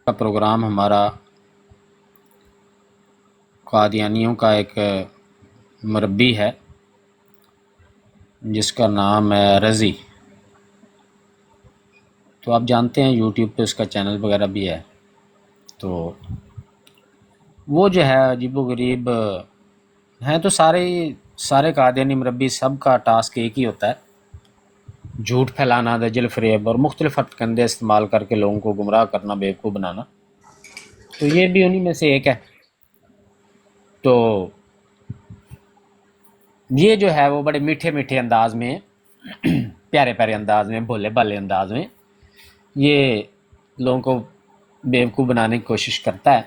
کا پروگرام ہمارا قادیانیوں کا ایک مربی ہے جس کا نام ہے رضی. تو آپ جانتے ہیں یوٹیوب پہ اس کا چینل وغیرہ بھی ہے. تو وہ جو ہے عجیب و غریب ہیں. تو سارے قادیانی مربی سب کا ٹاسک ایک ہی ہوتا ہے، جھوٹ پھیلانا، دجل فریب اور مختلف ہتھکنڈے استعمال کر کے لوگوں کو گمراہ کرنا، بیوقوف بنانا. تو یہ بھی انہی میں سے ایک ہے. تو یہ جو ہے وہ بڑے میٹھے میٹھے انداز میں، پیارے پیارے انداز میں، بھولے بھالے انداز میں یہ لوگوں کو بیوقوف بنانے کی کوشش کرتا ہے.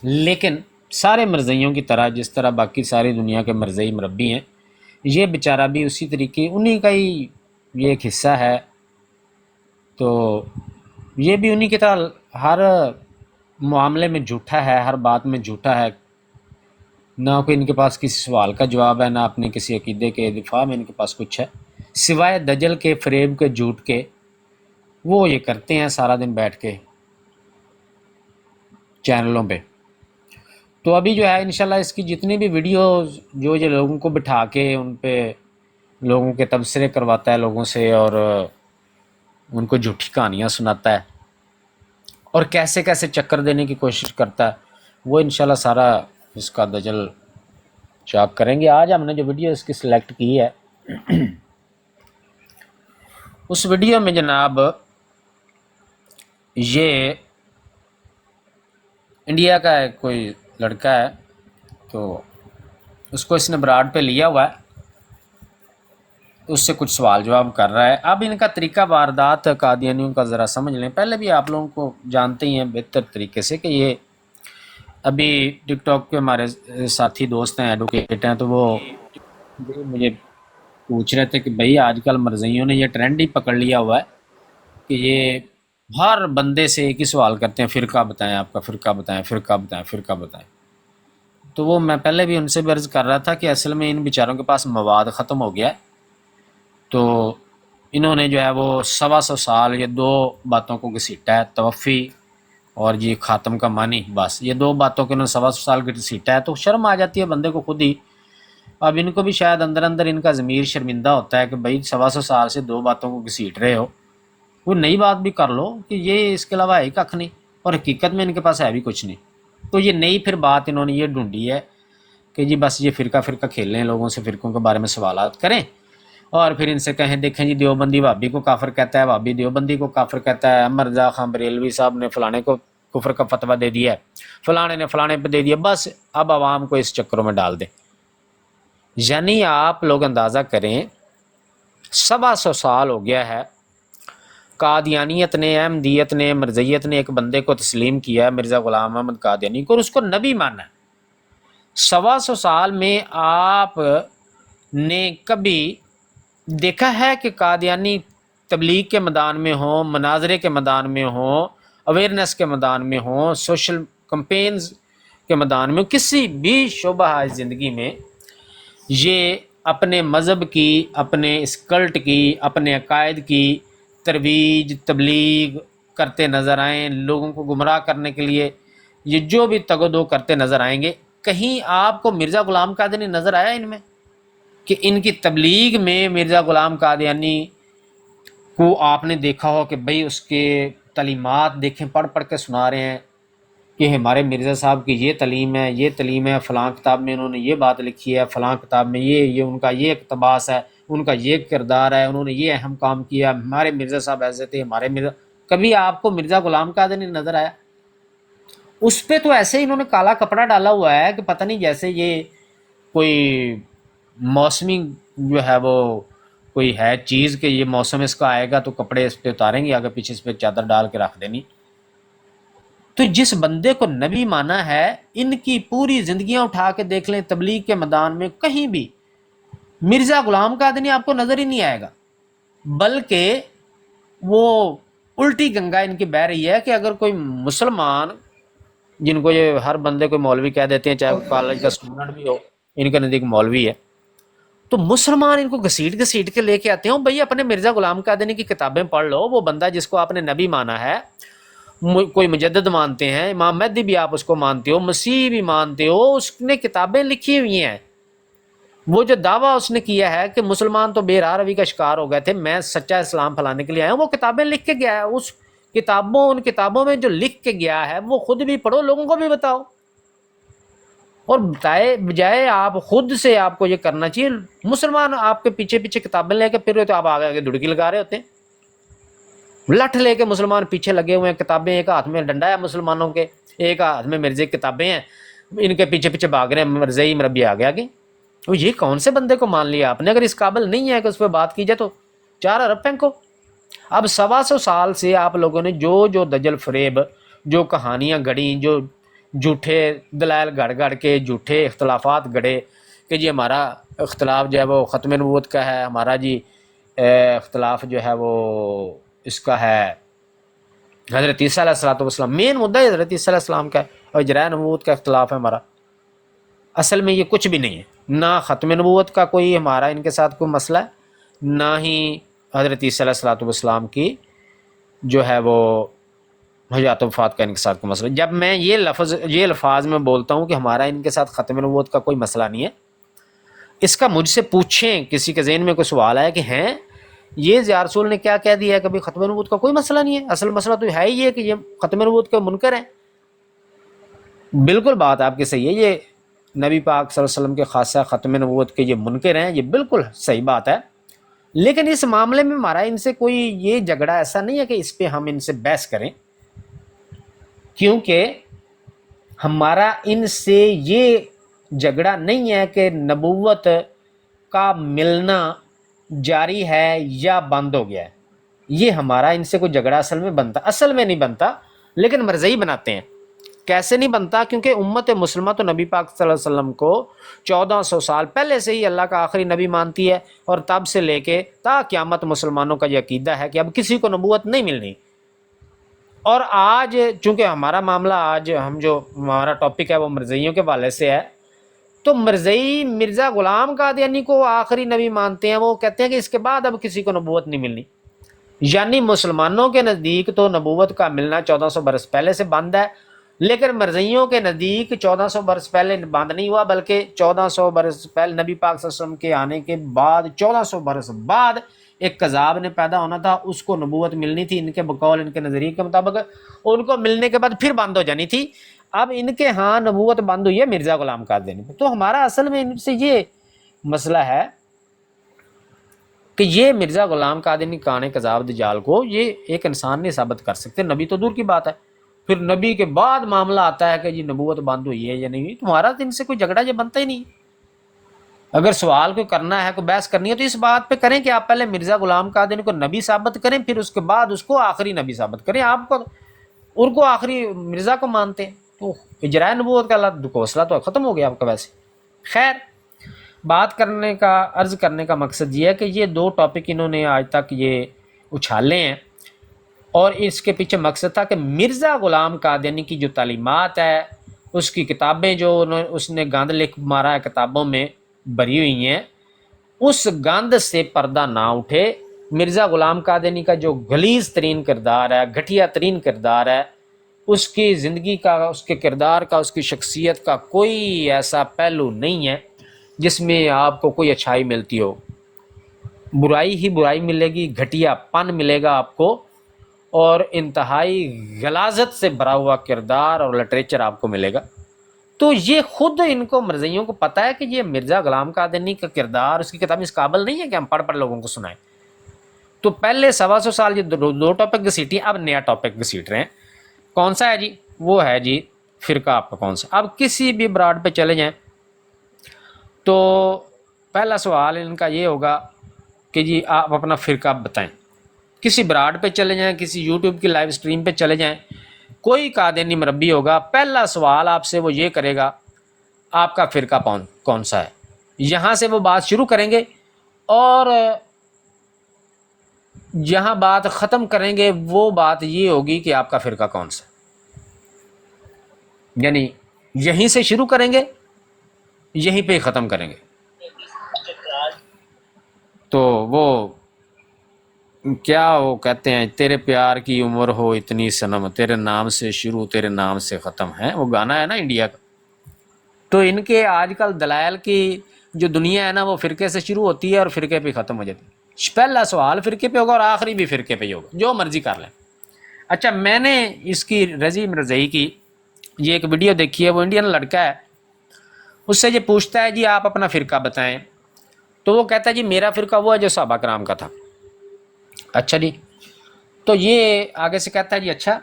لیکن سارے مرزئیوں کی طرح، جس طرح باقی ساری دنیا کے مرزئی مربی ہیں، یہ بیچارہ بھی اسی طریقے انہی کا ہی یہ ایک حصہ ہے. تو یہ بھی انہی کی طرح ہر معاملے میں جھوٹا ہے، ہر بات میں جھوٹا ہے. نہ کوئی ان کے پاس کسی سوال کا جواب ہے، نہ اپنے کسی عقیدے کے دفاع میں ان کے پاس کچھ ہے سوائے دجل کے، فریب کے، جھوٹ کے. وہ یہ کرتے ہیں سارا دن بیٹھ کے چینلوں پہ. تو ابھی جو ہے انشاءاللہ اس کی جتنی بھی ویڈیوز جو یہ لوگوں کو بٹھا کے ان پہ لوگوں کے تبصرے کرواتا ہے لوگوں سے، اور ان کو جھوٹی کہانیاں سناتا ہے اور کیسے کیسے چکر دینے کی کوشش کرتا ہے، وہ انشاءاللہ سارا اس کا دجل چاک کریں گے. آج ہم نے جو ویڈیو اس کی سلیکٹ کی ہے، اس ویڈیو میں جناب یہ انڈیا کا ہے کوئی لڑکا ہے، تو اس کو اس نے براڈ پہ لیا ہوا ہے، اس سے کچھ سوال جواب کر رہا ہے. اب ان کا طریقہ واردات قادیانیوں کا ذرا سمجھ لیں. پہلے بھی آپ لوگوں کو جانتے ہی ہیں بہتر طریقے سے کہ یہ ابھی ٹک ٹاک کے ہمارے ساتھی دوست ہیں، ایڈوکیٹ ہیں، تو وہ مجھے پوچھ رہے تھے کہ بھائی آج کل مرزئیوں نے یہ ٹرینڈ ہی پکڑ لیا ہوا ہے کہ یہ ہر بندے سے ایک ہی سوال کرتے ہیں، فرقہ بتائیں، آپ کا فرقہ بتائیں، فرقہ بتائیں، فرقہ بتائیں. تو وہ میں پہلے بھی ان سے بھی عرض کر رہا تھا کہ اصل میں ان بیچاروں کے پاس مواد ختم ہو گیا ہے. تو انہوں نے جو ہے وہ 125 سال یہ دو باتوں کو گھسیٹا ہے، توفی اور یہ خاتم کا معنی. بس یہ دو باتوں کے انہوں نے 125 سال گھسیٹا ہے. تو شرم آ جاتی ہے بندے کو خود ہی. اب ان کو بھی شاید اندر اندر ان کا ضمیر شرمندہ ہوتا ہے کہ بھائی 125 سال سے دو باتوں کو گھسیٹ رہے ہو، کوئی نئی بات بھی کر لو کہ یہ اس کے علاوہ ہے ککھ نہیں، اور حقیقت میں ان کے پاس ہے بھی کچھ نہیں. تو یہ نئی پھر بات انہوں نے یہ ڈھونڈی ہے کہ جی بس یہ فرقہ فرقہ کھیل لیں، لوگوں سے فرقوں کے بارے میں سوالات کریں اور پھر ان سے کہیں دیکھیں جی دیوبندی وہابی کو کافر کہتا ہے، وہابی دیوبندی کو کافر کہتا ہے، احمد رضا خان بریلوی صاحب نے فلانے کو کفر کا فتویٰ دے دیا ہے، فلانے نے فلانے پہ دے دیا. بس اب عوام کو اس چکروں میں ڈال دیں. یعنی آپ لوگ اندازہ کریں 125 سال ہو گیا ہے قادیانیت نے، احمدیت نے، مرزیت نے ایک بندے کو تسلیم کیا ہے، مرزا غلام احمد قادیانی کو، اور اس کو نبی مانا ہے. 125 سال میں آپ نے کبھی دیکھا ہے کہ قادیانی تبلیغ کے میدان میں ہوں، مناظرے کے میدان میں ہوں، اویئرنیس کے میدان میں ہوں، سوشل کمپینز کے میدان میں، کسی بھی شعبہ زندگی میں یہ اپنے مذہب کی، اپنے اس کلٹ کی، اپنے عقائد کی ترویج تبلیغ کرتے نظر آئیں، لوگوں کو گمراہ کرنے کے لیے یہ جو بھی تگ و دو کرتے نظر آئیں گے؟ کہیں آپ کو مرزا غلام قادیانی نظر آیا ان میں کہ ان کی تبلیغ میں مرزا غلام قادیانی کو آپ نے دیکھا ہو کہ بھئی اس کے تعلیمات دیکھیں، پڑھ پڑھ کے سنا رہے ہیں کہ ہمارے مرزا صاحب کی یہ تعلیم ہے، یہ تعلیم ہے، فلاں کتاب میں انہوں نے یہ بات لکھی ہے، فلاں کتاب میں یہ ان کا یہ اقتباس ہے، ان کا یہ کردار ہے، انہوں نے یہ اہم کام کیا، ہمارے مرزا صاحب ایسے تھے، ہمارے مرزا. کبھی آپ کو مرزا غلام قادیانی نظر آیا؟ اس پہ تو ایسے ہی انہوں نے کالا کپڑا ڈالا ہوا ہے کہ پتہ نہیں جیسے یہ کوئی موسمی جو ہے وہ کوئی ہے چیز کہ یہ موسم اس کا آئے گا تو کپڑے اس پہ اتاریں گے، آگے پیچھے اس پہ چادر ڈال کے رکھ دینی. تو جس بندے کو نبی مانا ہے، ان کی پوری زندگیاں اٹھا کے دیکھ لیں، تبلیغ کے میدان میں کہیں بھی مرزا غلام قادیانی آپ کو نظر ہی نہیں آئے گا. بلکہ وہ الٹی گنگا ان کی بہہ رہی ہے کہ اگر کوئی مسلمان، جن کو یہ ہر بندے کو مولوی کہہ دیتے ہیں، چاہے وہ کالج کا اسٹوڈنٹ بھی ہو، ان کے نزدیک مولوی ہے، تو مسلمان ان کو گھسیٹ گھسیٹ کے لے کے آتے ہیں. بھئی اپنے مرزا غلام قادیانی کی کتابیں پڑھ لو، وہ بندہ جس کو آپ نے نبی مانا ہے کوئی مجدد مانتے ہیں، امام مہدی بھی آپ اس کو مانتے ہو، مسیح بھی مانتے ہو، اس نے کتابیں لکھی ہوئی ہیں۔ وہ جو دعویٰ اس نے کیا ہے کہ مسلمان تو بے راہ روی کا شکار ہو گئے تھے، میں سچا اسلام پھیلانے کے لیے آیا ہوں، وہ کتابیں لکھ کے گیا ہے۔ اس ان کتابوں میں جو لکھ کے گیا ہے وہ خود بھی پڑھو، لوگوں کو بھی بتاؤ، اور بجائے آپ خود سے آپ کو یہ کرنا چاہیے۔ مسلمان آپ کے پیچھے پیچھے کتابیں لے کے پھر تو آپ آگے آگے دڑکی لگا رہے ہوتے ہیں، لٹھ لے کے مسلمان پیچھے لگے ہوئے ہیں، کتابیں ایک ہاتھ میں ڈنڈا ہے مسلمانوں کے، ایک ہاتھ میں مرزے کی کتابیں ہیں، ان کے پیچھے پیچھے بھاگ رہے ہیں، مرزئی مربی آگے آگے۔ تو یہ کون سے بندے کو مان لیا آپ نے؟ اگر اس قابل نہیں ہے کہ اس پہ بات کی جائے تو 4 ارب پھینکو۔ اب 125 سال سے آپ لوگوں نے جو دجل فریب، جو کہانیاں گڑیں، جو جھوٹے دلائل گڑ گڑ کے جھوٹے اختلافات گڑے کہ جی ہمارا اختلاف جو ہے وہ ختم نبوت کا ہے، ہمارا جی اختلاف جو ہے وہ اس کا ہے حضرت عیسیٰ علیہ الصلوۃ والسلام، مین مدعا حضرت عیسیٰ علیہ السلام کا ہے، اور اجراء نبوت کا اختلاف ہے ہمارا۔ اصل میں یہ کچھ بھی نہیں ہے، نہ ختم نبوت کا کوئی ہمارا ان کے ساتھ کوئی مسئلہ ہے، نہ ہی حضرت عیسیٰ علیہ الصلوۃ والسلام کی جو ہے وہ حیات و وفات کا ان کے ساتھ کوئی مسئلہ۔ جب میں یہ الفاظ میں بولتا ہوں کہ ہمارا ان کے ساتھ ختم نبوت کا کوئی مسئلہ نہیں ہے، اس کا مجھ سے پوچھیں، کسی کے ذہن میں کوئی سوال آیا کہ ہیں یہ ضیاء رسول نے کیا کہہ دیا ہے کہ ختم نبوت کا کوئی مسئلہ نہیں ہے، اصل مسئلہ تو ہے ہی ہے کہ یہ ختم نبوت کے منکر ہیں۔ بالکل بات آپ کی صحیح ہے، یہ نبی پاک صلی اللہ علیہ وسلم کے خاصہ ختم نبوت کے یہ منکر ہیں، یہ بالکل صحیح بات ہے، لیکن اس معاملے میں ہمارا ان سے کوئی یہ جھگڑا ایسا نہیں ہے کہ اس پہ ہم ان سے بحث کریں، کیونکہ ہمارا ان سے یہ جھگڑا نہیں ہے کہ نبوت کا ملنا جاری ہے یا بند ہو گیا ہے، یہ ہمارا ان سے کوئی جھگڑا اصل میں نہیں بنتا، لیکن مرزئی بناتے ہیں۔ کیسے نہیں بنتا؟ کیونکہ امت مسلمہ تو نبی پاک صلی اللہ علیہ وسلم کو 1400 سال پہلے سے ہی اللہ کا آخری نبی مانتی ہے، اور تب سے لے کے تا قیامت مسلمانوں کا یہ عقیدہ ہے کہ اب کسی کو نبوت نہیں ملنی۔ اور آج چونکہ ہمارا معاملہ ہمارا ٹاپک ہے وہ مرزئیوں کے حوالے سے ہے، تو مرزئی مرزا غلام قادیانی کو آخری نبی مانتے ہیں، وہ کہتے ہیں کہ اس کے بعد اب کسی کو نبوت نہیں ملنی، یعنی مسلمانوں کے نزدیک تو نبوت کا ملنا 1400 برس پہلے سے بند ہے، لیکن مرزئیوں کے نزدیک 1400 برس پہلے بند نہیں ہوا، بلکہ 1400 برس پہلے نبی پاک صلی اللہ علیہ وسلم کے آنے کے بعد 1400 برس بعد ایک کذاب نے پیدا ہونا تھا، اس کو نبوت ملنی تھی، ان کے بقول ان کے نظریے کے مطابق ان کو ملنے کے بعد پھر بند ہو جانی تھی۔ اب ان کے ہاں نبوت بند ہوئی ہے مرزا غلام قادیانی پہ، تو ہمارا اصل میں ان سے یہ مسئلہ ہے کہ یہ مرزا غلام قادیانی کانے کذاب دجال کو یہ ایک انسان نہیں ثابت کر سکتے، نبی تو دور کی بات ہے، پھر نبی کے بعد معاملہ آتا ہے کہ جی نبوت بند ہوئی ہے یا نہیں ہوئی، تمہارا ان سے کوئی جھگڑا یہ بنتا ہی نہیں۔ اگر سوال کوئی کرنا ہے، کوئی بحث کرنی ہے، تو اس بات پہ کریں کہ آپ پہلے مرزا غلام قادیانی کو نبی ثابت کریں، پھر اس کے بعد اس کو آخری نبی ثابت کریں۔ آپ کو ان کو آخری مرزا کو مانتے ہیں تو اجراء نبوت کا اللہ کو مسئلہ تو ختم ہو گیا آپ کا۔ ویسے خیر، بات کرنے کا عرض کرنے کا مقصد یہ ہے کہ یہ 2 ٹاپک انہوں نے آج تک یہ اچھالے ہیں، اور اس کے پیچھے مقصد تھا کہ مرزا غلام قادیانی کی جو تعلیمات ہے، اس کی کتابیں جو اس نے گاند لکھ مارا ہے، کتابوں میں بھری ہوئی ہیں، اس گاند سے پردہ نہ اٹھے۔ مرزا غلام قادیانی کا جو غلیظ ترین کردار ہے، گھٹیا ترین کردار ہے، اس کی زندگی کا، اس کے کردار کا، اس کی شخصیت کا کوئی ایسا پہلو نہیں ہے جس میں آپ کو کوئی اچھائی ملتی ہو، برائی ہی برائی ملے گی، گھٹیا پن ملے گا آپ کو، اور انتہائی غلاظت سے بھرا ہوا کردار اور لٹریچر آپ کو ملے گا۔ تو یہ خود ان کو مرزئیوں کو پتہ ہے کہ یہ مرزا غلام قادیانی کا کردار، اس کی کتاب اس قابل نہیں ہے کہ ہم پڑھ لوگوں کو سنائیں۔ تو پہلے 125 سال یہ 2 ٹاپک گھسیٹی، اب نیا ٹاپک گھسیٹ رہے ہیں۔ کون سا ہے جی؟ وہ ہے جی فرقہ آپ کا کون سا۔ اب کسی بھی براڈ پہ چلے جائیں تو پہلا سوال ان کا یہ ہوگا کہ جی آپ اپنا فرقہ بتائیں۔ کسی براڈ پہ چلے جائیں، کسی یوٹیوب کی لائیو سٹریم پہ چلے جائیں، کوئی قادیانی مربی ہوگا، پہلا سوال آپ سے وہ یہ کرے گا آپ کا فرقہ کون سا ہے۔ یہاں سے وہ بات شروع کریں گے، اور جہاں بات ختم کریں گے وہ بات یہ ہوگی کہ آپ کا فرقہ کون سا، یعنی یہیں سے شروع کریں گے، یہیں پہ ہی ختم کریں گے۔ تو وہ 1 کیا وہ کہتے ہیں، تیرے پیار کی عمر ہو اتنی صنم، تیرے نام سے شروع تیرے نام سے ختم ہے، وہ گانا ہے نا انڈیا کا۔ تو ان کے آج کل دلائل کی جو دنیا ہے نا، وہ فرقے سے شروع ہوتی ہے اور فرقے پہ ختم ہو جاتی ہے۔ پہلا سوال فرقے پہ ہوگا اور آخری بھی فرقے پہ ہی ہوگا، جو مرضی کر لیں۔ اچھا، میں نے اس کی رضی مرزئی کی یہ ایک ویڈیو دیکھی ہے، وہ انڈین لڑکا ہے، اس سے یہ پوچھتا ہے جی آپ اپنا فرقہ بتائیں، تو وہ کہتا ہے جی میرا فرقہ وہ ہے جو صحابہ کرام کا تھا۔ اچھا جی، تو یہ آگے سے کہتا ہے جی اچھا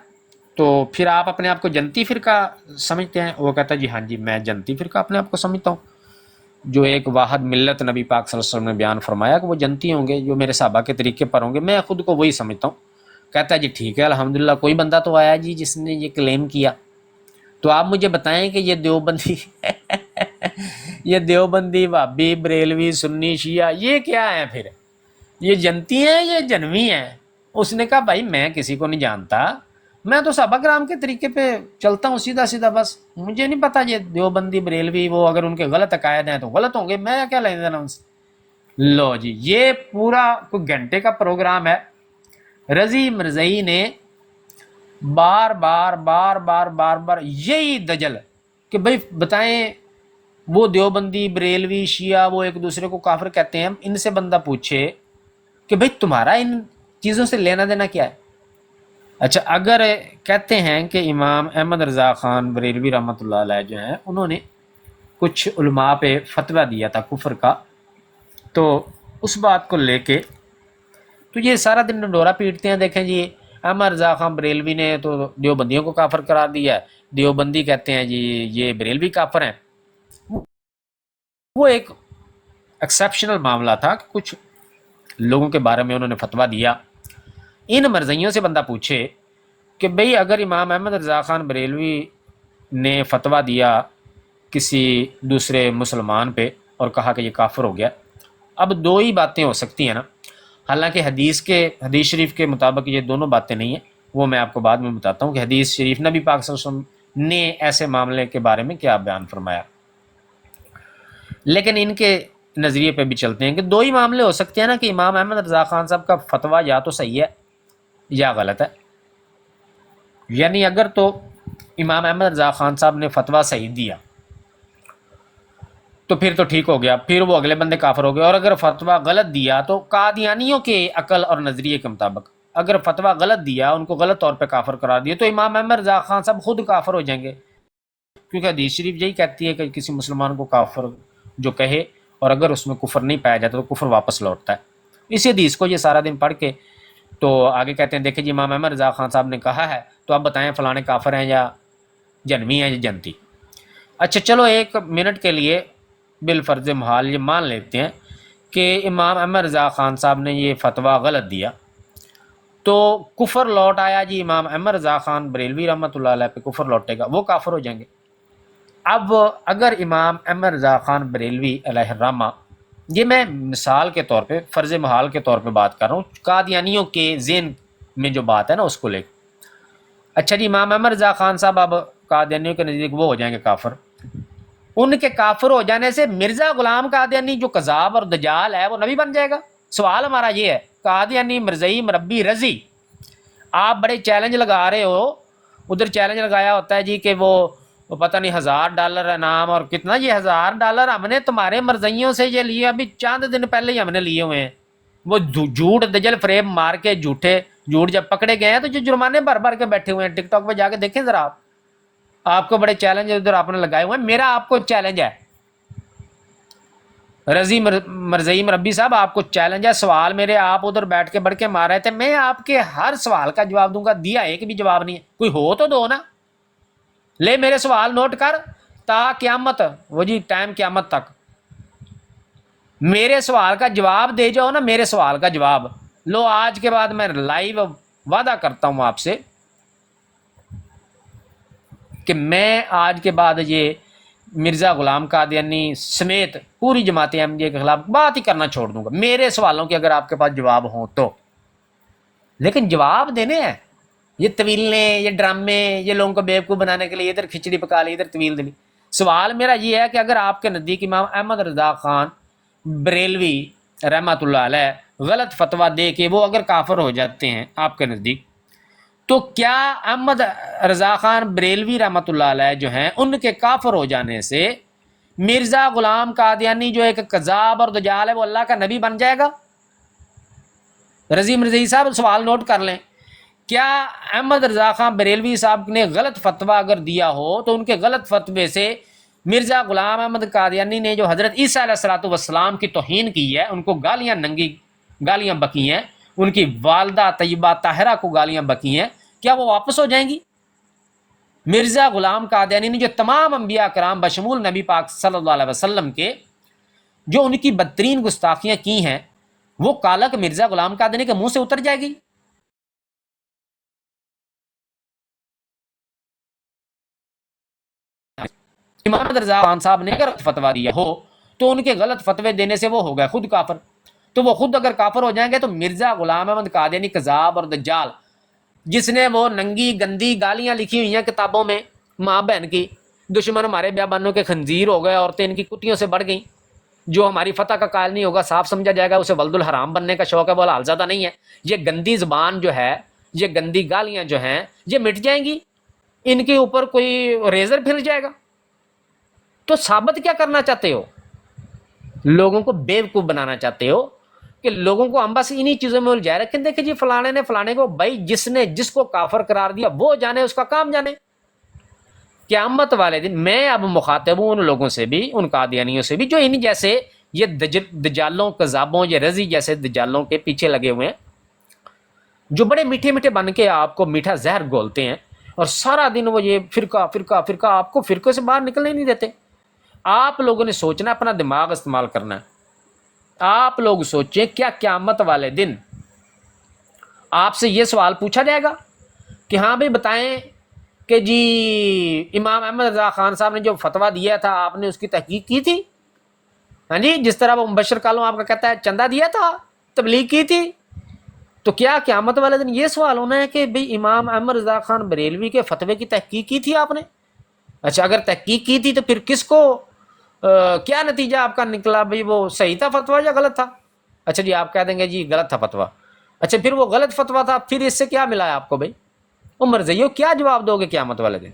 تو پھر آپ اپنے آپ کو جنتی فرقہ سمجھتے ہیں؟ وہ کہتا ہے جی ہاں جی میں جنتی فرقہ اپنے آپ کو سمجھتا ہوں، جو ایک واحد ملت نبی پاک صلی اللہ علیہ وسلم نے بیان فرمایا کہ وہ جنتی ہوں گے جو میرے صحابہ کے طریقے پر ہوں گے، میں خود کو وہی سمجھتا ہوں۔ کہتا ہے جی ٹھیک ہے الحمدللہ، کوئی بندہ تو آیا جی جس نے یہ کلیم کیا، تو آپ مجھے بتائیں کہ یہ دیوبندی یہ دیوبندی وہابی بریلوی سنی شیعہ یہ کیا ہے پھر؟ یہ جنتی ہیں یہ جنوی ہیں؟ اس نے کہا بھائی میں کسی کو نہیں جانتا، میں تو صحابہ کرام کے طریقے پہ چلتا ہوں سیدھا سیدھا، بس مجھے نہیں پتا یہ دیوبندی بریلوی وہ اگر ان کے غلط عقائد ہیں تو غلط ہوں گے، میں کیا لینا دینا ان سے۔ لو جی، یہ پورا کوئی گھنٹے کا پروگرام ہے، رضی مرزئی نے بار بار بار بار بار بار یہی دجل کہ بھائی بتائیں وہ دیوبندی بریلوی شیعہ وہ ایک دوسرے کو کافر کہتے ہیں، ان سے بندہ پوچھے کہ بھائی تمہارا ان چیزوں سے لینا دینا کیا ہے؟ اچھا، اگر کہتے ہیں کہ امام احمد رضا خان بریلوی رحمۃ اللہ علیہ جو ہیں انہوں نے کچھ علماء پہ فتویٰ دیا تھا کفر کا، تو اس بات کو لے کے تو یہ سارا دن ڈنڈورا پیٹتے ہیں، دیکھیں جی احمد رضا خان بریلوی نے تو دیوبندیوں کو کافر قرار دیا ہے، دیوبندی کہتے ہیں جی یہ بریلوی کافر ہیں۔ وہ ایک ایکسیپشنل معاملہ تھا کہ کچھ لوگوں کے بارے میں انہوں نے فتویٰ دیا۔ ان مرزیوں سے بندہ پوچھے کہ بھئی اگر امام احمد رضا خان بریلوی نے فتویٰ دیا کسی دوسرے مسلمان پہ اور کہا کہ یہ کافر ہو گیا، اب دو ہی باتیں ہو سکتی ہیں نا، حالانکہ حدیث شریف کے مطابق یہ دونوں باتیں نہیں ہیں، وہ میں آپ کو بعد میں بتاتا ہوں کہ حدیث شریف نبی پاک صلی اللہ علیہ وسلم نے ایسے معاملے کے بارے میں کیا بیان فرمایا، لیکن ان کے نظریے پہ بھی چلتے ہیں کہ دو ہی معاملے ہو سکتے ہیں نا کہ امام احمد رضا خان صاحب کا فتویٰ یا تو صحیح ہے یا غلط ہے، یعنی اگر تو امام احمد رضا خان صاحب نے فتویٰ صحیح دیا تو پھر تو ٹھیک ہو گیا، پھر وہ اگلے بندے کافر ہو گئے، اور اگر فتویٰ غلط دیا تو قادیانیوں کے عقل اور نظریے کے مطابق اگر فتویٰ غلط دیا، ان کو غلط طور پہ کافر قرار دیا، تو امام احمد رضا خان صاحب خود کافر ہو جائیں گے، کیونکہ حدیث شریف یہی کہتی ہے کہ کسی مسلمان کو کافر جو کہے اور اگر اس میں کفر نہیں پایا جاتا تو کفر واپس لوٹتا ہے۔ اسی حدیث کو یہ سارا دن پڑھ کے تو آگے کہتے ہیں دیکھیں جی امام احمد رضا خان صاحب نے کہا ہے تو آپ بتائیں فلانے کافر ہیں یا جنوی ہیں یا جنتی۔ اچھا چلو ایک منٹ کے لیے بالفرض محال یہ مان لیتے ہیں کہ امام احمد رضا خان صاحب نے یہ فتویٰ غلط دیا، تو کفر لوٹ آیا جی امام احمد رضا خان بریلوی رحمۃ اللہ علیہ پہ کفر لوٹے گا، وہ کافر ہو جائیں گے۔ اب اگر امام احمد رضا خان بریلوی علیہ الرحمہ، یہ میں مثال کے طور پہ فرض محال کے طور پہ بات کر رہا ہوں، قادیانیوں کے ذہن میں جو بات ہے نا اس کو لے کے، اچھا جی امام احمد رضا خان صاحب اب قادیانیوں کے نزدیک وہ ہو جائیں گے کافر، ان کے کافر ہو جانے سے مرزا غلام قادیانی جو کذاب اور دجال ہے وہ نبی بن جائے گا؟ سوال ہمارا یہ ہے، قادیانی مرزئی مربی رضی آپ بڑے چیلنج لگا رہے ہو، ادھر چیلنج لگایا ہوتا ہے جی کہ وہ پتہ نہیں $1000 انعام اور کتنا، یہ $1000 ہم نے تمہارے مرزئیوں سے یہ لیے، ابھی چاند دن پہلے ہی ہم نے لیے ہوئے ہیں، وہ جھوٹ دجل فریب مار کے جھوٹ جب پکڑے گئے ہیں تو جو جرمانے بھر بھر کے بیٹھے ہوئے ہیں، ٹک ٹاک پہ جا کے دیکھیں ذرا، آپ کو بڑے چیلنج ادھر آپ نے لگائے ہوئے ہیں، میرا آپ کو چیلنج ہے رضی مرزئی مربی صاحب، آپ کو چیلنج ہے، سوال میرے آپ ادھر بیٹھ کے بڑھ کے مار رہے تھے، میں آپ کے ہر سوال کا جواب دوں گا، دیا ایک بھی جواب نہیں ہے، کوئی ہو تو دو نا، لے میرے سوال نوٹ کر تا قیامت، وہ جی ٹائم قیامت تک میرے سوال کا جواب دے جاؤ نا، میرے سوال کا جواب لو، آج کے بعد میں لائیو وعدہ کرتا ہوں آپ سے کہ میں آج کے بعد یہ مرزا غلام قادیانی سمیت پوری جماعت احمدیہ کے خلاف بات ہی کرنا چھوڑ دوں گا، میرے سوالوں کے اگر آپ کے پاس جواب ہوں تو، لیکن جواب دینے ہیں، یہ طویلیں یہ ڈرامے یہ لوگوں کو بیوقوف بنانے کے لیے ادھر کھچڑی پکا لی ادھر طویل دلی۔ سوال میرا یہ ہے کہ اگر آپ کے نزدیک امام احمد رضا خان بریلوی رحمۃ اللہ علیہ غلط فتویٰ دے کے وہ اگر کافر ہو جاتے ہیں آپ کے نزدیک، تو کیا احمد رضا خان بریلوی رحمۃ اللہ علیہ جو ہیں ان کے کافر ہو جانے سے مرزا غلام قادیانی جو ایک کذاب اور دجال ہے وہ اللہ کا نبی بن جائے گا؟ رضی مرزئی صاحب سوال نوٹ کر لیں، کیا احمد رضا خان بریلوی صاحب نے غلط فتویٰ اگر دیا ہو تو ان کے غلط فتوے سے مرزا غلام احمد قادیانی نے جو حضرت عیسیٰ علیہ الصلوۃ والسلام کی توہین کی ہے، ان کو گالیاں ننگی گالیاں بکی ہیں، ان کی والدہ طیبہ طاہرہ کو گالیاں بکی ہیں، کیا وہ واپس ہو جائیں گی؟ مرزا غلام قادیانی نے جو تمام انبیاء کرام بشمول نبی پاک صلی اللہ علیہ وسلم کے جو ان کی بدترین گستاخیاں کی ہیں، وہ کالک مرزا غلام قادیانی کے منہ سے اتر جائے گی؟ امام رضا خان صاحب نے اگر فتویٰ دیا ہو تو ان کے غلط فتوے دینے سے وہ ہو گئے خود کافر، تو وہ خود اگر کافر ہو جائیں گے تو مرزا غلام احمد قادیانی کذاب اور دجال، جس نے وہ ننگی گندی گالیاں لکھی ہوئی ہیں کتابوں میں ماں بہن کی، دشمن ہمارے بیابانوں کے خنزیر ہو گئے، عورتیں ان کی کتیوں سے بڑھ گئیں، جو ہماری فتح کا قائل نہیں ہوگا صاف سمجھا جائے گا اسے ولد الحرام بننے کا شوق ہے، وہ حلال زادہ نہیں ہے، یہ گندی زبان جو ہے، یہ گندی گالیاں جو ہیں یہ مٹ جائیں گی، ان کے اوپر کوئی ریزر پھر جائے گا؟ تو ثابت کیا کرنا چاہتے ہو؟ لوگوں کو بیوقوف بنانا چاہتے ہو کہ لوگوں کو ہم بس انہی چیزوں میں الجھائے رکھیں، دیکھیں جی فلانے نے فلانے کو، بھائی جس نے جس کو کافر قرار دیا وہ جانے، اس کا کام جانے۔ قیامت والے دن میں اب مخاطب ہوں ان لوگوں سے بھی، ان قادیانیوں سے بھی جو ان جیسے یہ دجالوں کذابوں، یہ رضی جیسے دجالوں کے پیچھے لگے ہوئے ہیں، جو بڑے میٹھے میٹھے بن کے آپ کو میٹھا زہر گھولتے ہیں، اور سارا دن وہ یہ فرقہ فرقہ فرقہ، آپ کو فرقے سے باہر نکلنے نہیں دیتے۔ آپ لوگوں نے سوچنا، اپنا دماغ استعمال کرنا ہے۔ آپ لوگ سوچیں، کیا قیامت والے دن آپ سے یہ سوال پوچھا جائے گا کہ ہاں بھائی بتائیں کہ جی امام احمد رضا خان صاحب نے جو فتویٰ دیا تھا آپ نے اس کی تحقیق کی تھی؟ ہاں جی، جس طرح وہ مبشر کالوں آپ کا کہتا ہے چندہ دیا تھا، تبلیغ کی تھی؟ تو کیا قیامت والے دن یہ سوال ہونا ہے کہ بھئی امام احمد رضا خان بریلوی کے فتوے کی تحقیق کی تھی آپ نے؟ اچھا، اگر تحقیق کی تھی تو پھر کس کو کیا نتیجہ آپ کا نکلا؟ بھئی وہ صحیح تھا فتویٰ یا غلط تھا؟ اچھا جی، آپ کہہ دیں گے جی غلط تھا فتویٰ۔ اچھا، پھر وہ غلط فتویٰ تھا، پھر اس سے کیا ملا ہے آپ کو؟ بھائی عمر زیو کیا جواب دو گے قیامت والے دن؟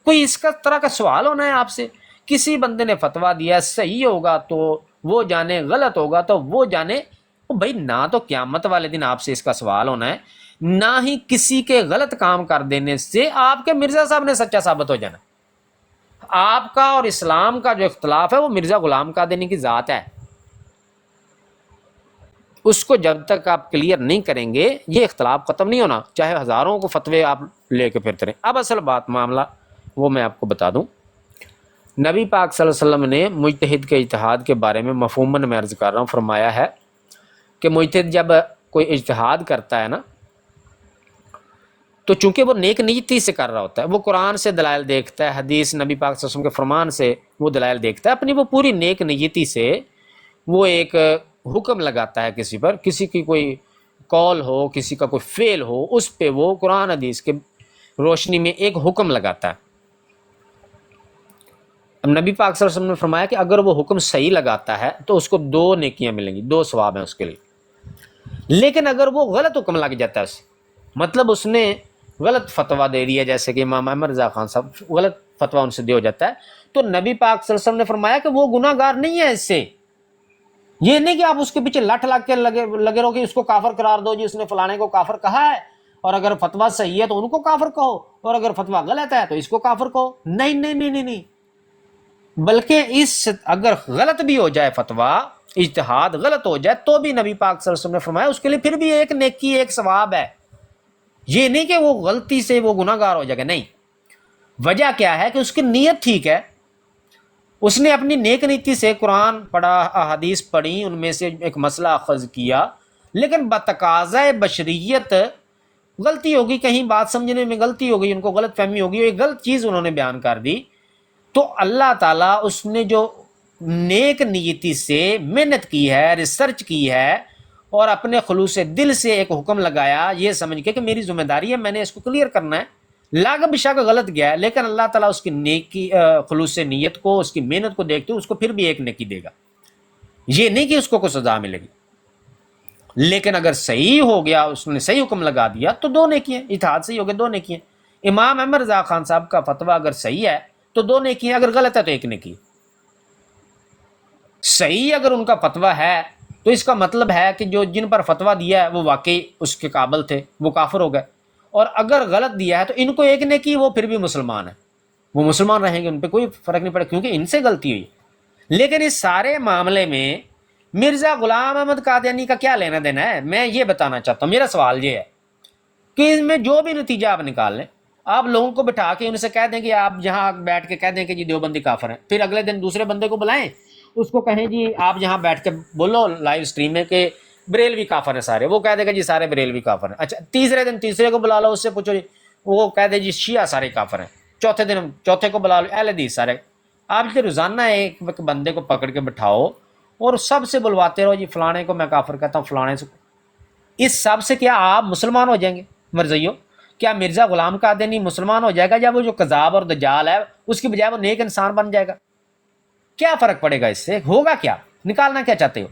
کوئی اس کا طرح کا سوال ہونا ہے آپ سے؟ کسی بندے نے فتویٰ دیا، صحیح ہوگا تو وہ جانے، غلط ہوگا تو وہ جانے۔ بھائی نہ تو قیامت والے دن آپ سے اس کا سوال ہونا ہے، نہ ہی کسی کے غلط کام کر دینے سے آپ کے مرزا صاحب نے سچا ثابت ہو جانا۔ آپ کا اور اسلام کا جو اختلاف ہے وہ مرزا غلام قادیانی کی ذات ہے، اس کو جب تک آپ کلیئر نہیں کریں گے یہ اختلاف ختم نہیں ہونا، چاہے ہزاروں کو فتوے آپ لے کے پھرتے رہیں۔ اب اصل بات معاملہ وہ میں آپ کو بتا دوں، نبی پاک صلی اللہ علیہ وسلم نے مجتہد کے اجتہاد کے بارے میں مفہوماً میں عرض کر رہا ہوں فرمایا ہے کہ مجتہد جب کوئی اجتہاد کرتا ہے نا تو چونکہ وہ نیک نیتی سے کر رہا ہوتا ہے، وہ قرآن سے دلائل دیکھتا ہے، حدیث نبی پاک صلی اللہ علیہ وسلم کے فرمان سے وہ دلائل دیکھتا ہے، اپنی وہ پوری نیک نیتی سے وہ ایک حکم لگاتا ہے کسی پر، کسی کی کوئی قول ہو، کسی کا کوئی فعل ہو، اس پہ وہ قرآن حدیث کے روشنی میں ایک حکم لگاتا ہے۔ اب نبی پاک صلی اللہ علیہ وسلم نے فرمایا کہ اگر وہ حکم صحیح لگاتا ہے تو اس کو 2 نیکیاں ملیں گی، 2 ثواب ہیں اس کے لیے۔ لیکن اگر وہ غلط حکم لگ جاتا ہے اسے، مطلب اس نے غلط فتویٰ دے دیا، جیسے کہ امام احمد رضا خان صاحب غلط فتویٰ ان سے دے ہو جاتا ہے، تو نبی پاک صلی اللہ علیہ وسلم نے فرمایا کہ وہ گناہ گار نہیں ہے اس سے۔ یہ نہیں کہ آپ اس کے پیچھے لٹ لگ کے لگے رہو کہ اس کو کافر قرار دو، جی اس نے فلانے کو کافر کہا ہے، اور اگر فتویٰ صحیح ہے تو ان کو کافر کہو، اور اگر فتویٰ غلط ہے تو اس کو کافر کہو۔ نہیں نہیں نہیں نہیں نہیں، بلکہ اس اگر غلط بھی ہو جائے فتویٰ، اجتہاد غلط ہو جائے تو بھی نبی پاک صلی اللہ علیہ وسلم نے فرمایا اس کے لیے پھر بھی ایک نیکی، ایک ثواب ہے۔ یہ نہیں کہ وہ غلطی سے وہ گناہ گار ہو جائے گا، نہیں۔ وجہ کیا ہے کہ اس کی نیت ٹھیک ہے، اس نے اپنی نیک نیتی سے قرآن پڑھا، احادیث پڑھی، ان میں سے ایک مسئلہ اخذ کیا، لیکن بتقاضۂ بشریت غلطی ہوگی، کہیں بات سمجھنے میں غلطی ہوگی، ان کو غلط فہمی ہوگی، ایک غلط چیز انہوں نے بیان کر دی، تو اللہ تعالیٰ اس نے جو نیک نیتی سے محنت کی ہے، ریسرچ کی ہے، اور اپنے خلوص دل سے ایک حکم لگایا یہ سمجھ کے کہ میری ذمہ داری ہے، میں نے اس کو کلیئر کرنا ہے، لاگ بشک غلط گیا ہے، لیکن اللہ تعالیٰ اس کی نیکی، خلوص نیت کو، اس کی محنت کو دیکھتے ہوئے اس کو پھر بھی ایک نیکی دے گا۔ یہ نہیں کہ اس کو کوئی سزا ملے گی، لیکن اگر صحیح ہو گیا، اس نے صحیح حکم لگا دیا تو دو نیکی ہیں، اتحاد صحیح ہو گیا، دو نیکی ہیں۔ امام احمد رضا خان صاحب کا فتویٰ اگر صحیح ہے تو دو نیکی ہیں، اگر غلط ہے تو ایک نیکی ہے۔ صحیح اگر ان کا فتویٰ ہے تو اس کا مطلب ہے کہ جو جن پر فتویٰ دیا ہے وہ واقعی اس کے قابل تھے، وہ کافر ہو گئے، اور اگر غلط دیا ہے تو ان کو ایک نیکی، وہ پھر بھی مسلمان ہیں، وہ مسلمان رہیں گے، ان پہ کوئی فرق نہیں پڑے کیونکہ ان سے غلطی ہوئی۔ لیکن اس سارے معاملے میں مرزا غلام احمد قادیانی کا کیا لینا دینا ہے؟ میں یہ بتانا چاہتا ہوں، میرا سوال یہ ہے کہ اس میں جو بھی نتیجہ آپ نکال لیں، آپ لوگوں کو بٹھا کے ان سے کہہ دیں کہ آپ یہاں بیٹھ کے کہہ دیں کہ جی دیوبندی کافر ہیں، پھر اگلے دن دوسرے بندے کو بلائیں، اس کو کہیں جی آپ یہاں بیٹھ کے بولو لائیو اسٹریم میں کہ بریلوی کافر ہیں سارے، وہ کہہ دے گا جی سارے بریلوی کافر ہیں۔ اچھا تیسرے دن تیسرے کو بلا لو، اس سے پوچھو جی، وہ کہہ دے جی شیعہ سارے کافر ہیں، چوتھے دن چوتھے کو بلا لو اہل حدیث سارے۔ آپ کے روزانہ ایک بندے کو پکڑ کے بٹھاؤ اور سب سے بلواتے رہو جی فلانے کو میں کافر کہتا ہوں، فلانے سے، اس سب سے کیا آپ مسلمان ہو جائیں گے؟ مرزائیو، کیا مرزا غلام قادیانی مسلمان ہو جائے گا، یا وہ جو کذاب اور دجال ہے اس کی بجائے وہ نیک انسان بن جائے گا؟ کیا فرق پڑے گا اس سے؟ ہوگا کیا؟ نکالنا کیا چاہتے ہو؟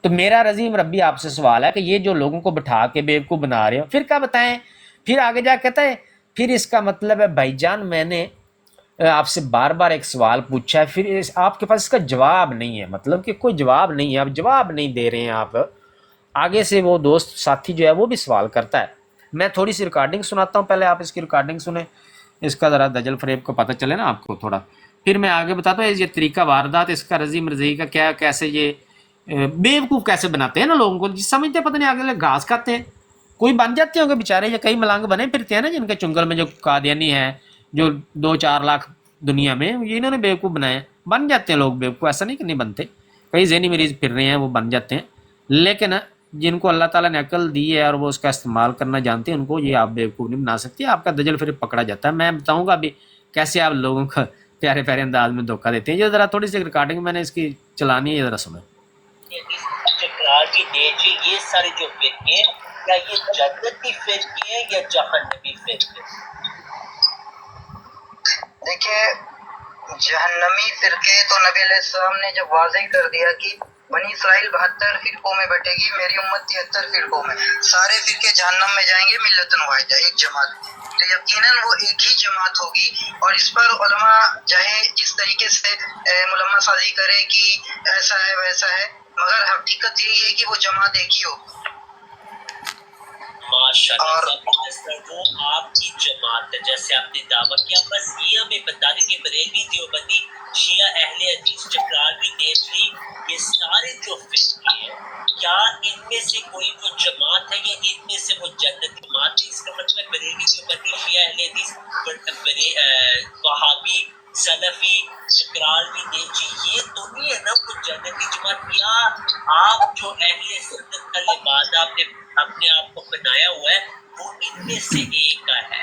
تو میرا رضی مربی آپ سے سوال ہے کہ یہ جو لوگوں کو بٹھا کے بیوقوف بنا رہے ہو، پھر کیا بتائیں؟ پھر آگے جا کہتا ہے پھر اس کا مطلب ہے بھائی جان میں نے آپ سے بار بار ایک سوال پوچھا ہے، پھر آپ کے پاس اس کا جواب نہیں ہے، مطلب کہ کوئی جواب نہیں ہے، آپ جواب نہیں دے رہے ہیں۔ آپ آگے سے وہ دوست ساتھی جو ہے وہ بھی سوال کرتا ہے، میں تھوڑی سی ریکارڈنگ سناتا ہوں، پہلے آپ اس کی ریکارڈنگ سنیں، اس کا ذرا دجل فریب کو پتہ چلے نا آپ کو تھوڑا، پھر میں آگے بتاتا ہوں یہ طریقہ واردات اس کا رضی مرضی کا کیا، کیسے یہ بیوقوف کیسے بناتے ہیں نا لوگوں کو، سمجھتے پتہ نہیں آگے لوگ گھاس کھاتے ہیں، کوئی بن جاتے ہوں گے بیچارے، یا کئی ملنگ بنے پھرتے ہیں نا جن کے چنگل میں جو قادیانی ہیں، جو 2-4 لاکھ دنیا میں، یہ انہوں نے بیوقوف بنائے، بن جاتے ہیں لوگ بیوقوف، ایسا نہیں کہ نہیں بنتے، کئی ذہنی مریض پھر رہے ہیں وہ بن جاتے ہیں، لیکن جن کو اللہ تعالیٰ نے عقل دی ہے اور وہ اس کا استعمال کرنا جانتے ہیں، ان کو یہ آپ بیوقوف نہیں بنا سکتے، آپ کا دجل پھر پکڑا جاتا ہے۔ میں بتاؤں گا ابھی کیسے آپ لوگوں کا پیارے پیارے انداز میں دھوکہ دیتے ہیں۔ یہ ذرا تھوڑی سی ریکارڈنگ میں نے اس کی چلانی ہے، یہ ذرا سنیں۔ یہ سارے جو فرقے ہیں، کیا یہ جنتی فرقے ہیں یا جہنمی فرقے؟ دیکھیے جہنمی فرقے تو نبی علیہ السلام نے جب واضح کر دیا کہ بنی اسرائیل 72 فرقوں میں بٹے گی، میری امت 73 فرقوں میں، سارے فرقے جہنم میں جائیں گے، ملت واحدہ ایک جماعت، تو یقیناً وہ ایک ہی جماعت ہوگی۔ اور اس پر علماء چاہے جس طریقے سے ملمہ سازی کرے کہ ایسا ہے ویسا ہے، مگر حقیقت یہی ہے کہ وہ جماعت ایک ہی ہوگی۔ اور وہ آپ کی جماعت ہے، جیسے آپ نے دعویٰ کیا، بس یہ ہمیں بتا دیں کہ بریلوی، دیوبندی، شیعہ، اہل حدیث، چکراروی، نیچری، یہ سارے جو فرقے ہیں، کیا ان میں سے کوئی وہ جماعت ہے یا ان میں سے وہ جنت جماعت ہے؟ اس کا مطلب بریلوی، دیوبندی، شیعہ، اہل حدیث، وہابی، سلفی، چکراروی، نیچری، یہ تو نہیں ہے نا وہ جنتی جماعت؟ یا آپ جو اہل سنت کا لباس آپ نے اپنے آپ کو بنایا ہوا ہے وہ ان میں سے ایک کا ہے،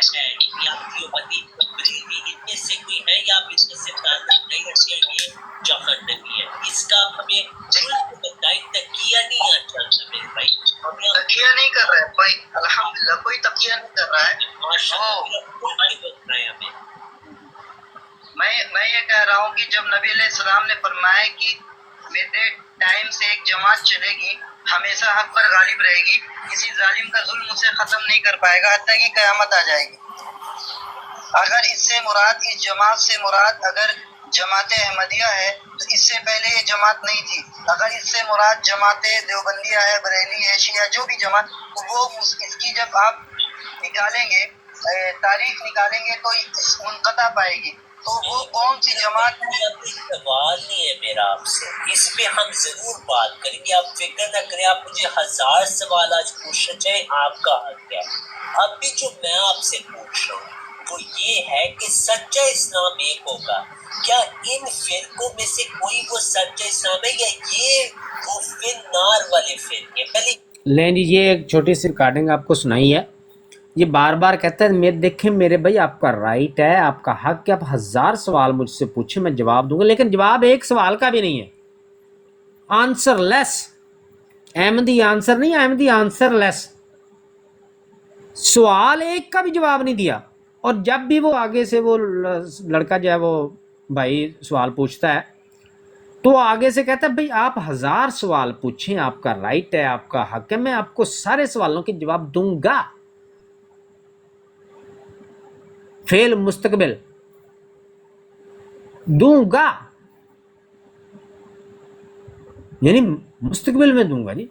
یا دیوبندی، بریلوی، ان میں سے کوئی ہے، یا آپ ان میں سے تعلق نہیں رکھتے یہ جہنمی ہے؟ اس کا ہمیں بتائیں، تقیہ نہیں چلتا میرے بھائی، تقیہ نہیں کر رہا ہے کوئی، الحمدللہ کوئی تقیہ نہیں کر رہا ہے، ہمیں میں یہ کہہ رہا ہوں کہ جب نبی علیہ السلام نے فرمایا کہ میرے ٹائم سے ایک جماعت چلے گی، ہمیشہ حق پر غالب رہے گی، کسی ظالم کا ظلم اسے ختم نہیں کر پائے گا حتیٰ کہ قیامت آ جائے گی۔ اگر اس سے مراد، اس جماعت سے مراد اگر جماعت احمدیہ ہے تو اس سے پہلے یہ جماعت نہیں تھی، اگر اس سے مراد جماعت دیوبندیہ ہے، بریلی ہے، شیعہ، جو بھی جماعت، وہ اس کی جب آپ نکالیں گے، تاریخ نکالیں گے تو منقطع پائے گی، تو وہ کون سی جماعت ہے؟ سوال نہیں ہے میرا آپ سے، اس پہ ہم ضرور بات کریں گے، آپ فکر نہ کریں، آپ مجھے 1000 سوال آج پوچھنا چاہیں، آپ کا حق ہے۔ اب بھی جو میں آپ سے پوچھ رہا ہوں وہ یہ ہے کہ سچا اسلام ایک ہوگا، کیا ان فرقوں میں سے کوئی وہ سچا اسلام ہے، یا یہ وہ فن نار والے فرقے؟ پہلے لیں جی، یہ ایک چھوٹی سی ریکارڈنگ آپ کو سنائی ہے، یہ بار بار کہتا ہے دیکھیں میرے بھائی آپ کا رائٹ ہے، آپ کا حق ہے، آپ 1000 سوال مجھ سے پوچھیں میں جواب دوں گا، لیکن جواب ایک سوال کا بھی نہیں ہے، آنسر لیس، احمدی آنسر نہیں، احمدی آنسر لیس، سوال ایک کا بھی جواب نہیں دیا۔ اور جب بھی وہ آگے سے وہ لڑکا جو ہے وہ بھائی سوال پوچھتا ہے تو آگے سے کہتا ہے بھئی آپ 1000 سوال پوچھیں، آپ کا رائٹ ہے، آپ کا حق ہے، میں آپ کو سارے سوالوں کے جواب دوں گا. فعل مستقبل، دوں گا، یعنی مستقبل میں دوں گا جی.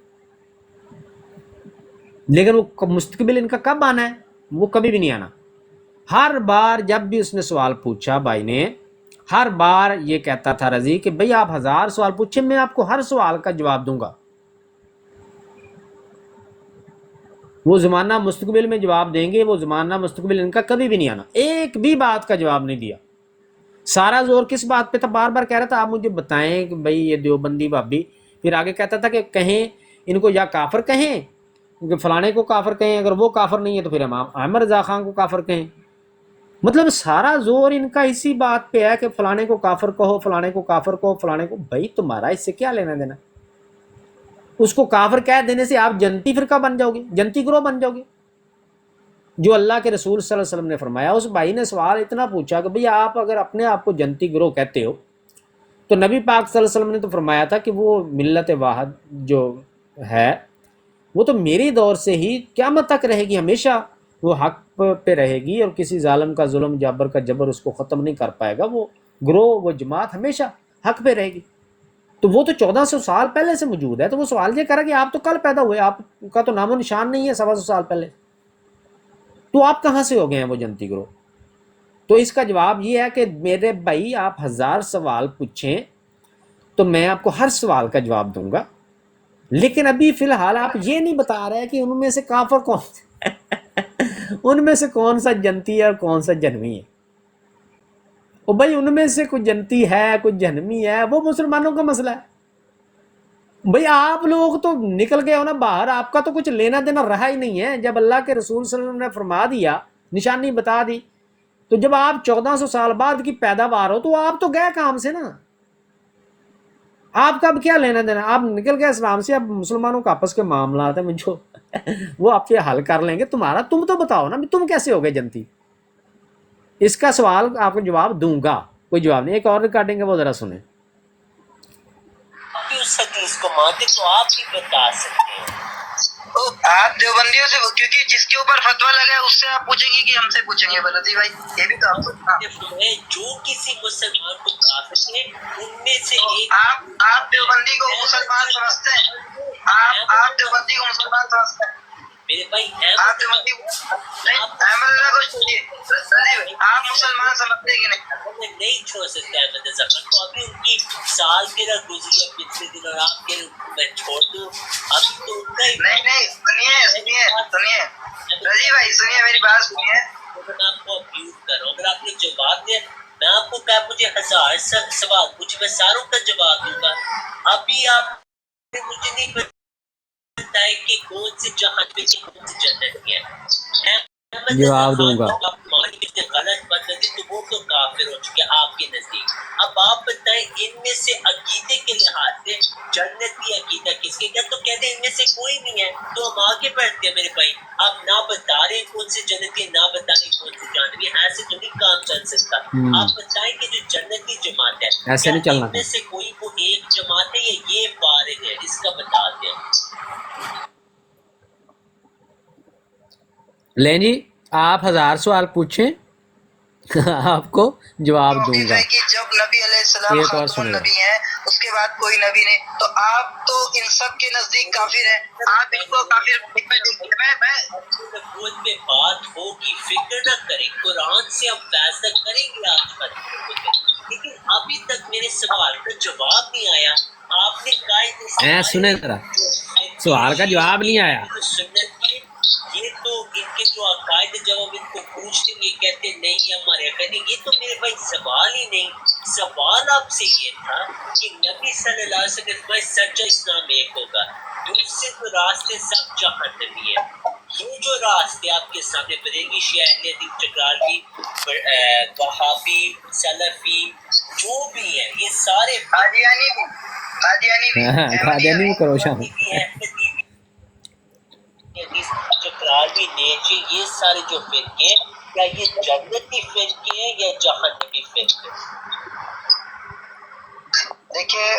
لیکن وہ مستقبل ان کا کب آنا ہے؟ وہ کبھی بھی نہیں آنا. ہر بار جب بھی اس نے سوال پوچھا بھائی نے، ہر بار یہ کہتا تھا رضی کہ بھئی آپ 1000 سوال پوچھیں، میں آپ کو ہر سوال کا جواب دوں گا. وہ زمانہ مستقبل میں جواب دیں گے، وہ زمانہ مستقبل ان کا کبھی بھی نہیں آنا. ایک بھی بات کا جواب نہیں دیا. سارا زور کس بات پہ تھا؟ بار بار کہہ رہا تھا آپ مجھے بتائیں کہ بھئی یہ دیوبندی بھابی. پھر آگے کہتا تھا کہ کہیں ان کو یا کافر کہیں، کیونکہ فلانے کو کافر کہیں، اگر وہ کافر نہیں ہے تو پھر امام احمد رضا خان کو کافر کہیں. مطلب سارا زور ان کا اسی بات پہ ہے کہ فلانے کو کافر کہو، فلانے کو کافر کہو، فلانے کو. بھائی تمہارا اس سے کیا لینا دینا؟ اس کو کافر کہہ دینے سے آپ جنتی فرقہ بن جاؤ گے، جنتی گروہ بن جاؤ گے. جو اللہ کے رسول صلی اللہ علیہ وسلم نے فرمایا. اس بھائی نے سوال اتنا پوچھا کہ بھئی آپ اگر اپنے آپ کو جنتی گروہ کہتے ہو تو نبی پاک صلی اللہ علیہ وسلم نے تو فرمایا تھا کہ وہ ملت واحد جو ہے وہ تو میری دور سے ہی قیامت تک رہے گی، ہمیشہ وہ حق پہ رہے گی، اور کسی ظالم کا ظلم، جابر کا جبر اس کو ختم نہیں کر پائے گا. وہ گروہ، وہ جماعت ہمیشہ حق پہ رہے گی. تو وہ تو 1400 سال پہلے سے موجود ہے. تو وہ سوال یہ کرا کہ آپ تو کل پیدا ہوئے، آپ کا تو نام و نشان نہیں ہے 125 سال پہلے، تو آپ کہاں سے ہو گئے ہیں وہ جنتی گروہ؟ تو اس کا جواب یہ ہے کہ میرے بھائی آپ 1000 سوال پوچھیں تو میں آپ کو ہر سوال کا جواب دوں گا. لیکن ابھی فی الحال آپ یہ نہیں بتا رہے کہ ان میں سے کافر کون ان میں سے کون سا جنتی ہے اور کون سا جہنمی ہے. اور بھائی ان میں سے کوئی جنتی ہے، کوئی جہنمی ہے، وہ مسلمانوں کا مسئلہ ہے. بھئی آپ لوگ تو نکل گئے ہو نا باہر، آپ کا تو کچھ لینا دینا رہا ہی نہیں ہے. جب اللہ کے رسول صلی اللہ علیہ وسلم نے فرما دیا، نشانی بتا دی، تو جب آپ 1400 سال بعد کی پیداوار ہو تو آپ تو گئے کام سے نا. آپ کا اب کیا لینا دینا؟ آپ نکل گئے اسلام سے. اب مسلمانوں کا آپس کے معاملات ہیں جو وہ آپ کے حل کر لیں گے. تمہارا تم تو بتاؤ نا تم کیسے ہو گئے جنتی. اس کا سوال آپ کو جواب دوں گا، کوئی جواب نہیں. ایک اور ریکارڈنگ ہے وہ ذرا سنیں. اس حدیث کو مانتے تو آپ بھی بتا سکتے ہیں. آپ دیوبندیوں سے، کیونکہ جس کے اوپر فتویٰ لگا ہے اس سے آپ پوچھیں گے کہ ہم سے پوچھیں گے؟ بلدی بھائی یہ بھی تو جو کسی مسلمان کو کافر ہے ان میں سے آپ دیوبندی کو مسلمان سمجھتے ہیں؟ آپ دیوبندی کو مسلمان سمجھتے ہیں میرے بھائی؟ آپ دیوبندی احمد اللہ کو چھوڑیے، آپ مسلمان سمجھتے ہیں کہ نہیں؟ نہیں چھوڑ سکتے احمد رضا خان کو. ابھی ان کی سالگرہ گزری ہے پچھلے دن اور آپ کے میں چھوڑ دوں ابھی تو ان کا ہی. نہیں سنیے رضی بھائی، سنیے میری بات سنیے. میں آپ کو ابیوز کر رہا ہوں. اگر آپ نے جواب دیا، میں آپ کو کہا مجھے 1000 سوال پوچھ، میں ساروں کا جواب دوں گا. ابھی آپ نے مجھے نہیں بتایا کہ کون سے جہان پہ کون سے جنت کے ہیں. جواب دوں گا. غلط مطلب تو وہ تو کافر ہو چکے آپ کے نزدیک. اب آپ بتائیں ان میں سے عقیدے کے لحاظ سے جنتی عقیدہ کس کے کیا؟ تو کہتے ہیں ان میں سے کوئی نہیں ہے. تو ہم آگے بڑھتے ہیں میرے بھائی. آپ نہ بتا رہے کون سے جنتی، نہ بتا رہے کون سے جانوی، ایسے تو نہیں کام چل سکتا. آپ بتائیں کہ جو جنتی جماعت ہے ایسے نہیں چلنا ان میں سے کوئی کو ایک جماعت ہے یا یہ فارغ ہے؟ اس کا بتا دیں. لیں جی آپ 1000 سوال پوچھیں آپ کو جواب دوں گا. جب نبی علیہ السلام خاتم النبی ہیں اس کے بعد کوئی نبی نہیں، تو آپ تو ان سب کے نزدیک کافر ہیں. آپ ان کو کافر نبوت میں بات ہوگی، فکر نہ کریں، قرآن سے ہم فیصلہ کریں گے آپ کا. لیکن ابھی تک میرے سوال کا جواب نہیں آیا. آپ نے کہا سنیں ذرا، سوال کا جواب نہیں آیا. سنت کی یہ تو ان کے جو عقائد جب ہم ان کو پوچھتے ہیں یہ کہتے نہیں ہمارے عقائد. یہ تو میرے بھائی سوال ہی نہیں. سوال آپ سے یہ تھا کہ نبی صلی اللہ علیہ وسلم کا سچا اسلام ایک ہوگا، دوسرے تو راستے سب جہنمی ہے. یہ جو راستے آپ کے سامنے بریلوی، شیعہ، اہل حدیث، چکرالی، وہابی، سلفی جو بھی ہیں، یہ سارے قادیانی بھی کرو شام. چکرالی، نیچے، یہ سارے جو فرقے کیا یہ جنتی فرقے ہیں یا جہنمی فرقے؟ دیکھیے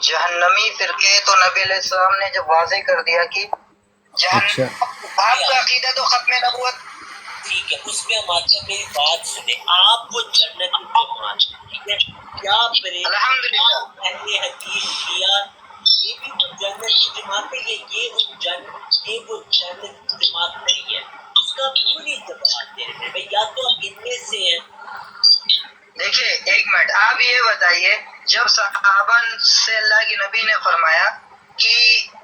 جہنمی فرقے تو نبی علیہ السلام نے جب واضح کر دیا کہ اچھا آپ کا عقیدہ تو ختم نبوت، ٹھیک ہے، اس میں ہم آتے ہیں، میری بات سنیں، آپ وہ جنت کی جماعت، ٹھیک ہے، کیا الحمدللہ اہل حدیث شیعہ یہ بھی وہ جنت کی جماعت ہے، یہ وہ جنت کی جماعت نہیں ہے، اس کا پوری جماعت دے رہے ہیں، یا تو آپ ان میں سے ہیں۔ دیکھیے ایک منٹ، آپ یہ بتائیے جب صحابہ سے اللہ کے نبی نے فرمایا کہ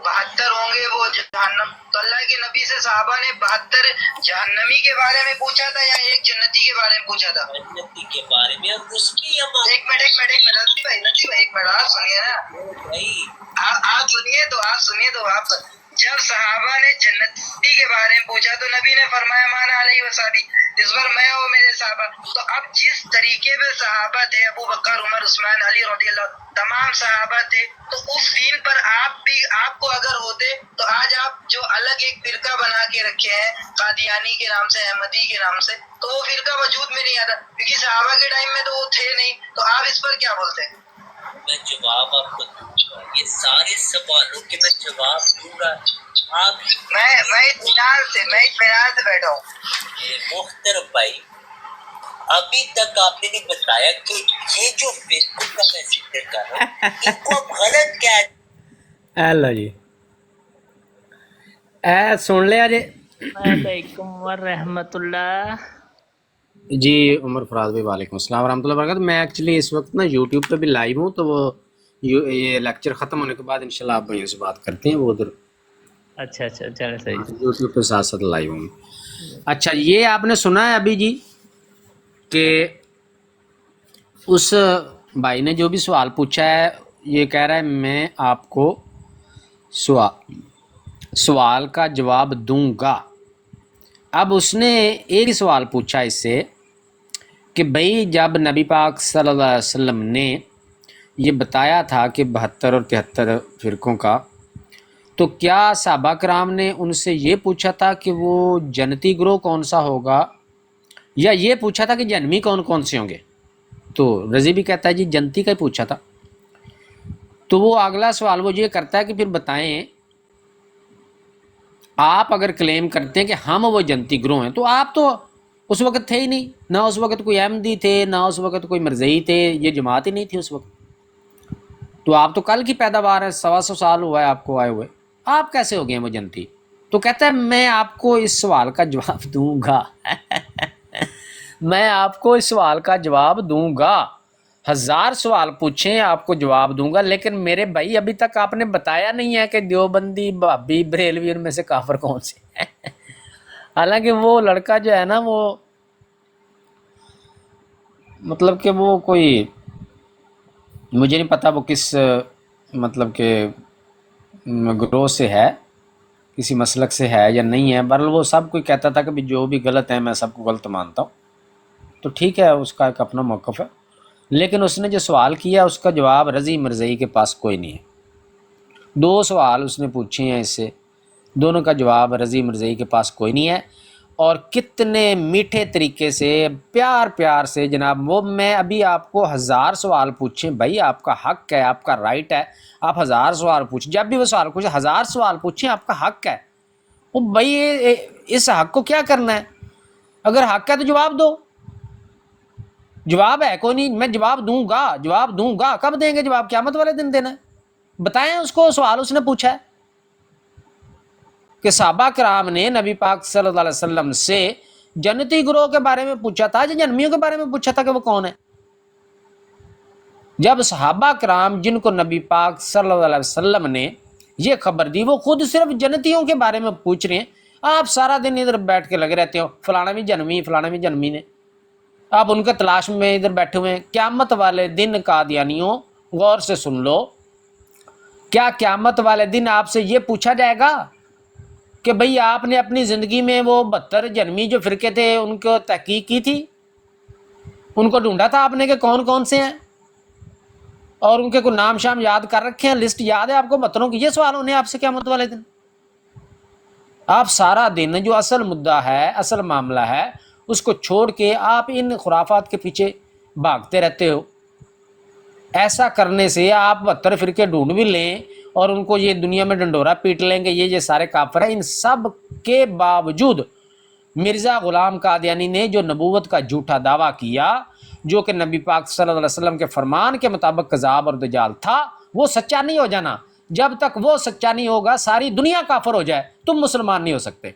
72 ہوں گے وہ جہنم، تو اللہ کے نبی سے صحابہ نے 72 جہنمی کے بارے میں پوچھا تھا یا ایک جنتی کے بارے میں پوچھا تھا؟ جنتی کے بارے میں، اور اس کی ہم ایک منٹ لطیف بھائی ایک منٹ آپ سنیے نا، بھائی آپ سنیے تو آپ جب صحابہ نے جنتی کے بارے میں پوچھا تو نبی نے فرمایا مانا علیہ وسابی، اس پر میں اور میرے صحابہ، تو اب جس طریقے پہ صحابہ تھے، ابو بکر عمر عثمان علی رضی اللہ تمام صحابہ تھے، تو اس دین پر آپ کو اگر ہوتے تو آج آپ جو الگ ایک فرقہ بنا کے رکھے ہیں قادیانی کے نام سے، احمدی کے نام سے، تو وہ فرقہ وجود میں نہیں آتا، کیونکہ صحابہ کے ٹائم میں تو وہ تھے نہیں، تو آپ اس پر کیا بولتے ہیں؟ میں جواب آپ کو دوں گا، یہ سارے سوالوں کے میں جواب دوں گا، آپ میں اطمینان سے بیٹھا ہوں۔ محترم بھائی، ابھی تک آپ نے نہیں بتایا کہ یہ جو فرقوں کا میں ذکر کر رہا ہوں ان کو اب غلط کیا ہے۔ اے لو جی اے سن لیا جی وعلیکم ورحمۃ اللہ۔ جی عمر فراز بھائی وعلیکم السلام ورحمۃ اللہ وبرکاتہ۔ میں ایکچولی اس وقت نا یوٹیوب پہ بھی لائیو ہوں، تو وہ یہ لیکچر ختم ہونے کے بعد انشاءاللہ آپ بھائیوں سے بات کرتے ہیں، وہ ادھر اچھا چلے صحیح۔ یوٹیوب پہ ساتھ ساتھ لائیو ہوں۔ اچھا یہ آپ نے سنا ہے ابھی جی کہ اس بھائی نے جو بھی سوال پوچھا ہے، یہ کہہ رہا ہے میں آپ کو سوال کا جواب دوں گا۔ اب اس نے ایک ہی سوال پوچھا اس سے کہ بھئی جب نبی پاک صلی اللہ علیہ وسلم نے یہ بتایا تھا کہ 72 اور 73 فرقوں کا، تو کیا صحابہ کرام نے ان سے یہ پوچھا تھا کہ وہ جنتی گروہ کون سا ہوگا، یا یہ پوچھا تھا کہ جہنمی کون کون سے ہوں گے؟ تو رضی بھی کہتا ہے جی جنتی کا ہی پوچھا تھا۔ تو وہ اگلا سوال وہ یہ کرتا ہے کہ پھر بتائیں آپ اگر کلیم کرتے ہیں کہ ہم وہ جنتی گروہ ہیں، تو آپ تو اس وقت تھے ہی نہیں، نہ اس وقت کوئی احمدی تھے، نہ اس وقت کوئی مرزئی تھے، یہ جماعت ہی نہیں تھی اس وقت، تو آپ تو کل کی پیداوار ہے، 125 سال ہوا ہے آپ کو آئے ہوئے، آپ کیسے ہو گئے ہیں وہ جنتی؟ تو کہتا ہے میں آپ کو اس سوال کا جواب دوں گا میں آپ کو اس سوال کا جواب دوں گا، 1000 سوال پوچھیں آپ کو جواب دوں گا، لیکن میرے بھائی ابھی تک آپ نے بتایا نہیں ہے کہ دیوبندی، بھابی، بریلوی ان میں سے کافر کون سے ہیں حالانکہ وہ لڑکا جو ہے نا، وہ مطلب کہ وہ کوئی، مجھے نہیں پتا وہ کس مطلب کہ گروہ سے ہے، کسی مسلک سے ہے یا نہیں ہے، بہرحال وہ سب کوئی کہتا تھا کہ جو بھی غلط ہے میں سب کو غلط مانتا ہوں، تو ٹھیک ہے اس کا ایک اپنا موقف ہے، لیکن اس نے جو سوال کیا اس کا جواب رضی مرزئی کے پاس کوئی نہیں ہے۔ 2 سوال اس نے پوچھے ہیں اس سے، دونوں کا جواب رضی مرزئی کے پاس کوئی نہیں ہے، اور کتنے میٹھے طریقے سے پیار سے جناب، وہ میں ابھی آپ کو 1000 سوال پوچھیں بھائی، آپ کا حق ہے، آپ کا رائٹ ہے، آپ 1000 سوال پوچھیں، جب بھی وہ سوال پوچھیں 1000 سوال پوچھیں، آپ کا حق ہے، وہ بھائی اس حق کو کیا کرنا ہے؟ اگر حق ہے تو جواب دو، جواب ہے کوئی نہیں، میں جواب دوں گا، کب دیں گے جواب؟ قیامت والے دن دینا ہے، بتائیں اس کو، سوال اس نے پوچھا ہے کہ صحابہ کرام نے نبی پاک صلی اللہ علیہ وسلم سے جنتی گروہ کے بارے میں پوچھا تھا، جہنمیوں کے بارے میں پوچھا تھا کہ وہ کون ہے؟ جب صحابہ کرام جن کو نبی پاک صلی اللہ علیہ وسلم نے یہ خبر دی، وہ خود صرف جنتیوں کے بارے میں پوچھ رہے ہیں، آپ سارا دن ادھر بیٹھ کے لگے رہتے ہو فلانا بھی جنمی، فلانا بھی جنمی نے، آپ ان کے تلاش میں ادھر بیٹھے ہوئے ہیں۔ قیامت والے دن قادیانیوں غور سے سن لو، کیا قیامت والے دن آپ سے یہ پوچھا جائے گا کہ بھئی آپ نے اپنی زندگی میں وہ 72 جنمی جو فرقے تھے ان کو تحقیق کی تھی، ان کو ڈھونڈا تھا آپ نے کہ کون کون سے ہیں، اور ان کے کوئی نام شام یاد کر رکھے ہیں، لسٹ یاد ہے آپ کو 72 کی؟ یہ سوال ہونے آپ سے قیامت والے دن۔ آپ سارا دن جو اصل مدعا ہے، اصل معاملہ ہے، اس کو چھوڑ کے آپ ان خرافات کے پیچھے بھاگتے رہتے ہو۔ ایسا کرنے سے آپ 72 فرقے ڈھونڈ بھی لیں اور ان کو یہ دنیا میں ڈنڈورا پیٹ لیں گے یہ سارے کافر ہیں، ان سب کے باوجود مرزا غلام قادیانی نے جو نبوت کا جھوٹا دعویٰ کیا، جو کہ نبی پاک صلی اللہ علیہ وسلم کے فرمان کے مطابق کذاب اور دجال تھا، وہ سچا نہیں ہو جانا۔ جب تک وہ سچا نہیں ہوگا، ساری دنیا کافر ہو جائے، تم مسلمان نہیں ہو سکتے۔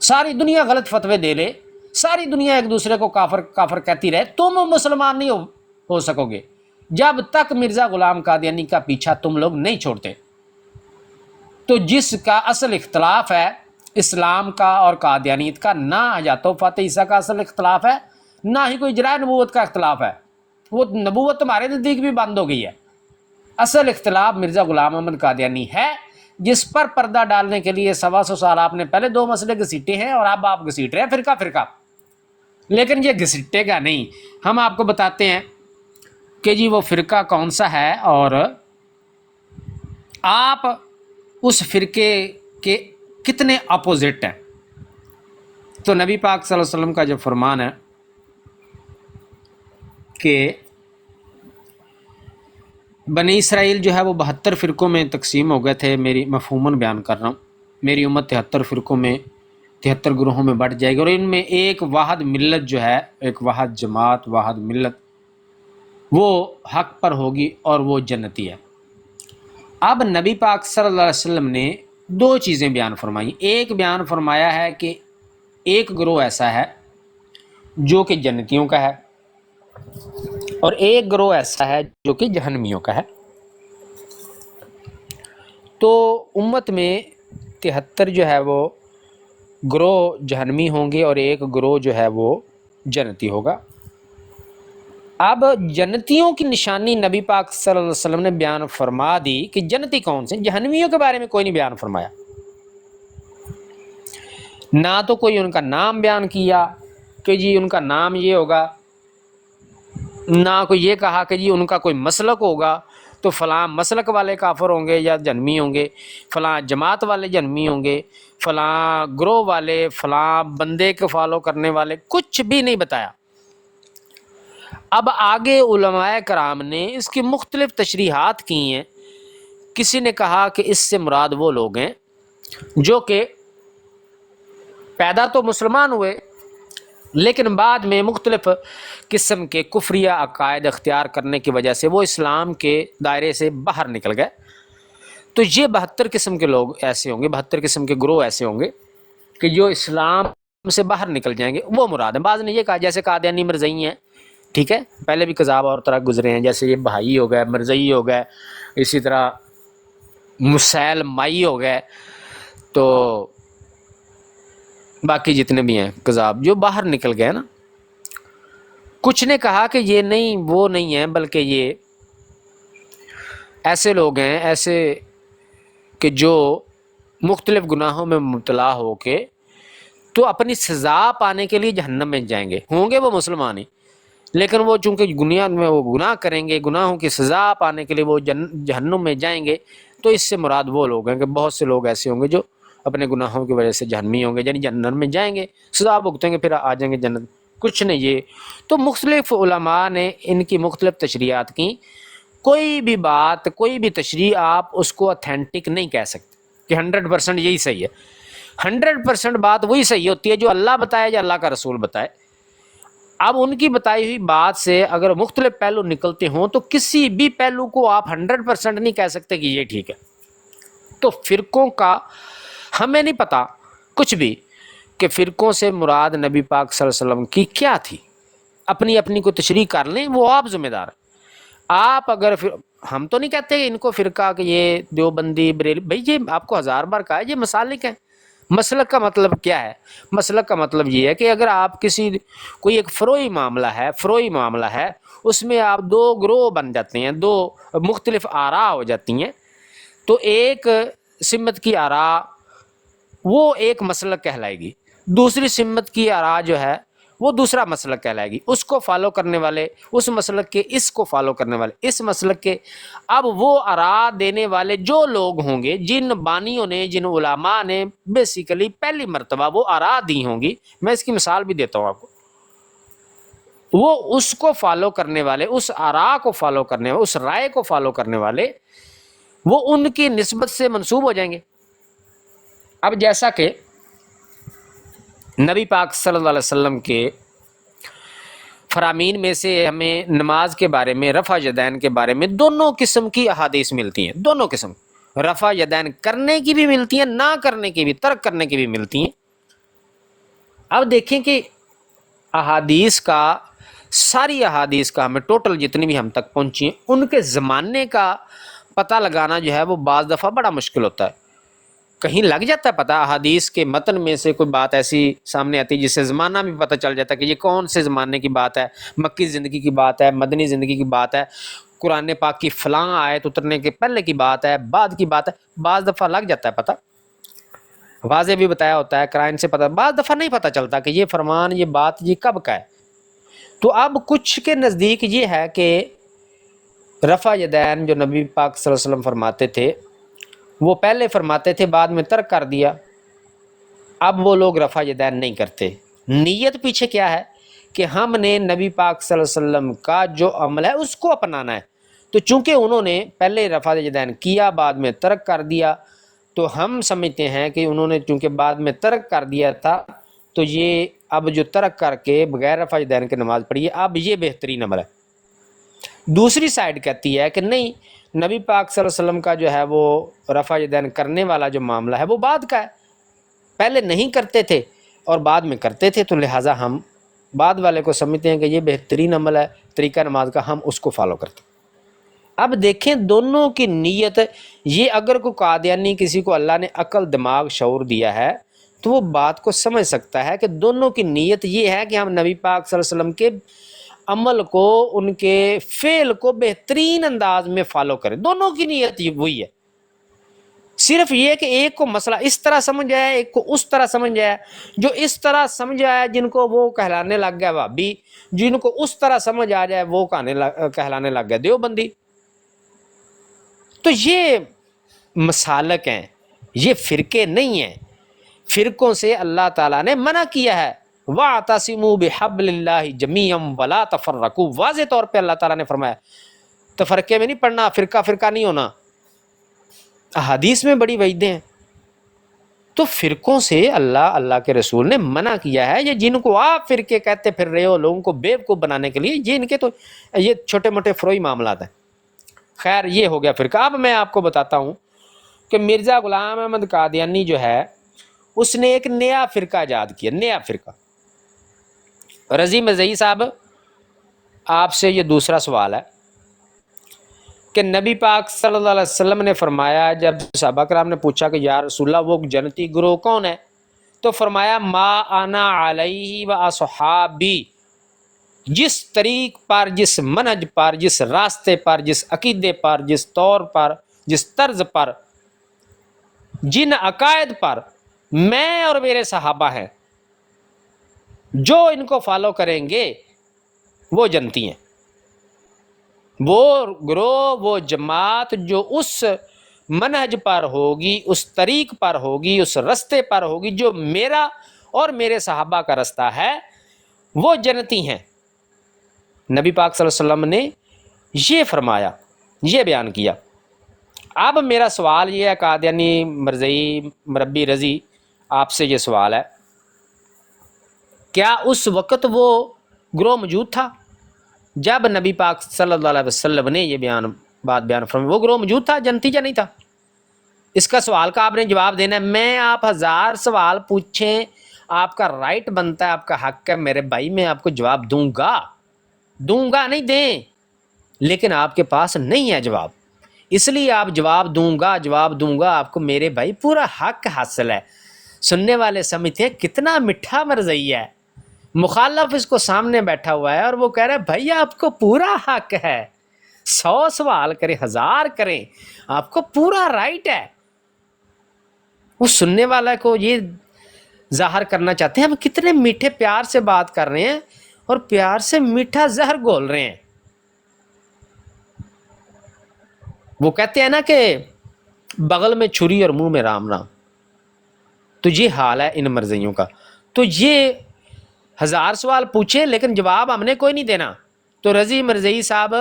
ساری دنیا غلط فتوے دے لے، ساری دنیا ایک دوسرے کو کافر کافر کہتی رہے، تم مسلمان نہیں ہو سکو گے جب تک مرزا غلام قادیانی کا پیچھا تم لوگ نہیں چھوڑتے۔ تو جس کا اصل اختلاف ہے اسلام کا اور قادیانیت کا، نہ حجات و فاتح عیسیٰ کا اصل اختلاف ہے، نہ ہی کوئی اجراء نبوت کا اختلاف ہے، وہ نبوت تمہارے نزدیک بھی بند ہو گئی ہے۔ اصل اختلاف مرزا غلام احمد قادیانی ہے، جس پر پردہ ڈالنے کے لیے 125 سال آپ نے پہلے 2 مسئلے گھسیٹے ہیں اور اب آپ گھسیٹ رہے ہیں فرقہ فرقہ، لیکن یہ گھسیٹے گا نہیں۔ ہم آپ کو بتاتے ہیں کہ جی وہ فرقہ کون سا ہے اور آپ اس فرقے کے کتنے اپوزٹ ہیں۔ تو نبی پاک صلی اللہ علیہ وسلم کا جو فرمان ہے کہ بنی اسرائیل جو ہے وہ 72 فرقوں میں تقسیم ہو گئے تھے، میری مفہوماً بیان کر رہا ہوں، میری امت 73 فرقوں میں 73 گروہوں میں بٹ جائے گی، اور ان میں ایک واحد ملت جو ہے، ایک واحد جماعت، واحد ملت وہ حق پر ہوگی اور وہ جنتی ہے۔ اب نبی پاک صلی اللہ علیہ وسلم نے 2 چیزیں بیان فرمائی۔ ایک بیان فرمایا ہے کہ ایک گروہ ایسا ہے جو کہ جنتیوں کا ہے، اور ایک گروہ ایسا ہے جو کہ جہنمیوں کا ہے۔ تو امت میں 73 جو ہے وہ گروہ جہنمی ہوں گے اور ایک گروہ جو ہے وہ جنتی ہوگا۔ اب جنتیوں کی نشانی نبی پاک صلی اللہ علیہ وسلم نے بیان فرما دی کہ جنتی کون سے، جہنمیوں کے بارے میں کوئی نہیں بیان فرمایا، نہ تو کوئی ان کا نام بیان کیا کہ جی ان کا نام یہ ہوگا، نہ کوئی یہ کہا کہ جی ان کا کوئی مسلک ہوگا تو فلاں مسلک والے کافر ہوں گے یا جہنمی ہوں گے، فلاں جماعت والے جہنمی ہوں گے، فلاں گروہ والے، فلاں بندے کو فالو کرنے والے، کچھ بھی نہیں بتایا۔ اب آگے علماء کرام نے اس کی مختلف تشریحات کی ہیں۔ کسی نے کہا کہ اس سے مراد وہ لوگ ہیں جو کہ پیدا تو مسلمان ہوئے لیکن بعد میں مختلف قسم کے کفریہ عقائد اختیار کرنے کی وجہ سے وہ اسلام کے دائرے سے باہر نکل گئے۔ تو یہ 72 قسم کے لوگ ایسے ہوں گے، 72 قسم کے گروہ ایسے ہوں گے کہ جو اسلام سے باہر نکل جائیں گے، وہ مراد ہیں۔ بعض نے یہ کہا جیسے قادیانی مرزئی ہیں، ٹھیک ہے، پہلے بھی قذاب اور طرح گزرے ہیں، جیسے یہ بہائی ہو گئے، مرزئی ہو گئے، اسی طرح مسیل مائی ہو گئے، تو باقی جتنے بھی ہیں قذاب جو باہر نکل گئے نا۔ کچھ نے کہا کہ یہ نہیں، وہ نہیں ہیں، بلکہ یہ ایسے لوگ ہیں ایسے کہ جو مختلف گناہوں میں مبتلا ہو کے تو اپنی سزا پانے کے لیے جہنم میں جائیں گے، ہوں گے وہ مسلمان ہی، لیکن وہ چونکہ دنیا میں وہ گناہ کریں گے، گناہوں کی سزا پانے کے لیے وہ جہنم میں جائیں گے۔ تو اس سے مراد وہ لوگ ہیں کہ بہت سے لوگ ایسے ہوں گے جو اپنے گناہوں کی وجہ سے جہنمی ہوں گے، یعنی جہنم میں جائیں گے، سزا بھگتیں گے، پھر آ جائیں گے جنت۔ کچھ نے یہ تو مختلف علماء نے ان کی مختلف تشریحات کی۔ کوئی بھی بات، کوئی بھی تشریح آپ اس کو اتھینٹک نہیں کہہ سکتے کہ 100% یہی صحیح ہے۔ 100% بات وہی صحیح ہوتی ہے جو اللہ بتائے یا اللہ کا رسول بتائے۔ اب ان کی بتائی ہوئی بات سے اگر مختلف پہلو نکلتے ہوں تو کسی بھی پہلو کو آپ 100% نہیں کہہ سکتے کہ یہ ٹھیک ہے۔ تو فرقوں کا ہمیں نہیں پتہ کچھ بھی کہ فرقوں سے مراد نبی پاک صلی اللہ علیہ وسلم کی کیا تھی، اپنی اپنی کو تشریح کر لیں، وہ آپ ذمہ دار ہیں۔ آپ اگر ہم تو نہیں کہتے کہ ان کو فرقہ کہ یہ دیوبندی بریلی، بھائی یہ آپ کو 1000 بار کہا ہے یہ مسالک ہیں۔ مسلک کا مطلب کیا ہے؟ مسلک کا مطلب یہ ہے کہ اگر آپ کوئی ایک فروعی معاملہ ہے اس میں آپ 2 گروہ بن جاتے ہیں، 2 مختلف آراء ہو جاتی ہیں، تو ایک سمت کی آراء وہ ایک مسلک کہلائے گی، دوسری سمت کی آراء جو ہے وہ دوسرا مسلک کہلائے گی، اس کو فالو کرنے والے اس مسلک کے، اس کو فالو کرنے والے اس مسلک کے۔ اب وہ آراء دینے والے جو لوگ ہوں گے، جن بانیوں نے، جن علماء نے بیسیکلی پہلی مرتبہ وہ آراء دی ہوں گی، میں اس کی مثال بھی دیتا ہوں آپ کو۔ وہ اس کو فالو کرنے والے، اس آراء کو فالو کرنے والے، اس رائے کو فالو کرنے والے، وہ ان کی نسبت سے منسوب ہو جائیں گے۔ اب جیسا کہ نبی پاک صلی اللہ علیہ وسلم کے فرامین میں سے ہمیں نماز کے بارے میں، رفع یدین کے بارے میں دونوں قسم کی احادیث ملتی ہیں، دونوں قسم، رفع یدین کرنے کی بھی ملتی ہیں، نہ کرنے کی بھی، ترک کرنے کی بھی ملتی ہیں۔ اب دیکھیں کہ احادیث کا، ساری احادیث کا، ہمیں ٹوٹل جتنی بھی ہم تک پہنچی ہیں، ان کے زمانے کا پتہ لگانا جو ہے وہ بعض دفعہ بڑا مشکل ہوتا ہے۔ کہیں لگ جاتا ہے پتہ، احادیث کے متن میں سے کوئی بات ایسی سامنے آتی ہے جس سے زمانہ بھی پتہ چل جاتا ہے کہ یہ کون سے زمانے کی بات ہے، مکی زندگی کی بات ہے، مدنی زندگی کی بات ہے، قرآن پاک کی فلاں آیت اترنے کے پہلے کی بات ہے، بعد کی بات ہے، بعض دفعہ لگ جاتا ہے پتہ، واضح بھی بتایا ہوتا ہے، قرائن سے پتہ، بعض دفعہ نہیں پتہ چلتا کہ یہ فرمان، یہ بات، یہ کب کا ہے۔ تو اب کچھ کے نزدیک یہ ہے کہ رفع یدین جو نبی پاک صلی اللہ علیہ وسلم فرماتے تھے، وہ پہلے فرماتے تھے، بعد میں ترک کر دیا۔ اب وہ لوگ رفع یدین نہیں کرتے۔ نیت پیچھے کیا ہے کہ ہم نے نبی پاک صلی اللہ علیہ وسلم کا جو عمل ہے اس کو اپنانا ہے۔ تو چونکہ انہوں نے پہلے رفع یدین کیا، بعد میں ترک کر دیا، تو ہم سمجھتے ہیں کہ انہوں نے چونکہ بعد میں ترک کر دیا تھا، تو یہ اب جو ترک کر کے بغیر رفع یدین کے نماز پڑھی ہے، اب یہ بہترین عمل ہے۔ دوسری سائڈ کہتی ہے کہ نہیں، نبی پاک صلی اللہ علیہ وسلم کا جو ہے وہ رفع یدین کرنے والا جو معاملہ ہے وہ بعد کا ہے، پہلے نہیں کرتے تھے اور بعد میں کرتے تھے، تو لہٰذا ہم بعد والے کو سمجھتے ہیں کہ یہ بہترین عمل ہے، طریقہ نماز کا، ہم اس کو فالو کرتے ہیں۔ اب دیکھیں دونوں کی نیت، یہ اگر کوئی قادیانی کسی کو اللہ نے عقل، دماغ، شعور دیا ہے تو وہ بات کو سمجھ سکتا ہے کہ دونوں کی نیت یہ ہے کہ ہم نبی پاک صلی اللہ علیہ وسلم کے عمل کو، ان کے فعل کو بہترین انداز میں فالو کریں، دونوں کی نیت وہی ہے۔ صرف یہ کہ ایک کو مسئلہ اس طرح سمجھ آیا، ایک کو اس طرح سمجھ آیا، جو اس طرح سمجھ آیا جن کو وہ کہلانے لگ گیا وہابی، جن کو اس طرح سمجھ آ جائے وہ کہلانے لگ گیا دیوبندی۔ تو یہ مسالک ہیں، یہ فرقے نہیں ہیں۔ فرقوں سے اللہ تعالیٰ نے منع کیا ہے، وَاعْتَصِمُوا بِحَبْلِ اللَّهِ جَمِيعًا وَلَا تَفَرَّقُوا، واضح طور پہ اللہ تعالیٰ نے فرمایا تفرقے میں نہیں پڑھنا، فرقہ فرقہ نہیں ہونا۔ احادیث میں بڑی وعیدیں ہیں۔ تو فرقوں سے اللہ کے رسول نے منع کیا ہے۔ یہ جن کو آپ فرقے کہتے پھر رہے ہو لوگوں کو بیوقوف بنانے کے لیے، یہ ان کے تو یہ چھوٹے موٹے فروئی معاملات ہیں۔ خیر، یہ ہو گیا فرقہ۔ اب میں آپ کو بتاتا ہوں کہ مرزا غلام احمد قادیانی جو ہے، اس نے ایک نیا فرقہ ایجاد کیا، نیا فرقہ۔ رضی مزئی صاحب، آپ سے یہ دوسرا سوال ہے کہ نبی پاک صلی اللہ علیہ وسلم نے فرمایا، جب صحابہ کرام نے پوچھا کہ یا رسول اللہ وہ جنتی گروہ کون ہے، تو فرمایا ما انا علیہ و اصحابی، جس طریق پر، جس منہج پر، جس راستے پر، جس عقیدے پر، جس طور پر، جس طرز پر، جن عقائد پر میں اور میرے صحابہ ہیں، جو ان کو فالو کریں گے وہ جنتی ہیں۔ وہ گروہ، وہ جماعت جو اس منہج پر ہوگی، اس طریق پر ہوگی، اس رستے پر ہوگی جو میرا اور میرے صحابہ کا رستہ ہے، وہ جنتی ہیں۔ نبی پاک صلی اللہ علیہ وسلم نے یہ فرمایا، یہ بیان کیا۔ اب میرا سوال یہ ہے، قادیانی، مرزئی، مربی، رضی، آپ سے یہ سوال ہے، کیا اس وقت وہ گروہ موجود تھا جب نبی پاک صلی اللہ علیہ وسلم نے یہ بات بیان فرمائی؟ وہ گروہ موجود تھا، جنتی یا نہیں تھا؟ اس کا سوال کا آپ نے جواب دینا ہے۔ میں آپ 1000 سوال پوچھیں، آپ کا رائٹ بنتا ہے، آپ کا حق ہے میرے بھائی، میں آپ کو جواب دوں گا نہیں دیں، لیکن آپ کے پاس نہیں ہے جواب، اس لیے آپ جواب دوں گا آپ کو میرے بھائی پورا حق حاصل ہے۔ سننے والے سمجھتے ہیں کتنا میٹھا مرزئی ہے، مخالف اس کو سامنے بیٹھا ہوا ہے اور وہ کہہ رہا ہے بھائی آپ کو پورا حق ہے، 100 سوال کریں، 1000 کریں، آپ کو پورا رائٹ ہے۔ وہ سننے والا کو یہ ظاہر کرنا چاہتے ہیں ہم کتنے میٹھے پیار سے بات کر رہے ہیں اور پیار سے میٹھا زہر گھول رہے ہیں۔ وہ کہتے ہیں نا کہ بغل میں چھری اور منہ میں رام رام، تو یہ حال ہے ان مرزیوں کا۔ تو یہ 1000 سوال پوچھے لیکن جواب ہم نے کوئی نہیں دینا. تو رضی مرزئی صاحب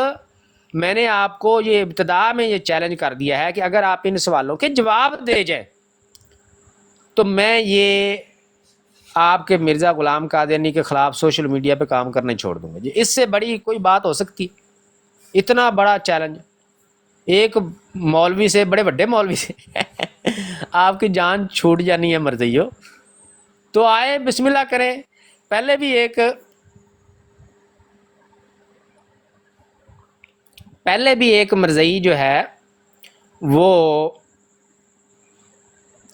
میں نے آپ کو یہ ابتدا میں یہ چیلنج کر دیا ہے کہ اگر آپ ان سوالوں کے جواب دے جائیں تو میں یہ آپ کے مرزا غلام قادیانی کے خلاف سوشل میڈیا پہ کام کرنے چھوڑ دوں گا. جی اس سے بڑی کوئی بات ہو سکتی؟ اتنا بڑا چیلنج ایک مولوی سے, بڑے بڑے مولوی سے آپ کی جان چھوٹ جانی ہے مرزیو. تو آئے بسم اللہ کریں. پہلے بھی ایک مرزئی جو ہے وہ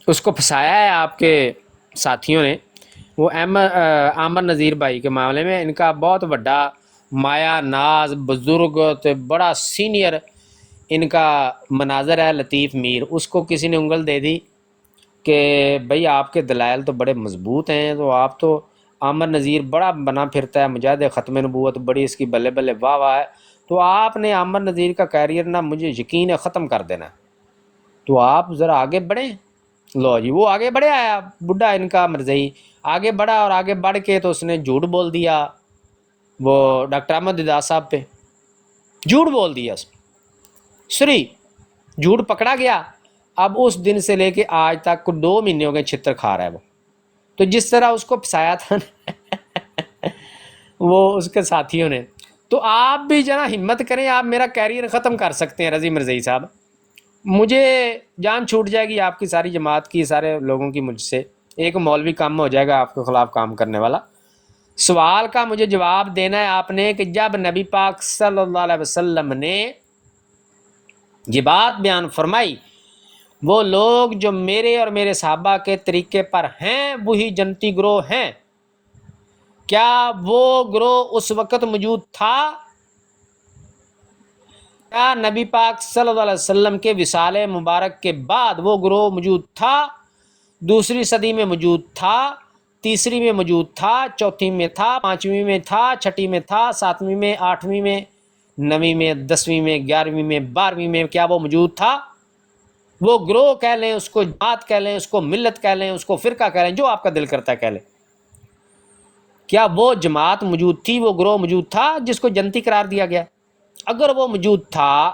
اس کو پھنسایا ہے آپ کے ساتھیوں نے. وہ عامر نذیر بھائی کے معاملے میں ان کا بہت بڑا مایا ناز بزرگ تو بڑا سینئر ان کا مناظر ہے لطیف میر. اس کو کسی نے انگل دے دی کہ بھئی آپ کے دلائل تو بڑے مضبوط ہیں, تو آپ تو عامر نذیر بڑا بنا پھرتا ہے مجاہد ختم نبوت, بڑی اس کی بلے بلے واہ واہ ہے, تو آپ نے عامر نذیر کا کیریئر نہ مجھے یقین ہے ختم کر دینا, تو آپ ذرا آگے بڑھیں. لو جی وہ آگے بڑھے آیا بڈھا ان کا مرزئی, آگے بڑھا اور آگے بڑھ کے تو اس نے جھوٹ بول دیا وہ ڈاکٹر احمد دیدار صاحب پہ. جھوٹ بول دیا اس نے, سری جھوٹ پکڑا گیا. اب اس دن سے لے کے آج تک کو 2 مہینے ہو گئے چھتر کھا رہا ہے وہ. تو جس طرح اس کو پھسایا تھا وہ اس کے ساتھیوں نے, تو آپ بھی جنا ہمت کریں, آپ میرا کیریئر ختم کر سکتے ہیں رضی مرزئی صاحب. مجھے جان چھوٹ جائے گی آپ کی ساری جماعت کی, سارے لوگوں کی, مجھ سے ایک مولوی کم ہو جائے گا آپ کے خلاف کام کرنے والا. سوال کا مجھے جواب دینا ہے آپ نے کہ جب نبی پاک صلی اللہ علیہ وسلم نے یہ بات بیان فرمائی وہ لوگ جو میرے اور میرے صحابہ کے طریقے پر ہیں وہی جنتی گروہ ہیں, کیا وہ گروہ اس وقت موجود تھا؟ کیا نبی پاک صلی اللہ علیہ وسلم کے وصال مبارک کے بعد وہ گروہ موجود تھا؟ 2 صدی میں موجود تھا, 3 میں موجود تھا, 4 میں تھا, 5ویں میں تھا, 6 میں تھا, 7ویں میں, 8ویں میں, 9ویں میں, 10ویں میں, 11ویں میں, 12ویں میں, کیا وہ موجود تھا؟ وہ گروہ کہہ لیں, اس کو جماعت کہہ لیں, اس کو ملت کہہ لیں, اس کو فرقہ کہہ لیں, جو آپ کا دل کرتا ہے کہہ لیں. کیا وہ جماعت موجود تھی, وہ گروہ موجود تھا جس کو جنتی قرار دیا گیا؟ اگر وہ موجود تھا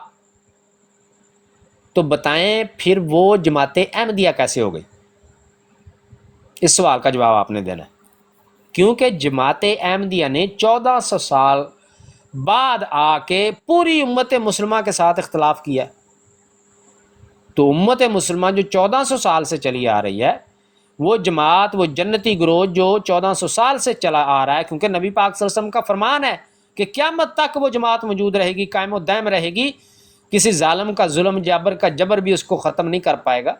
تو بتائیں پھر وہ جماعت احمدیہ کیسے ہو گئی؟ اس سوال کا جواب آپ نے دینا ہے. کیونکہ جماعت احمدیہ نے 1400 سال بعد آ کے پوری امت مسلمہ کے ساتھ اختلاف کیا. تو امت مسلمہ جو 1400 سال سے چلی آ رہی ہے, وہ جماعت, وہ جنتی گروہ جو 1400 سال سے چلا آ رہا ہے, کیونکہ نبی پاک صلی اللہ علیہ وسلم کا فرمان ہے کہ قیامت تک وہ جماعت موجود رہے گی, قائم و دائم رہے گی, کسی ظالم کا ظلم, جابر کا جبر بھی اس کو ختم نہیں کر پائے گا,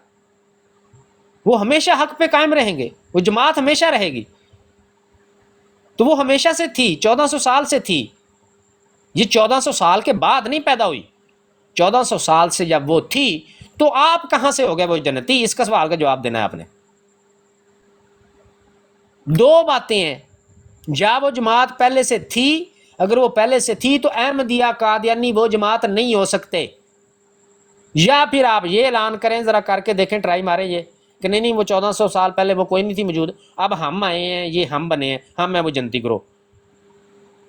وہ ہمیشہ حق پہ قائم رہیں گے, وہ جماعت ہمیشہ رہے گی. تو وہ ہمیشہ سے تھی, 1400 سال سے تھی. یہ 1400 سال کے بعد نہیں پیدا ہوئی, 1400 سال سے جب وہ تھی تو آپ کہاں سے ہو گئے وہ جنتی؟ اس کا سوال کا جواب دینا ہے آپ نے. 2 باتیں ہیں, یا وہ جماعت پہلے سے تھی, اگر وہ پہلے سے تھی تو احمدیہ قادیانی وہ جماعت نہیں ہو سکتے, یا پھر آپ یہ اعلان کریں, ذرا کر کے دیکھیں, ٹرائی ماریں یہ کہ نہیں وہ 1400 سال پہلے وہ کوئی نہیں تھی موجود, اب ہم آئے ہیں, یہ ہم بنے ہیں, ہم ہیں وہ جنتی گروہ.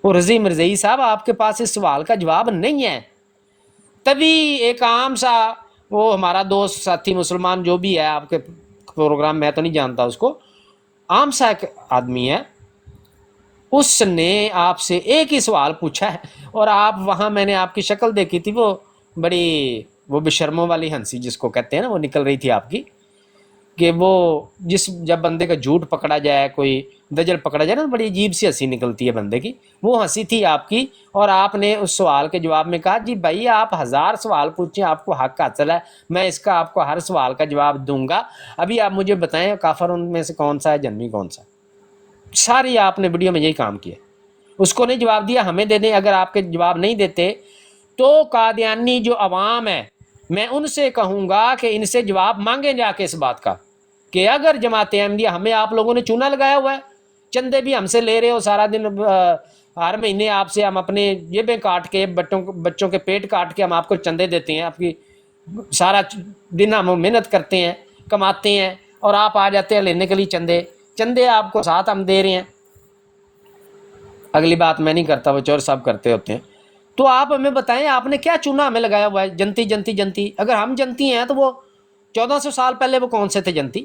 وہ رضی مرزئی صاحب آپ کے پاس اس سوال کا جواب نہیں ہے. تبھی ایک عام سا وہ ہمارا دوست ساتھی مسلمان جو بھی ہے آپ کے پروگرام میں تو نہیں جانتا اس کو, عام سا ایک آدمی ہے, اس نے آپ سے ایک ہی سوال پوچھا ہے, اور آپ وہاں میں نے آپ کی شکل دیکھی تھی, وہ بڑی وہ بشرموں والی ہنسی جس کو کہتے ہیں نا, وہ نکل رہی تھی آپ کی, کہ وہ جب بندے کا جھوٹ پکڑا جائے, کوئی دجل پکڑا جائے نا, بڑی عجیب سی ہنسی نکلتی ہے بندے کی, وہ ہنسی تھی آپ کی. اور آپ نے اس سوال کے جواب میں کہا جی بھائی آپ 1000 سوال پوچھیں, آپ کو حق حاصل ہے, میں اس کا آپ کو ہر سوال کا جواب دوں گا, ابھی آپ مجھے بتائیں کافر ان میں سے کون سا ہے, جنمی کون سا؟ ساری آپ نے ویڈیو میں یہی کام کیا. اس کو نہیں جواب دیا, ہمیں دے دیں. اگر آپ کے جواب نہیں دیتے تو قادیانی جو عوام ہے, میں ان سے کہوں گا کہ ان سے جواب مانگیں جا کے اس بات کا کہ اگر جماعت احمدیہ, ہمیں آپ لوگوں نے چونا لگایا ہوا ہے, چندے بھی ہم سے لے رہے ہو سارا دن, ہر مہینے آپ سے ہم اپنے جیبیں کاٹ کے, بچوں کے پیٹ کاٹ کے ہم آپ کو چندے دیتے ہیں, آپ کی سارا دن ہم محنت کرتے ہیں, کماتے ہیں, اور آپ آ جاتے ہیں لینے کے لیے چندے آپ کو ساتھ ہم دے رہے ہیں. اگلی بات میں نہیں کرتا، وہ چور صاحب کرتے ہوتے ہیں. تو آپ ہمیں بتائیں آپ نے کیا چونا ہمیں لگایا ہوا ہے؟ جنتی جنتی جنتی. اگر ہم جنتی ہیں تو وہ 1400 سال پہلے وہ کون سے تھے جنتی؟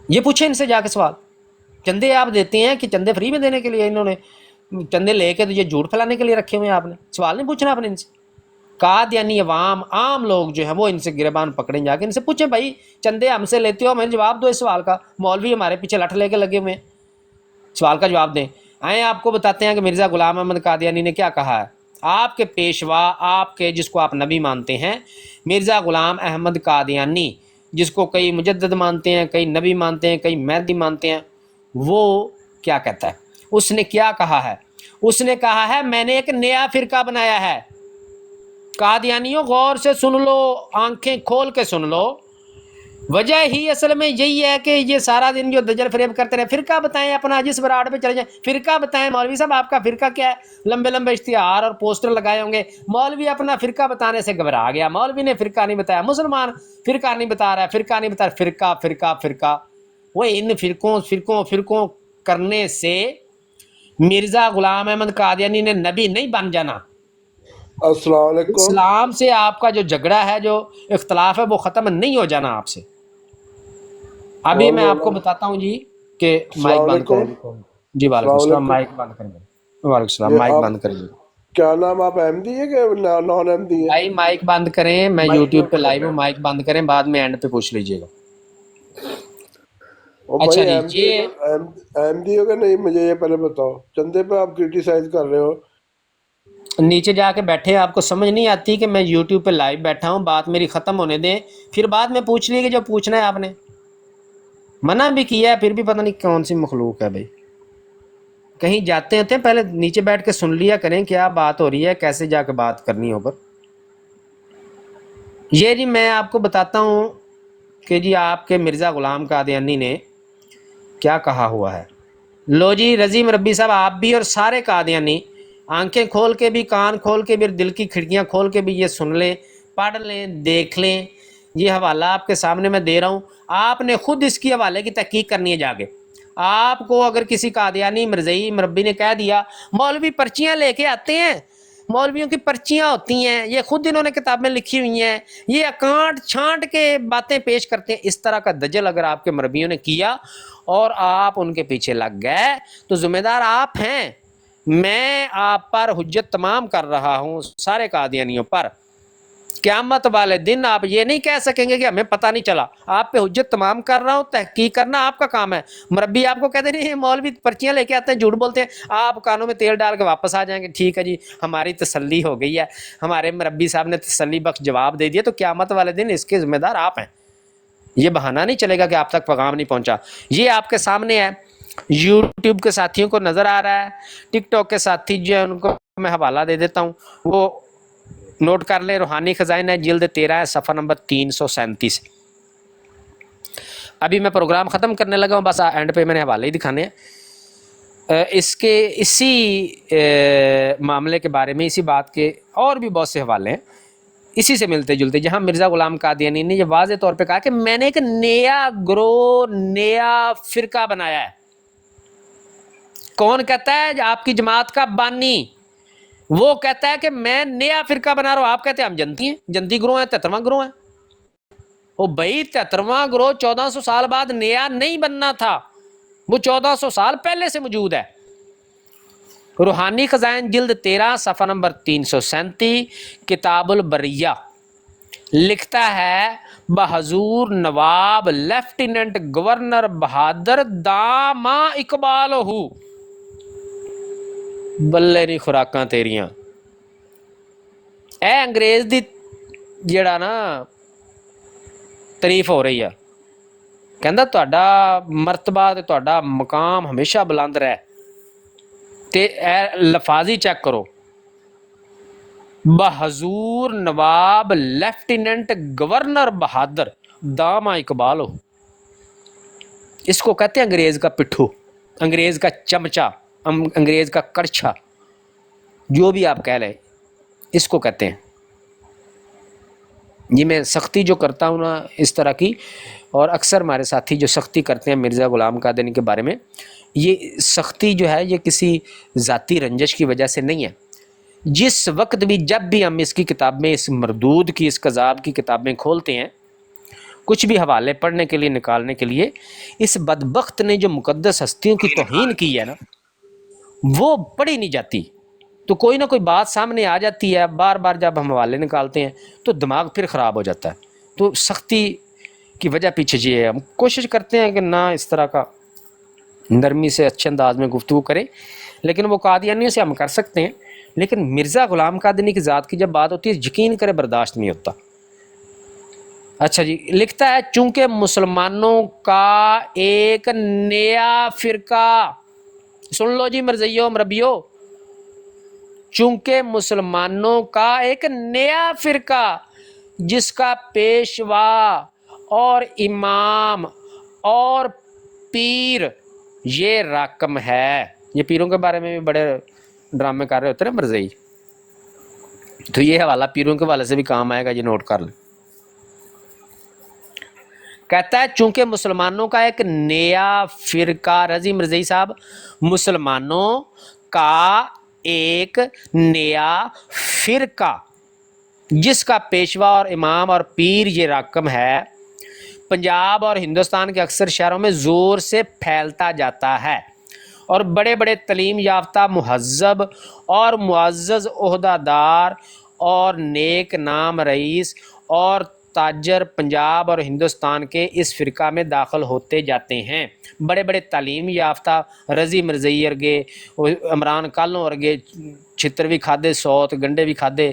یہ پوچھیں ان سے جا کے سوال. چندے آپ دیتے ہیں کہ چندے فری میں دینے کے لیے انہوں نے چندے لے کے تو یہ جھوٹ پھیلانے کے لیے رکھے ہوئے ہیں؟ آپ نے سوال نہیں پوچھنا آپ نے ان سے. قادیانی عوام عام لوگ جو ہیں وہ ان سے گریبان پکڑیں جا کے ان سے پوچھیں بھائی چندے ہم سے لیتے ہو، ہمیں جواب دو اس سوال کا. مولوی ہمارے پیچھے لٹھ لے کے لگے ہوئے ہیں، سوال کا جواب دیں. آئیں آپ کو بتاتے ہیں کہ مرزا غلام احمد قادیانی نے کیا کہا ہے. آپ کے پیشوا، آپ کے جس کو آپ نبی مانتے ہیں، مرزا غلام احمد قادیانی، جس کو کئی مجدد مانتے ہیں، کئی نبی مانتے ہیں، کئی مہدی مانتے ہیں، وہ کیا کہتا ہے؟ اس نے کیا کہا ہے؟ اس نے کہا ہے میں نے ایک نیا فرقہ بنایا ہے. قادیانیوں غور سے سن لو، آنکھیں کھول کے سن لو. وجہ ہی اصل میں یہی ہے کہ یہ سارا دن جو دجل فریب کرتے رہے. فرقہ بتائیں اپنا، جس براڈ پہ چلے جائیں فرقہ بتائیں. مولوی صاحب آپ کا فرقہ کیا ہے؟ لمبے لمبے اشتہار اور پوسٹر لگائے ہوں گے. مولوی اپنا فرقہ بتانے سے گھبرا گیا، مولوی نے فرقہ نہیں بتایا. مسلمان فرقہ نہیں بتا رہا ہے، فرقہ نہیں بتا رہا، فرقہ فرقہ فرقہ. وہ ان فرقوں کرنے سے مرزا غلام احمد قادیانی نے نبی نہیں بن جانا. السلام علیکم. اسلام سے آپ کا جو جھگڑا ہے، جو اختلاف ہے، وہ ختم نہیں ہو جانا آپ سے. ابھی کون میں بول آپ رہا کو ہوں؟ بتاتا ہوں جی کہ مائک السلام بند کریں. علیکم. جی وعلیکم السلام السلام. علیکم. مائک بند کریں. وعلیکم السلام. یہ مائک آپ بند کریں. کیا نام آپ احمدی ہے کہ نان احمدی ہے؟ بھائی مائک بند کریں، میں یوٹیوب پہ لائیو ہوں. مائک بند کریں، بعد میں اینڈ پہ پوچھ لیجیے گا. وہ اچھا بھائی جی یہ احمدی ہو کہ نہیں مجھے یہ پہلے بتاؤ. چندے پہ آپ کرٹیسائز کر رہے ہو. نیچے جا کے بیٹھے، آپ کو سمجھ نہیں آتی کہ میں یوٹیوب پہ لائیو بیٹھا ہوں، بات میری ختم ہونے دیں، پھر بعد میں پوچھ لیے کہ جو پوچھنا ہے. آپ نے منع بھی کیا ہے، پھر بھی پتہ نہیں کون سی مخلوق ہے بھائی. کہیں جاتے ہیں پہلے نیچے بیٹھ کے سن لیا کریں کیا بات ہو رہی ہے، کیسے جا کے بات کرنی ہو. پر یہ جی میں آپ کو بتاتا ہوں کہ جی آپ کے مرزا غلام قادیانی نے کیا کہا ہوا ہے. لو جی رضی مربی صاحب، آپ بھی اور سارے قادیانی آنکھیں کھول کے بھی، کان کھول کے بھی، دل کی کھڑکیاں کھول کے بھی یہ سن لیں، پڑھ لیں، دیکھ لیں. یہ حوالہ آپ کے سامنے میں دے رہا ہوں. آپ نے خود اس کی حوالے کی تحقیق کرنی ہے جا کے. آپ کو اگر کسی قادیانی مرزئی مربی نے کہہ دیا مولوی پرچیاں لے کے آتے ہیں، مولویوں کی پرچیاں ہوتی ہیں، یہ خود انہوں نے کتابیں لکھی ہوئی ہیں، یہ اکانٹ چھانٹ کے باتیں پیش کرتے ہیں، اس طرح کا دجل اگر آپ کے مربیوں نے کیا اور آپ ان کے پیچھے لگ گئے تو ذمہ دار آپ ہیں. میں آپ پر حجت تمام کر رہا ہوں سارے قادیانیوں پر. قیامت والے دن آپ یہ نہیں کہہ سکیں گے کہ ہمیں پتہ نہیں چلا. آپ پہ حجت تمام کر رہا ہوں، تحقیق کرنا آپ کا کام ہے. مربی آپ کو کہتے نہیں مولوی پرچیاں لے کے آتے ہیں، جھوٹ بولتے ہیں، آپ کانوں میں تیل ڈال کے واپس آ جائیں گے. ٹھیک ہے جی ہماری تسلی ہو گئی ہے، ہمارے مربی صاحب نے تسلی بخش جواب دے دیا. تو قیامت والے دن اس کے ذمہ دار آپ ہیں. یہ بہانہ نہیں چلے گا کہ آپ تک پیغام نہیں پہنچا. یہ آپ کے سامنے ہے. یوٹیوب کے ساتھیوں کو نظر آ رہا ہے، ٹک ٹاک کے ساتھی جو ہے ان کو میں حوالہ دے دیتا ہوں، وہ نوٹ کر لیں. روحانی خزائن ہے، جلد 13 ہے، صفحہ نمبر 337. ابھی میں پروگرام ختم کرنے لگا ہوں، بس اینڈ پہ میں نے حوالے ہی دکھانے ہیں. اسی معاملے کے بارے میں، اسی بات کے اور بھی بہت سے حوالے ہیں اسی سے ملتے جلتے، جہاں مرزا غلام قادیانی نے یہ واضح طور پہ کہا کہ میں نے ایک نیا گروہ، نیا فرقہ بنایا ہے. کون کہتا ہے؟ آپ کی جماعت کا بانی وہ کہتا ہے کہ میں نیا فرقہ بنا رہا ہوں. آپ کہتے ہیں ہم جنتی ہیں، جنتی گروہ ہیں، 73واں گروہ ہیں. وہ بھائی 73واں گروہ 1400 سال بعد نیا نہیں بننا تھا، وہ 1400 سال پہلے سے موجود ہے. روحانی خزائن جلد 13 صفحہ نمبر 337، کتاب البریہ لکھتا ہے بحضور نواب لیفٹیننٹ گورنر بہادر داما اقبال ہو. بلے نہیں خوراکاں تیریاں. اے انگریز دی جڑا نا تعریف ہو رہی ہے، کہندا تہاڈا مرتبہ تے تہاڈا مقام ہمیشہ بلند رہے. تے اے لفاظی چیک کرو، بحضور نواب لیفٹیننٹ گورنر بہادر داما اقبال ہو. اس کو کہتے ہیں انگریز کا پٹھو، انگریز کا چمچہ، انگریز کا کڑچھا، جو بھی آپ کہہ لیں اس کو کہتے ہیں. یہ میں سختی جو کرتا ہوں نا اس طرح کی، اور اکثر ہمارے ساتھی جو سختی کرتے ہیں مرزا غلام قادیانی کے بارے میں، یہ سختی جو ہے یہ کسی ذاتی رنجش کی وجہ سے نہیں ہے۔ جس وقت بھی جب بھی ہم اس کی کتاب میں، اس مردود کی، اس کذاب کی کتابیں کھولتے ہیں، کچھ بھی حوالے پڑھنے کے لیے، نکالنے کے لیے، اس بدبخت نے جو مقدس ہستیوں کی توہین کی ہے نا وہ پڑھی نہیں جاتی، تو کوئی نہ کوئی بات سامنے آ جاتی ہے، بار بار جب ہم حوالے نکالتے ہیں تو دماغ پھر خراب ہو جاتا ہے۔ تو سختی کی وجہ پیچھے یہ ہے، ہم کوشش کرتے ہیں کہ نہ اس طرح کا نرمی سے اچھے انداز میں گفتگو کریں، لیکن وہ قادیانیوں سے ہم کر سکتے ہیں، لیکن مرزا غلام قادیانی کی ذات کی جب بات ہوتی ہے یقین کرے برداشت نہیں ہوتا۔ اچھا جی، لکھتا ہے چونکہ مسلمانوں کا ایک نیا فرقہ، سن لو جی مرزیوں مربیوں، چونکہ مسلمانوں کا ایک نیا فرقہ جس کا پیشوا اور امام اور پیر یہ راکم ہے۔ یہ پیروں کے بارے میں بھی بڑے ڈرامے کر رہے ہوتے ہیں نا مرزئی، تو یہ حوالہ پیروں کے حوالے سے بھی کام آئے گا، یہ نوٹ کر لیں۔ کہتا ہے چونکہ مسلمانوں کا ایک نیا فرقہ، رضی مرزئی صاحب، مسلمانوں کا ایک نیا فرقہ جس کا پیشوا اور امام اور پیر یہ راکم ہے، پنجاب اور ہندوستان کے اکثر شہروں میں زور سے پھیلتا جاتا ہے، اور بڑے بڑے تعلیم یافتہ، مہذب اور معزز عہدہ دار اور نیک نام رئیس اور تاجر پنجاب اور ہندوستان کے اس فرقہ میں داخل ہوتے جاتے ہیں۔ بڑے بڑے تعلیم یافتہ، رضی مرزئی ورگے، عمران کالوں ورگے چھتر بھی کھادے، سوت گنڈے بھی کھادے،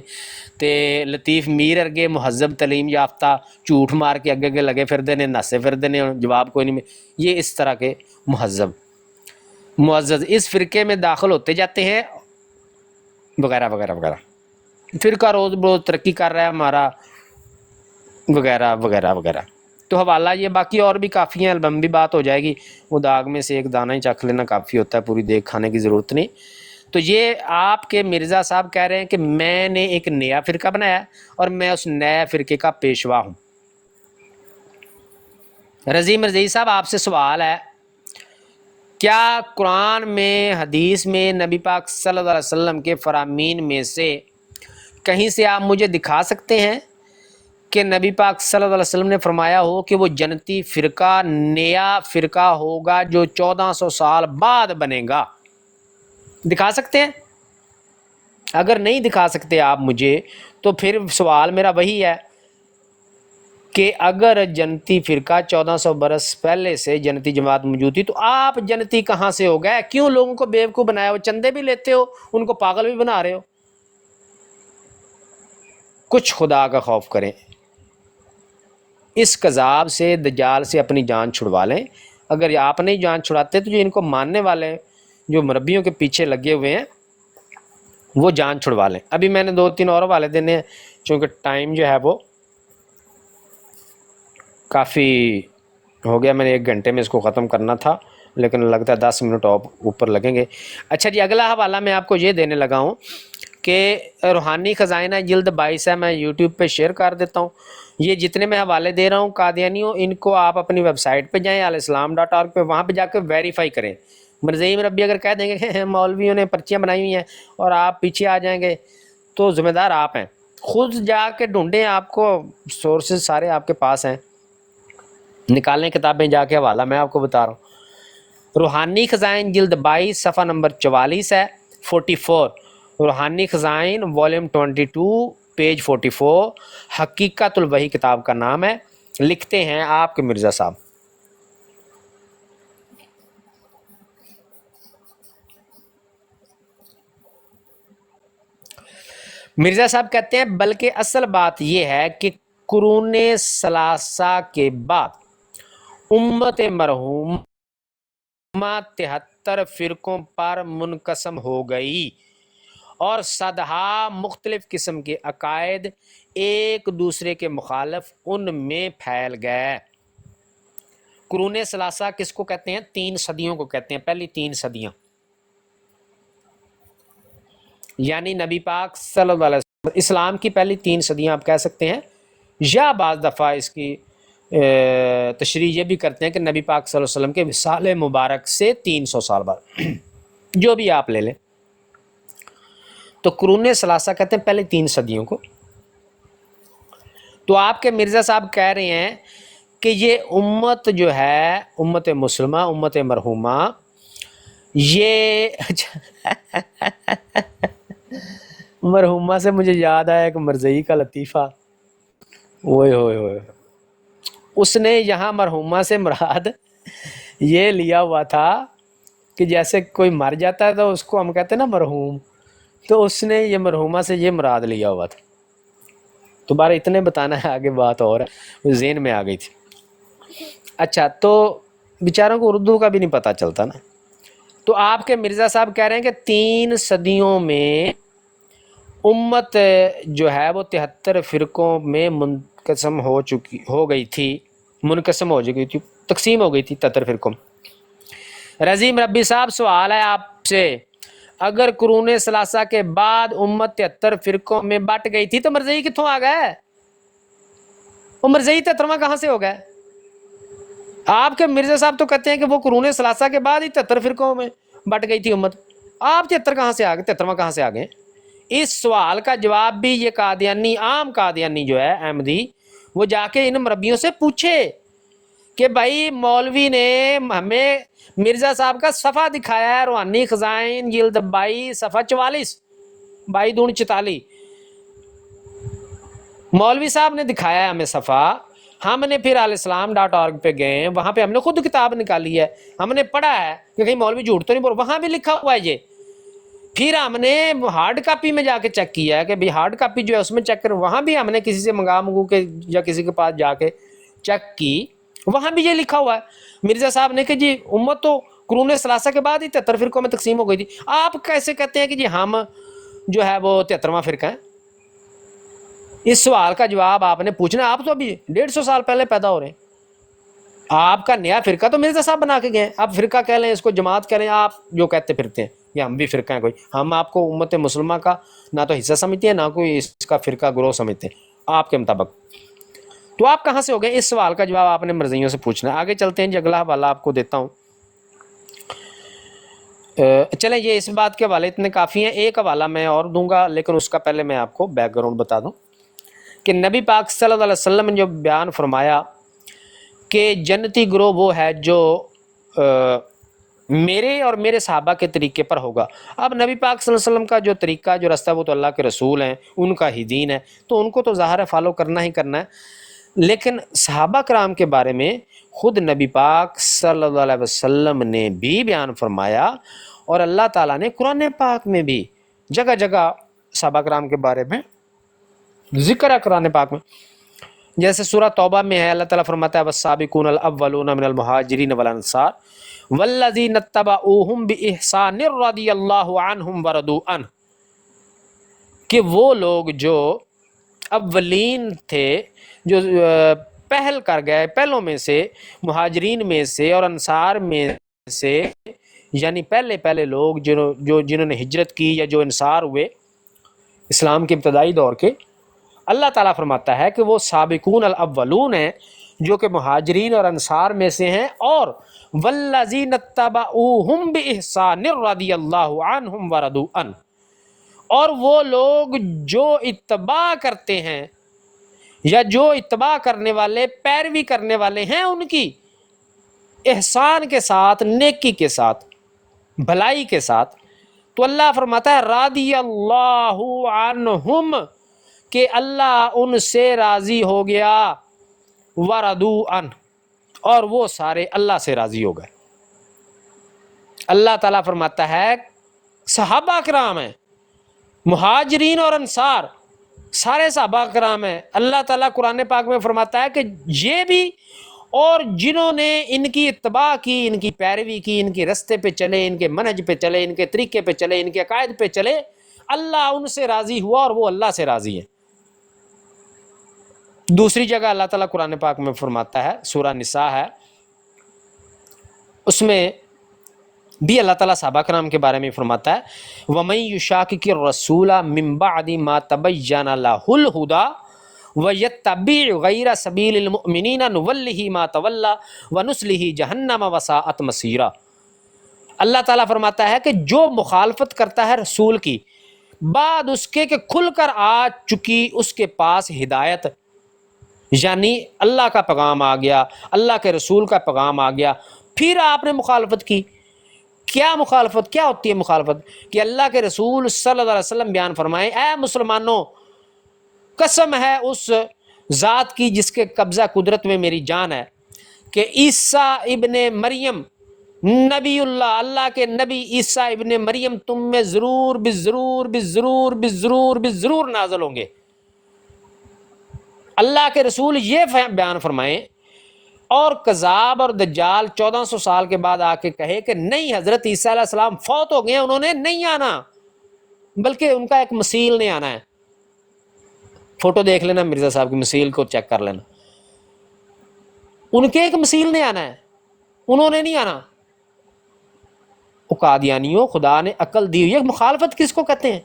تے لطیف میر ورگے مہذب تعلیم یافتہ جھوٹ مار کے اگے اگے لگے پھردے نے، نسے پھردے نے، جواب کوئی نہیں، یہ اس طرح کے مہذب معزز اس فرقے میں داخل ہوتے جاتے ہیں، وغیرہ وغیرہ وغیرہ۔ فرقہ روز بروز ترقی کر رہا ہے ہمارا، وغیرہ وغیرہ وغیرہ۔ تو حوالہ یہ باقی اور بھی کافی ہیں، لمبی بات ہو جائے گی، وہ داغ میں سے ایک دانہ ہی چکھ لینا کافی ہوتا ہے، پوری دیگ کھانے کی ضرورت نہیں۔ تو یہ آپ کے مرزا صاحب کہہ رہے ہیں کہ میں نے ایک نیا فرقہ بنایا اور میں اس نئے فرقے کا پیشوا ہوں۔ رضی مرزئی صاحب آپ سے سوال ہے، کیا قرآن میں، حدیث میں، نبی پاک صلی اللہ علیہ وسلم کے فرامین میں سے کہیں سے آپ مجھے دکھا سکتے ہیں کہ نبی پاک صلی اللہ علیہ وسلم نے فرمایا ہو کہ وہ جنتی فرقہ نیا فرقہ ہوگا جو 1400 سال بعد بنے گا؟ دکھا سکتے ہیں؟ اگر نہیں دکھا سکتے آپ مجھے، تو پھر سوال میرا وہی ہے کہ اگر جنتی فرقہ 1400 برس پہلے سے جنتی جماعت موجود تھی، تو آپ جنتی کہاں سے ہو گئے؟ کیوں لوگوں کو بیوقوف بنایا ہو؟ چندے بھی لیتے ہو، ان کو پاگل بھی بنا رہے ہو۔ کچھ خدا کا خوف کریں، اس کذاب سے، دجال سے اپنی جان چھڑوا لیں۔ اگر آپ نہیں جان چھڑاتے تو جو ان کو ماننے والے ہیں، جو مربیوں کے پیچھے لگے ہوئے ہیں، وہ جان چھڑوا لیں۔ ابھی میں نے 2-3 اور حوالے دینے ہیں، چونکہ ٹائم جو ہے وہ کافی ہو گیا، میں نے 1 گھنٹے میں اس کو ختم کرنا تھا، لیکن لگتا ہے 10 منٹ اوپر لگیں گے۔ اچھا جی، اگلا حوالہ میں آپ کو یہ دینے لگا ہوں کہ روحانی خزائنہ جلد 22 ہے، میں یوٹیوب پہ شیئر کر دیتا ہوں۔ یہ جتنے میں حوالے دے رہا ہوں قادیانیوں، ان کو آپ اپنی ویب سائٹ پہ جائیں alislam.org پہ، وہاں پہ جا کے ویریفائی کریں۔ مرزئی مربی اگر کہہ دیں گے کہ مولویوں نے پرچیاں بنائی ہوئی ہیں اور آپ پیچھے آ جائیں گے، تو ذمہ دار آپ ہیں۔ خود جا کے ڈھونڈیں، آپ کو سورسز سارے آپ کے پاس ہیں، نکالیں کتابیں جا کے۔ حوالہ میں آپ کو بتا رہا ہوں، روحانی خزائن جلد 22 صفحہ نمبر 44 ہے، 44۔ روحانی خزائن والیوم 22 پیج 44، حقیقت الوحی کتاب کا نام ہے۔ لکھتے ہیں آپ کے مرزا صاحب، مرزا صاحب کہتے ہیں بلکہ اصل بات یہ ہے کہ قرون ثلاثہ کے بعد امت مرحومہ 73 فرقوں پر منقسم ہو گئی، اور صدہا مختلف قسم کے عقائد ایک دوسرے کے مخالف ان میں پھیل گئے۔ قرون ثلاثہ کس کو کہتے ہیں؟ 3 صدیوں کو کہتے ہیں، پہلی 3 صدیاں، یعنی نبی پاک صلی اللہ علیہ وسلم، اسلام کی پہلی 3 صدیاں آپ کہہ سکتے ہیں، یا بعض دفعہ اس کی تشریح یہ بھی کرتے ہیں کہ نبی پاک صلی اللہ علیہ وسلم کے وصال مبارک سے 300 سال بعد، جو بھی آپ لے لیں۔ تو قرون ثلاثہ کہتے ہیں پہلے 3 صدیوں کو۔ تو آپ کے مرزا صاحب کہہ رہے ہیں کہ یہ امت جو ہے، امت مسلمہ، امت مرحومہ، یہ مرحومہ سے مجھے یاد آیا ایک مرزئی کا لطیفہ، اوئے ہوئے ہوئے، اس نے یہاں مرحومہ سے مراد یہ لیا ہوا تھا کہ جیسے کوئی مر جاتا ہے تو اس کو ہم کہتے ہیں نا مرحوم، تو اس نے یہ مرحومہ سے یہ مراد لیا ہوا تھا۔ دوبارہ اتنے بتانا ہے، آگے بات اور ہے، وہ ذہن میں آ گئی تھی۔ اچھا، تو بیچاروں کو اردو کا بھی نہیں پتہ چلتا نا۔ تو آپ کے مرزا صاحب کہہ رہے ہیں کہ 3 صدیوں میں امت جو ہے وہ 73 فرقوں میں منقسم ہو گئی تھی، تقسیم ہو گئی تھی 73 فرقوں میں۔ رضیم ربی صاحب، سوال ہے آپ سے، اگر قرون ثلاثہ کے بعد امت 73 فرقوں میں بٹ گئی تھی تو مرزئی کتوں آ گئے؟ وہ مرزئی 73واں کہاں سے ہو گئے؟ آپ کے مرزا صاحب تو کہتے ہیں کہ وہ قرون ثلاثہ کے بعد ہی 73 فرقوں میں بٹ گئی تھی امت، آپ 73 کہاں سے آ گئے؟ 73واں کہاں سے آ گئے؟ اس سوال کا جواب بھی یہ قادیانی، عام قادیانی جو ہے احمدی، وہ جا کے ان مربیوں سے پوچھے کہ بھائی مولوی نے ہمیں مرزا صاحب کا صفحہ دکھایا ہے، روحانی خزائن جلد 22 صفحہ 44، 22 دون 44، مولوی صاحب نے دکھایا ہے ہمیں صفحہ، ہم نے پھر alislam.org پہ گئے، وہاں پہ ہم نے خود کتاب نکالی ہے، ہم نے پڑھا ہے کہ کہیں مولوی جھوٹ تو نہیں بول، وہاں بھی لکھا ہوا ہے یہ۔ پھر ہم نے ہارڈ کاپی میں جا کے چیک کیا ہے کہ بھئی ہارڈ کاپی جو ہے اس میں چیک کریں، وہاں بھی ہم نے کسی سے منگو کے یا کسی کے پاس جا کے چیک کی، وہاں بھی یہ لکھا ہوا ہے مرزا صاحب نے کہ جی امت تو قرون ثلاثہ کے بعد ہی 73 فرقوں میں تقسیم ہو گئی تھی۔ آپ کیسے کہتے ہیں کہ جی ہم جو ہے وہ 73واں فرقہ ہیں؟ اس سوال کا جواب آپ نے پوچھنا، آپ تو ابھی 150 سال پہلے پیدا ہو رہے ہیں، آپ کا نیا فرقہ تو مرزا صاحب بنا کے گئے ہیں، آپ فرقہ کہہ لیں، اس کو جماعت کہہ لیں، آپ جو کہتے پھرتے ہیں، یا ہم بھی فرقہ ہیں کوئی، ہم آپ کو امت مسلمہ کا نہ تو حصہ سمجھتے ہیں، نہ کوئی اس کا فرقہ گروہ سمجھتے ہیں آپ کے مطابق۔ تو آپ کہاں سے ہو گئے؟ اس سوال کا جواب آپ نے مرزیوں سے پوچھنا ہے۔ آگے چلتے ہیں جی، اگلا حوالہ آپ کو دیتا ہوں۔ چلیں یہ اس بات کے حوالے اتنے کافی ہیں، ایک حوالہ میں اور دوں گا، لیکن اس کا پہلے میں آپ کو بیک گراؤنڈ بتا دوں کہ نبی پاک صلی اللہ علیہ وسلم نے جو بیان فرمایا کہ جنتی گروہ وہ ہے جو میرے اور میرے صحابہ کے طریقے پر ہوگا۔ اب نبی پاک صلی اللہ علیہ وسلم کا جو طریقہ جو رستہ وہ تو اللہ کے رسول ہیں، ان کا ہی دین ہے، تو ان کو تو ظاہر ہے فالو کرنا ہی کرنا ہے، لیکن صحابہ کرام کے بارے میں خود نبی پاک صلی اللہ علیہ وسلم نے بھی بیان فرمایا، اور اللہ تعالیٰ نے قرآن پاک میں بھی جگہ جگہ صحابہ کرام کے بارے میں ذکر ہے قرآن پاک میں۔ جیسے سورہ توبہ میں ہے، اللہ تعالیٰ فرماتا ہے والسابقون الاولون من المہاجرین والانصار والذین اتبعوہم بإحسان رضی اللہ عنہم ورضوا عنہ، کہ وہ لوگ جو اولین تھے، جو پہل کر گئے، پہلوں میں سے، مہاجرین میں سے اور انصار میں سے، یعنی پہلے لوگ جنہوں نے ہجرت کی یا جو انصار ہوئے اسلام کے ابتدائی دور کے، اللہ تعالیٰ فرماتا ہے کہ وہ سابقون الاولون ہیں جو کہ مہاجرین اور انصار میں سے ہیں، اور والذین اتبعوہم بإحسان رضی اللہ عنہم ورضوا عنہ، اور وہ لوگ جو اتباع کرتے ہیں یا جو اتباع کرنے والے، پیروی کرنے والے ہیں ان کی، احسان کے ساتھ، نیکی کے ساتھ، بھلائی کے ساتھ، تو اللہ فرماتا ہے رضی اللہ عنہم، کہ اللہ ان سے راضی ہو گیا، ورضوا عنہ، اور وہ سارے اللہ سے راضی ہو گئے۔ اللہ تعالیٰ فرماتا ہے صحابہ کرام ہیں، مہاجرین اور انصار سارے صحابہ کرام ہیں۔ اللہ تعالیٰ قرآن پاک میں فرماتا ہے کہ یہ بھی، اور جنہوں نے ان کی اتباع کی، ان کی پیروی کی، ان کے رستے پہ چلے، ان کے منہج پہ چلے، ان کے طریقے پہ چلے، ان کے عقائد پہ چلے، اللہ ان سے راضی ہوا اور وہ اللہ سے راضی ہے۔ دوسری جگہ اللہ تعالیٰ قرآن پاک میں فرماتا ہے، سورہ نساء ہے، اس میں بھی اللہ تعالیٰ صحابہ کرام کے بارے میں فرماتا ہے وَمَن يُشَاقِقِ الرَّسُولَ مِن بَعْدِ مَا تَبَيَّنَ لَهُ الْهُدَى وَيَتَّبِعْ غَيْرَ سَبِيلِ الْمُؤْمِنِينَ نُوَلِّهِ مَا تَوَلَّى وَنُصْلِهِ جَهَنَّمَ وَسَاءَتْ مَصِيرًا۔ اللہ تعالیٰ فرماتا ہے کہ جو مخالفت کرتا ہے رسول کی بعد اس کے کہ کھل کر آ چکی اس کے پاس ہدایت، یعنی اللہ کا پیغام آ گیا، اللہ کے رسول کا پیغام آ گیا، پھر آپ نے مخالفت کی۔ کیا مخالفت، کیا ہوتی ہے مخالفت؟ کہ اللہ کے رسول صلی اللہ علیہ وسلم بیان فرمائیں، اے مسلمانوں قسم ہے اس ذات کی جس کے قبضہ قدرت میں میری جان ہے کہ عیسیٰ ابن مریم نبی اللہ، اللہ کے نبی عیسیٰ ابن مریم تم میں ضرور بالضرور بالضرور بالضرور بالضرور نازل ہوں گے۔ اللہ کے رسول یہ بیان فرمائیں اور کذاب اور دجال 1400 سال کے بعد آ کے کہے کہ نہیں حضرت عیسیٰ علیہ السلام فوت ہو گئے ہیں، انہوں نے نہیں آنا، بلکہ ان کا ایک مسیل نے آنا ہے۔ فوٹو دیکھ لینا مرزا صاحب کی مسیل کو چیک کر لینا، ان کے ایک مسیل نے آنا ہے، انہوں نے نہیں آنا۔ قادیانیوں خدا نے عقل دی ہوئی ہے، مخالفت کس کو کہتے ہیں؟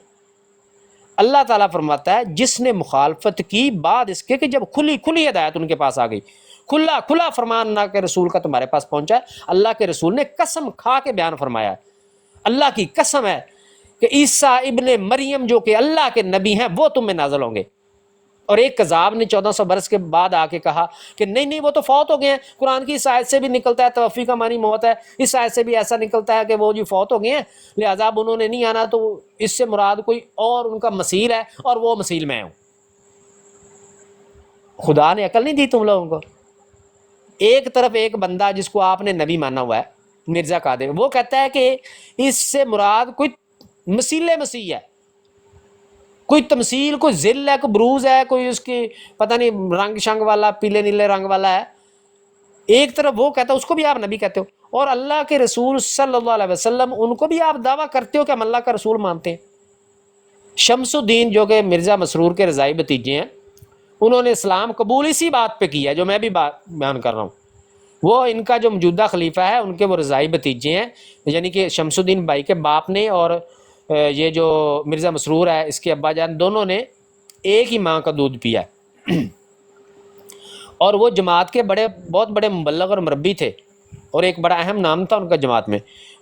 اللہ تعالیٰ فرماتا ہے جس نے مخالفت کی بعد اس کے کہ جب کھلی کھلی ہدایت ان کے پاس آ گئی، کھلا کھلا فرمان اللہ کے رسول کا تمہارے پاس پہنچا ہے۔ اللہ کے رسول نے قسم کھا کے بیان فرمایا ہے، اللہ کی قسم ہے کہ عیسیٰ ابن مریم جو کہ اللہ کے نبی ہیں وہ تم میں نازل ہوں گے۔ اور ایک کذاب نے 1400 برس کے بعد آ کے کہا کہ نہیں وہ تو فوت ہو گئے ہیں، قرآن کی اس آیت سے بھی نکلتا ہے توفی کا معنی موت ہے، اس آیت سے بھی ایسا نکلتا ہے کہ وہ جو فوت ہو گئے ہیں لہذا اب انہوں نے نہیں آنا، تو اس سے مراد کوئی اور ان کا مسیل ہے اور وہ مسیل میں ہوں۔ خدا نے عقل نہیں دی تم لوگوں کو؟ ایک طرف ایک بندہ جس کو آپ نے نبی مانا ہوا ہے مرزا قادر، وہ کہتا ہے کہ اس سے مراد کوئی مسیل مسیح ہے، کوئی تمثیل، کوئی ذل ہے، کوئی بروز ہے، کوئی اس کی پتہ نہیں رنگ شنگ والا پیلے نیلے رنگ والا ہے۔ ایک طرف وہ کہتا ہے، اس کو بھی آپ نبی کہتے ہو، اور اللہ کے رسول صلی اللہ علیہ وسلم ان کو بھی آپ دعویٰ کرتے ہو کہ ہم اللہ کا رسول مانتے ہیں۔ شمس الدین جو کہ مرزا مسرور کے رضائی بھتیجے ہیں، انہوں نے اسلام قبول اسی بات پہ کیا ہے جو میں بھی بیان کر رہا ہوں۔ وہ ان کا جو موجودہ خلیفہ ہے ان کے وہ رضائی بھتیجے ہیں، یعنی کہ شمس الدین بھائی کے باپ نے اور یہ جو مرزا مسرور ہے اس کے ابا جان دونوں نے ایک ہی ماں کا دودھ پیا ہے، اور وہ جماعت کے بہت بڑے مبلغ اور مربی تھے، اور ایک بڑا اہم نام تھا ان کا جماعت میں۔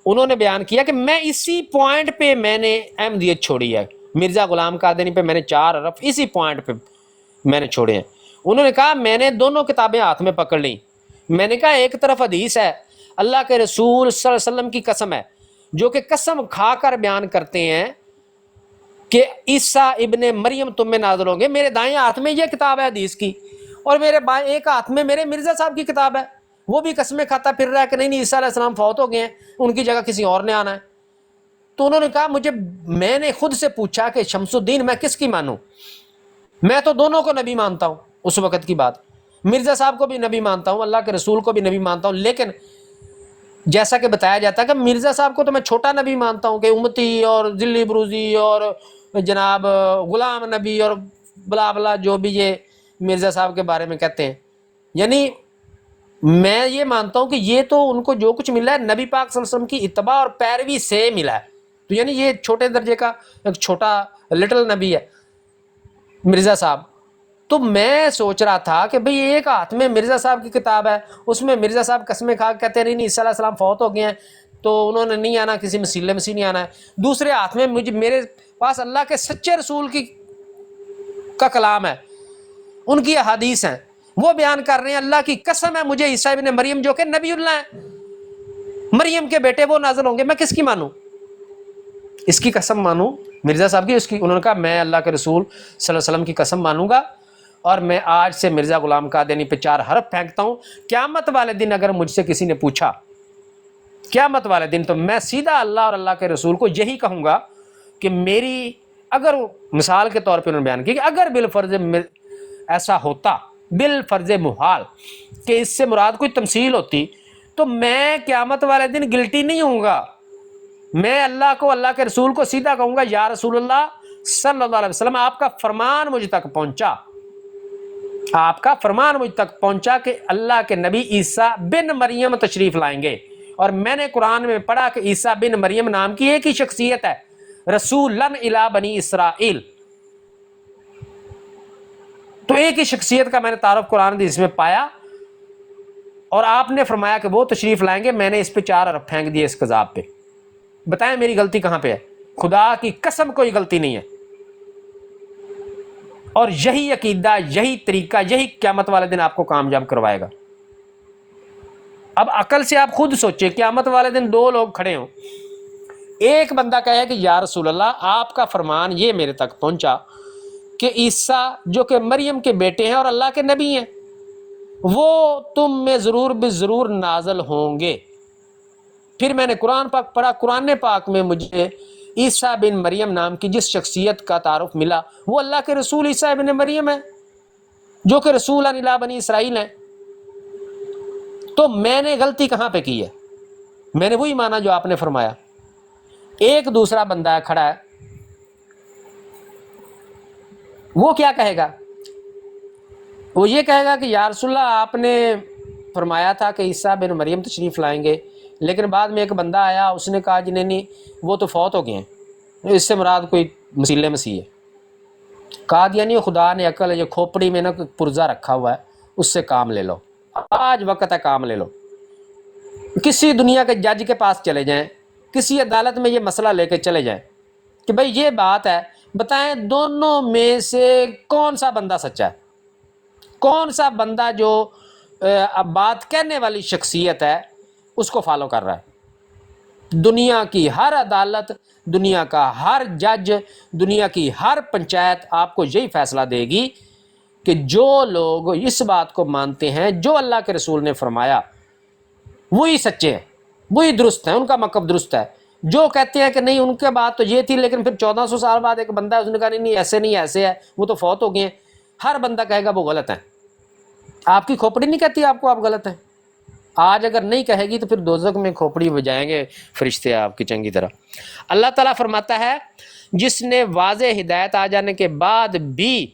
انہوں نے بیان کیا کہ میں اسی پوائنٹ پہ میں نے احمدیت چھوڑی ہے، مرزا غلام قادری پہ میں نے 4 حرف اسی پوائنٹ پہ میں نے چھوڑے ہیں۔ انہوں نے کہا میں نے دونوں کتابیں ہاتھ میں پکڑ لیں، میں نے کہا ایک طرف حدیث ہے، اللہ کے رسول صلی اللہ علیہ وسلم کی قسم ہے جو کہ قسم کھا کر بیان کرتے ہیں کہ عیسیٰ ابن مریم تم میں نازل ہوں گے، میرے دائیں ہاتھ میں یہ کتاب ہے حدیث کی، اور میرے بائیں ایک ہاتھ میں میرے مرزا صاحب کی کتاب ہے، وہ بھی قسمیں کھاتا پھر رہا ہے کہ نہیں عیسیٰ علیہ السلام فوت ہو گئے ہیں، ان کی جگہ کسی اور نے آنا ہے۔ تو انہوں نے کہا میں نے خود سے پوچھا کہ شمس الدین میں کس کی مانوں؟ میں تو دونوں کو نبی مانتا ہوں، اس وقت کی بات، مرزا صاحب کو بھی نبی مانتا ہوں، اللہ کے رسول کو بھی نبی مانتا ہوں، لیکن جیسا کہ بتایا جاتا ہے کہ مرزا صاحب کو تو میں چھوٹا نبی مانتا ہوں کہ امتی اور ذلی بروزی اور جناب غلام نبی اور بلا بلا جو بھی یہ مرزا صاحب کے بارے میں کہتے ہیں، یعنی میں یہ مانتا ہوں کہ یہ تو ان کو جو کچھ ملا ہے نبی پاک صلی اللہ علیہ وسلم کی اتباع اور پیروی سے ملا ہے، تو یعنی یہ چھوٹے درجے کا ایک چھوٹا لٹل نبی ہے مرزا صاحب۔ تو میں سوچ رہا تھا کہ بھئی ایک ہاتھ میں مرزا صاحب کی کتاب ہے، اس میں مرزا صاحب قسمیں کھا کہتے ہیں نہیں عیسیٰ علیہ السلام فوت ہو گئے ہیں تو انہوں نے نہیں آنا، کسی مسیح نہیں آنا ہے، دوسرے ہاتھ میں میرے پاس اللہ کے سچے رسول کا کلام ہے، ان کی احادیث ہیں، وہ بیان کر رہے ہیں اللہ کی قسم ہے مجھے عیسیٰ ابن مریم جو کہ نبی اللہ ہیں، مریم کے بیٹے وہ نازل ہوں گے، میں کس کی مانوں؟ اس کی قسم مانوں مرزا صاحب کی، اس کی؟ انہوں نے کہا میں اللہ کے رسول صلی اللہ علیہ وسلم کی قسم مانوں گا، اور میں آج سے مرزا غلام قادیانی پہ 4 حرف پھینکتا ہوں، قیامت والے دن اگر مجھ سے کسی نے پوچھا قیامت والے دن تو میں سیدھا اللہ اور اللہ کے رسول کو یہی کہوں گا کہ میری، اگر مثال کے طور پہ انہوں نے بیان کی کہ اگر بالفرض ایسا ہوتا، بالفرض محال کہ اس سے مراد کوئی تمثیل ہوتی، تو میں قیامت والے دن گلٹی نہیں ہوں گا، میں اللہ کو، اللہ کے رسول کو سیدھا کہوں گا یا رسول اللہ صلی اللہ علیہ وسلم آپ کا فرمان مجھ تک پہنچا، آپ کا فرمان مجھ تک پہنچا کہ اللہ کے نبی عیسیٰ بن مریم تشریف لائیں گے، اور میں نے قرآن میں پڑھا کہ عیسیٰ بن مریم نام کی ایک ہی شخصیت ہے، رسولاً الی بنی اسرائیل، تو ایک ہی شخصیت کا میں نے تعارف قرآن حدیث میں پایا، اور آپ نے فرمایا کہ وہ تشریف لائیں گے، میں نے اس پہ 4 ارب پھینک دیے اس کذاب پہ۔ بتائیں میری غلطی کہاں پہ ہے؟ خدا کی قسم کوئی غلطی نہیں ہے۔ اور یہی عقیدہ، یہی طریقہ، یہی قیامت والے دن آپ کو کامیاب کروائے گا۔ اب عقل سے آپ خود سوچیں، قیامت والے دن 2 لوگ کھڑے ہوں، ایک بندہ کہے کہ یا رسول اللہ آپ کا فرمان یہ میرے تک پہنچا کہ عیسیٰ جو کہ مریم کے بیٹے ہیں اور اللہ کے نبی ہیں، وہ تم میں ضرور بضرور نازل ہوں گے۔ پھر میں نے قرآن پاک پڑھا، قرآن پاک میں مجھے عیسیٰ بن مریم نام کی جس شخصیت کا تعارف ملا وہ اللہ کے رسول عیسیٰ بن مریم ہے، جو کہ رسول الا بنی اسرائیل ہیں۔ تو میں نے غلطی کہاں پہ کی ہے؟ میں نے وہی مانا جو آپ نے فرمایا۔ ایک دوسرا بندہ کھڑا ہے، وہ کیا کہے گا؟ وہ یہ کہے گا کہ یا رسول اللہ آپ نے فرمایا تھا کہ عیسیٰ بن مریم تشریف لائیں گے، لیکن بعد میں ایک بندہ آیا، اس نے کہا جی نہیں وہ تو فوت ہو گئے ہیں، اس سے مراد کوئی مسیح ہے۔ قادیانی خدا نے عقل ہے، جو کھوپڑی میں نا پرزہ رکھا ہوا ہے، اس سے کام لے لو، آج وقت ہے کام لے لو۔ کسی دنیا کے جج کے پاس چلے جائیں، کسی عدالت میں یہ مسئلہ لے کے چلے جائیں کہ بھئی یہ بات ہے، بتائیں دونوں میں سے کون سا بندہ سچا ہے؟ کون سا بندہ جو بات کہنے والی شخصیت ہے اس کو فالو کر رہا ہے؟ دنیا کی ہر عدالت، دنیا کا ہر جج، دنیا کی ہر پنچایت آپ کو یہی فیصلہ دے گی کہ جو لوگ اس بات کو مانتے ہیں جو اللہ کے رسول نے فرمایا وہی سچے ہیں، وہی درست ہیں، ان کا مکب درست ہے۔ جو کہتے ہیں کہ نہیں ان کے بات تو یہ تھی لیکن پھر 1400 سال بعد ایک بندہ ہے اس نے کہا نہیں ایسے نہیں ایسے ہے، وہ تو فوت ہو گئے ہیں، ہر بندہ کہے گا وہ غلط ہے۔ آپ کی کھوپڑی نہیں کہتی آپ کو آپ غلط ہیں؟ آج اگر نہیں کہے گی تو پھر دوزخ میں کھوپڑی بجائیں گے فرشتے آپ کی چنگی طرح۔ اللہ تعالیٰ فرماتا ہے جس نے واضح ہدایت آ جانے کے بعد بھی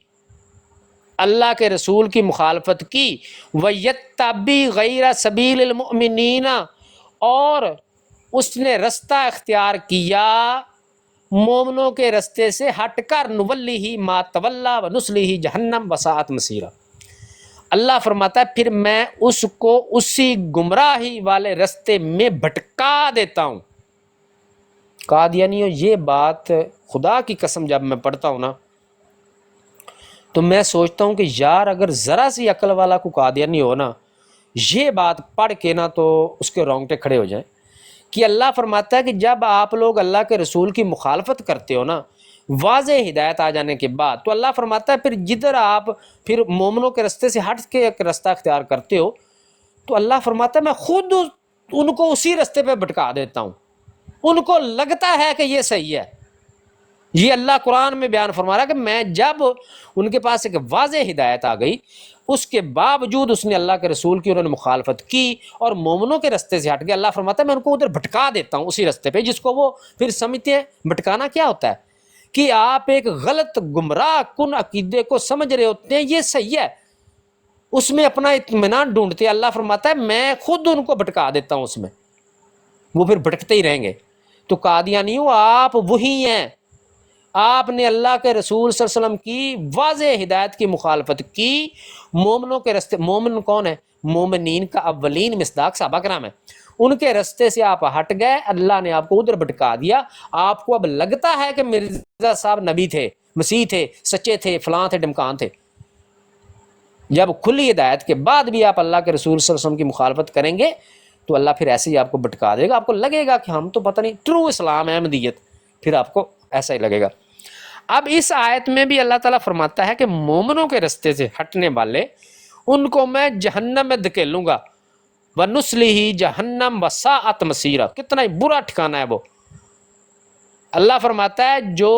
اللہ کے رسول کی مخالفت کی، وَيَتَّبِعْ غَيْرَ سَبِيلِ الْمُؤْمِنِينَ، اور اس نے رستہ اختیار کیا مومنوں کے رستے سے ہٹ کر، نُوَلِّهِ مَا تَوَلَّىٰ وَنُصْلِهِ جَهَنَّمَ وَسَاءَتْ مَصِيرًا، اللہ فرماتا ہے پھر میں اس کو اسی گمراہی والے رستے میں بھٹکا دیتا ہوں۔ قادیانیوں یہ بات خدا کی قسم جب میں پڑھتا ہوں نا تو میں سوچتا ہوں کہ یار اگر ذرا سی عقل والا کو قادیانی ہو نا، یہ بات پڑھ کے نا تو اس کے رونگٹے کھڑے ہو جائیں کہ اللہ فرماتا ہے کہ جب آپ لوگ اللہ کے رسول کی مخالفت کرتے ہو نا واضح ہدایت آ جانے کے بعد، تو اللہ فرماتا ہے پھر جدھر آپ پھر مومنوں کے رستے سے ہٹ کے ایک رستہ اختیار کرتے ہو تو اللہ فرماتا ہے میں خود ان کو اسی رستے پہ بھٹکا دیتا ہوں۔ ان کو لگتا ہے کہ یہ صحیح ہے، یہ اللہ قرآن میں بیان فرما رہا ہے کہ میں جب ان کے پاس ایک واضح ہدایت آ گئی اس کے باوجود اس نے اللہ کے رسول کی انہوں نے مخالفت کی اور مومنوں کے رستے سے ہٹ گیا، اللہ فرماتا ہے میں ان کو ادھر بھٹکا دیتا ہوں اسی رستے پہ، جس کو وہ پھر سمجھتے ہیں۔ بھٹکانا کیا ہوتا ہے کہ آپ ایک غلط گمراہ کن عقیدے کو سمجھ رہے ہوتے ہیں یہ صحیح ہے، اس میں اپنا اطمینان ڈھونڈتے ہیں، اللہ فرماتا ہے میں خود ان کو بھٹکا دیتا ہوں اس میں، وہ پھر بھٹکتے ہی رہیں گے۔ تو قادیانیوں آپ وہی ہیں، آپ نے اللہ کے رسول صلی اللہ علیہ وسلم کی واضح ہدایت کی مخالفت کی، مومنوں کے رستے، مومن کون ہے؟ مومنین کا اولین مصداق صحابہ کرام ہے، ان کے رستے سے آپ ہٹ گئے، اللہ نے آپ کو ادھر بھٹکا دیا۔ آپ کو اب لگتا ہے کہ مرزا صاحب نبی تھے، مسیح تھے، سچے تھے، فلاں تھے، ڈمکان تھے۔ جب کھلی ہدایت کے بعد بھی آپ اللہ کے رسول صلی اللہ علیہ وسلم کی مخالفت کریں گے تو اللہ پھر ایسے ہی آپ کو بھٹکا دے گا، آپ کو لگے گا کہ ہم تو پتہ نہیں ٹرو اسلام ہے احمدیت، پھر آپ کو ایسا ہی لگے گا۔ اب اس آیت میں بھی اللہ تعالیٰ فرماتا ہے کہ مومنوں کے رستے سے ہٹنے والے ان کو میں جہنم میں دھکیلوں گا، وَنُصْلِهِ جَهَنَّمَ وَسَاءَتْ مَصِيرًا، کتنا ہی برا ٹھکانہ ہے وہ۔ اللہ فرماتا ہے جو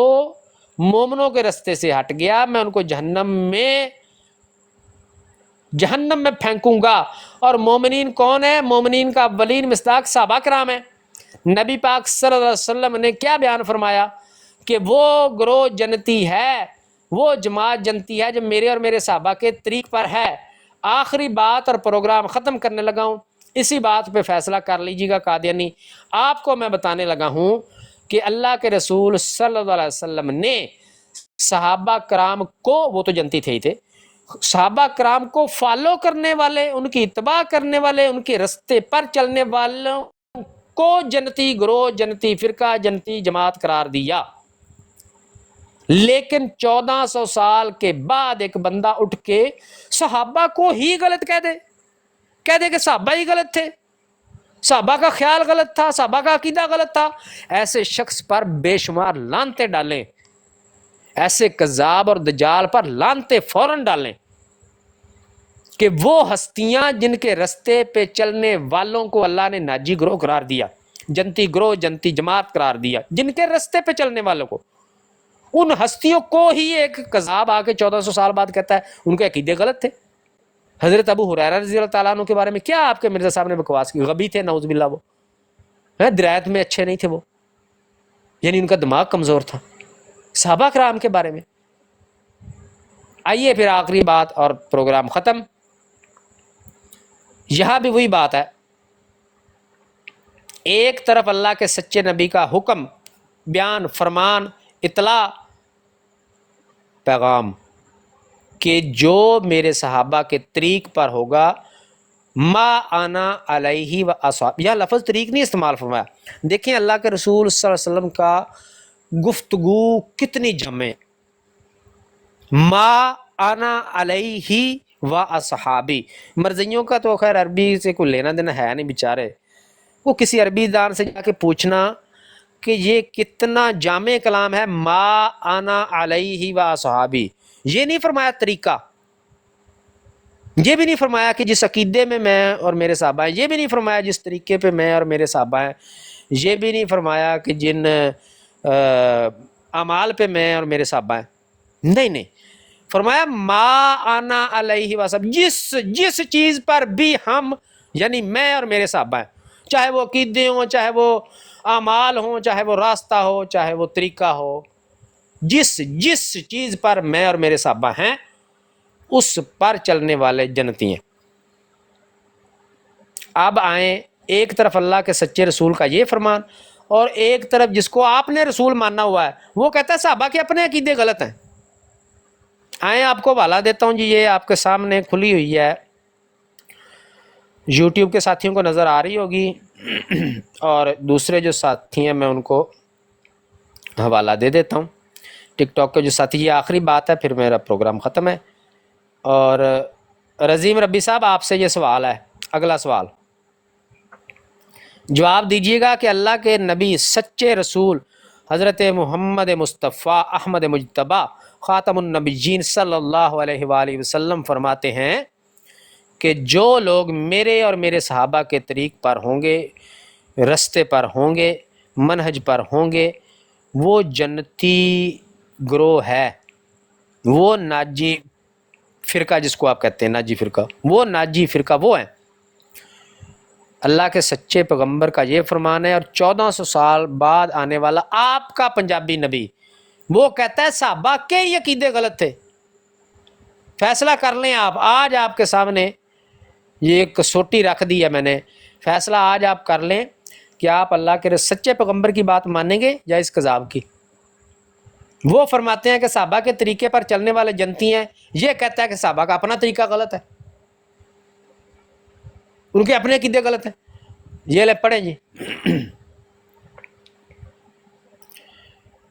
مومنوں کے رستے سے ہٹ گیا میں ان کو جہنم میں پھینکوں گا۔ اور مومنین کون ہے؟ مومنین کا اولین مصداق صحابہ کرام ہے۔ نبی پاک صلی اللہ علیہ وسلم نے کیا بیان فرمایا کہ وہ گروہ جنتی ہے، وہ جماعت جنتی ہے جو میرے اور میرے صحابہ کے طریق پر ہے۔ آخری بات اور پروگرام ختم کرنے لگا ہوں، اسی بات پہ فیصلہ کر لیجیے گا قادیانی۔ آپ کو میں بتانے لگا ہوں کہ اللہ کے رسول صلی اللہ علیہ وسلم نے صحابہ کرام کو، وہ تو جنتی تھے ہی تھے، صحابہ کرام کو فالو کرنے والے، ان کی اتباع کرنے والے، ان کے رستے پر چلنے والوں کو جنتی گروہ، جنتی فرقہ، جنتی جماعت قرار دیا۔ لیکن 1400 سال کے بعد ایک بندہ اٹھ کے صحابہ کو ہی غلط کہہ دے کہ صحابہ ہی غلط تھے، صحابہ کا خیال غلط تھا، صحابہ کا عقیدہ غلط تھا، ایسے شخص پر بے شمار لعنتیں ڈالیں، ایسے کذاب اور دجال پر لعنتیں فوراً ڈالیں کہ وہ ہستیاں جن کے رستے پہ چلنے والوں کو اللہ نے ناجی گروہ قرار دیا، جنتی گروہ، جنتی جماعت قرار دیا، جن کے رستے پہ چلنے والوں کو، ان ہستیوں کو ہی ایک کذاب آ کے 1400 سال بعد کہتا ہے ان کے عقیدے غلط تھے۔ حضرت ابو ہریرہ رضی اللہ تعالیٰ عنہ کے بارے میں کیا آپ کے مرزا صاحب نے بکواس کی، غبی تھے نعوذ باللہ، وہ درایت میں اچھے نہیں تھے، وہ یعنی ان کا دماغ کمزور تھا۔ صحابہ کرام کے بارے میں آئیے پھر آخری بات اور پروگرام ختم۔ یہاں بھی وہی بات ہے، ایک طرف اللہ کے سچے نبی کا حکم، بیان، فرمان، اطلاع، پیغام کہ جو میرے صحابہ کے طریق پر ہوگا، ما انا علیہ و اصحاب، یہ لفظ طریق نہیں استعمال فرمایا۔ دیکھیں اللہ کے رسول صلی اللہ علیہ وسلم کا گفتگو کتنی جمع، ما انا علیہ و اصحابی۔ مرزیوں کا تو خیر عربی سے کوئی لینا دینا ہے نہیں بیچارے، وہ کسی عربی دان سے جا کے پوچھنا کہ یہ کتنا جامع کلام ہے، ما انا علیہ و اصحابی۔ یہ نہیں فرمایا طریقہ، یہ بھی نہیں فرمایا کہ جس عقیدے میں اور میرے صحابہ ہیں، یہ بھی نہیں فرمایا جس طریقے پہ میں اور میرے صحابہ ہیں، یہ بھی نہیں فرمایا کہ جن اعمال پہ میں اور میرے صحابہ ہیں، نہیں، فرمایا ما انا علیہ وسلم، جس چیز پر بھی ہم یعنی میں اور میرے صحابہ ہیں، چاہے وہ عقیدے ہوں، چاہے وہ اعمال ہوں، چاہے وہ راستہ ہو، چاہے وہ طریقہ ہو، جس چیز پر میں اور میرے صحابہ ہیں اس پر چلنے والے جنتی ہیں۔ اب آئیں، ایک طرف اللہ کے سچے رسول کا یہ فرمان، اور ایک طرف جس کو آپ نے رسول ماننا ہوا ہے وہ کہتا ہے صحابہ کے اپنے عقیدے غلط ہیں۔ آئیں آپ کو حوالہ دیتا ہوں جی، یہ آپ کے سامنے کھلی ہوئی ہے، یوٹیوب کے ساتھیوں کو نظر آ رہی ہوگی، اور دوسرے جو ساتھی ہیں میں ان کو حوالہ دے دیتا ہوں، ٹک ٹاک کے جو ساتھی۔ یہ آخری بات ہے، پھر میرا پروگرام ختم ہے۔ اور رضیم ربی صاحب آپ سے یہ سوال ہے، اگلا سوال جواب دیجیے گا کہ اللہ کے نبی سچے رسول حضرت محمد مصطفیٰ احمد مجتبیٰ خاتم النبیین صلی اللہ علیہ وآلہ وسلم فرماتے ہیں کہ جو لوگ میرے اور میرے صحابہ کے طریق پر ہوں گے، رستے پر ہوں گے، منہج پر ہوں گے، وہ جنتی گروہ ہے، وہ ناجی فرقہ جس کو آپ کہتے ہیں ناجی فرقہ، وہ ناجی فرقہ وہ ہیں۔ اللہ کے سچے پیغمبر کا یہ فرمان ہے، اور 1400 سال بعد آنے والا آپ کا پنجابی نبی وہ کہتا ہے صحابہ کے ہی عقیدے غلط تھے۔ فیصلہ کر لیں آپ، آج آپ کے سامنے یہ کسوٹی رکھ دی ہے میں نے، فیصلہ آج آپ کر لیں کہ آپ اللہ کے سچے پیغمبر کی بات مانیں گے یا اس کذاب کی۔ وہ فرماتے ہیں کہ صحابہ کے طریقے پر چلنے والے جنتی ہیں، یہ کہتا ہے کہ صحابہ کا اپنا طریقہ غلط ہے، ان کے اپنے عقیدے غلط ہیں۔ یہ لے پڑھیں جی،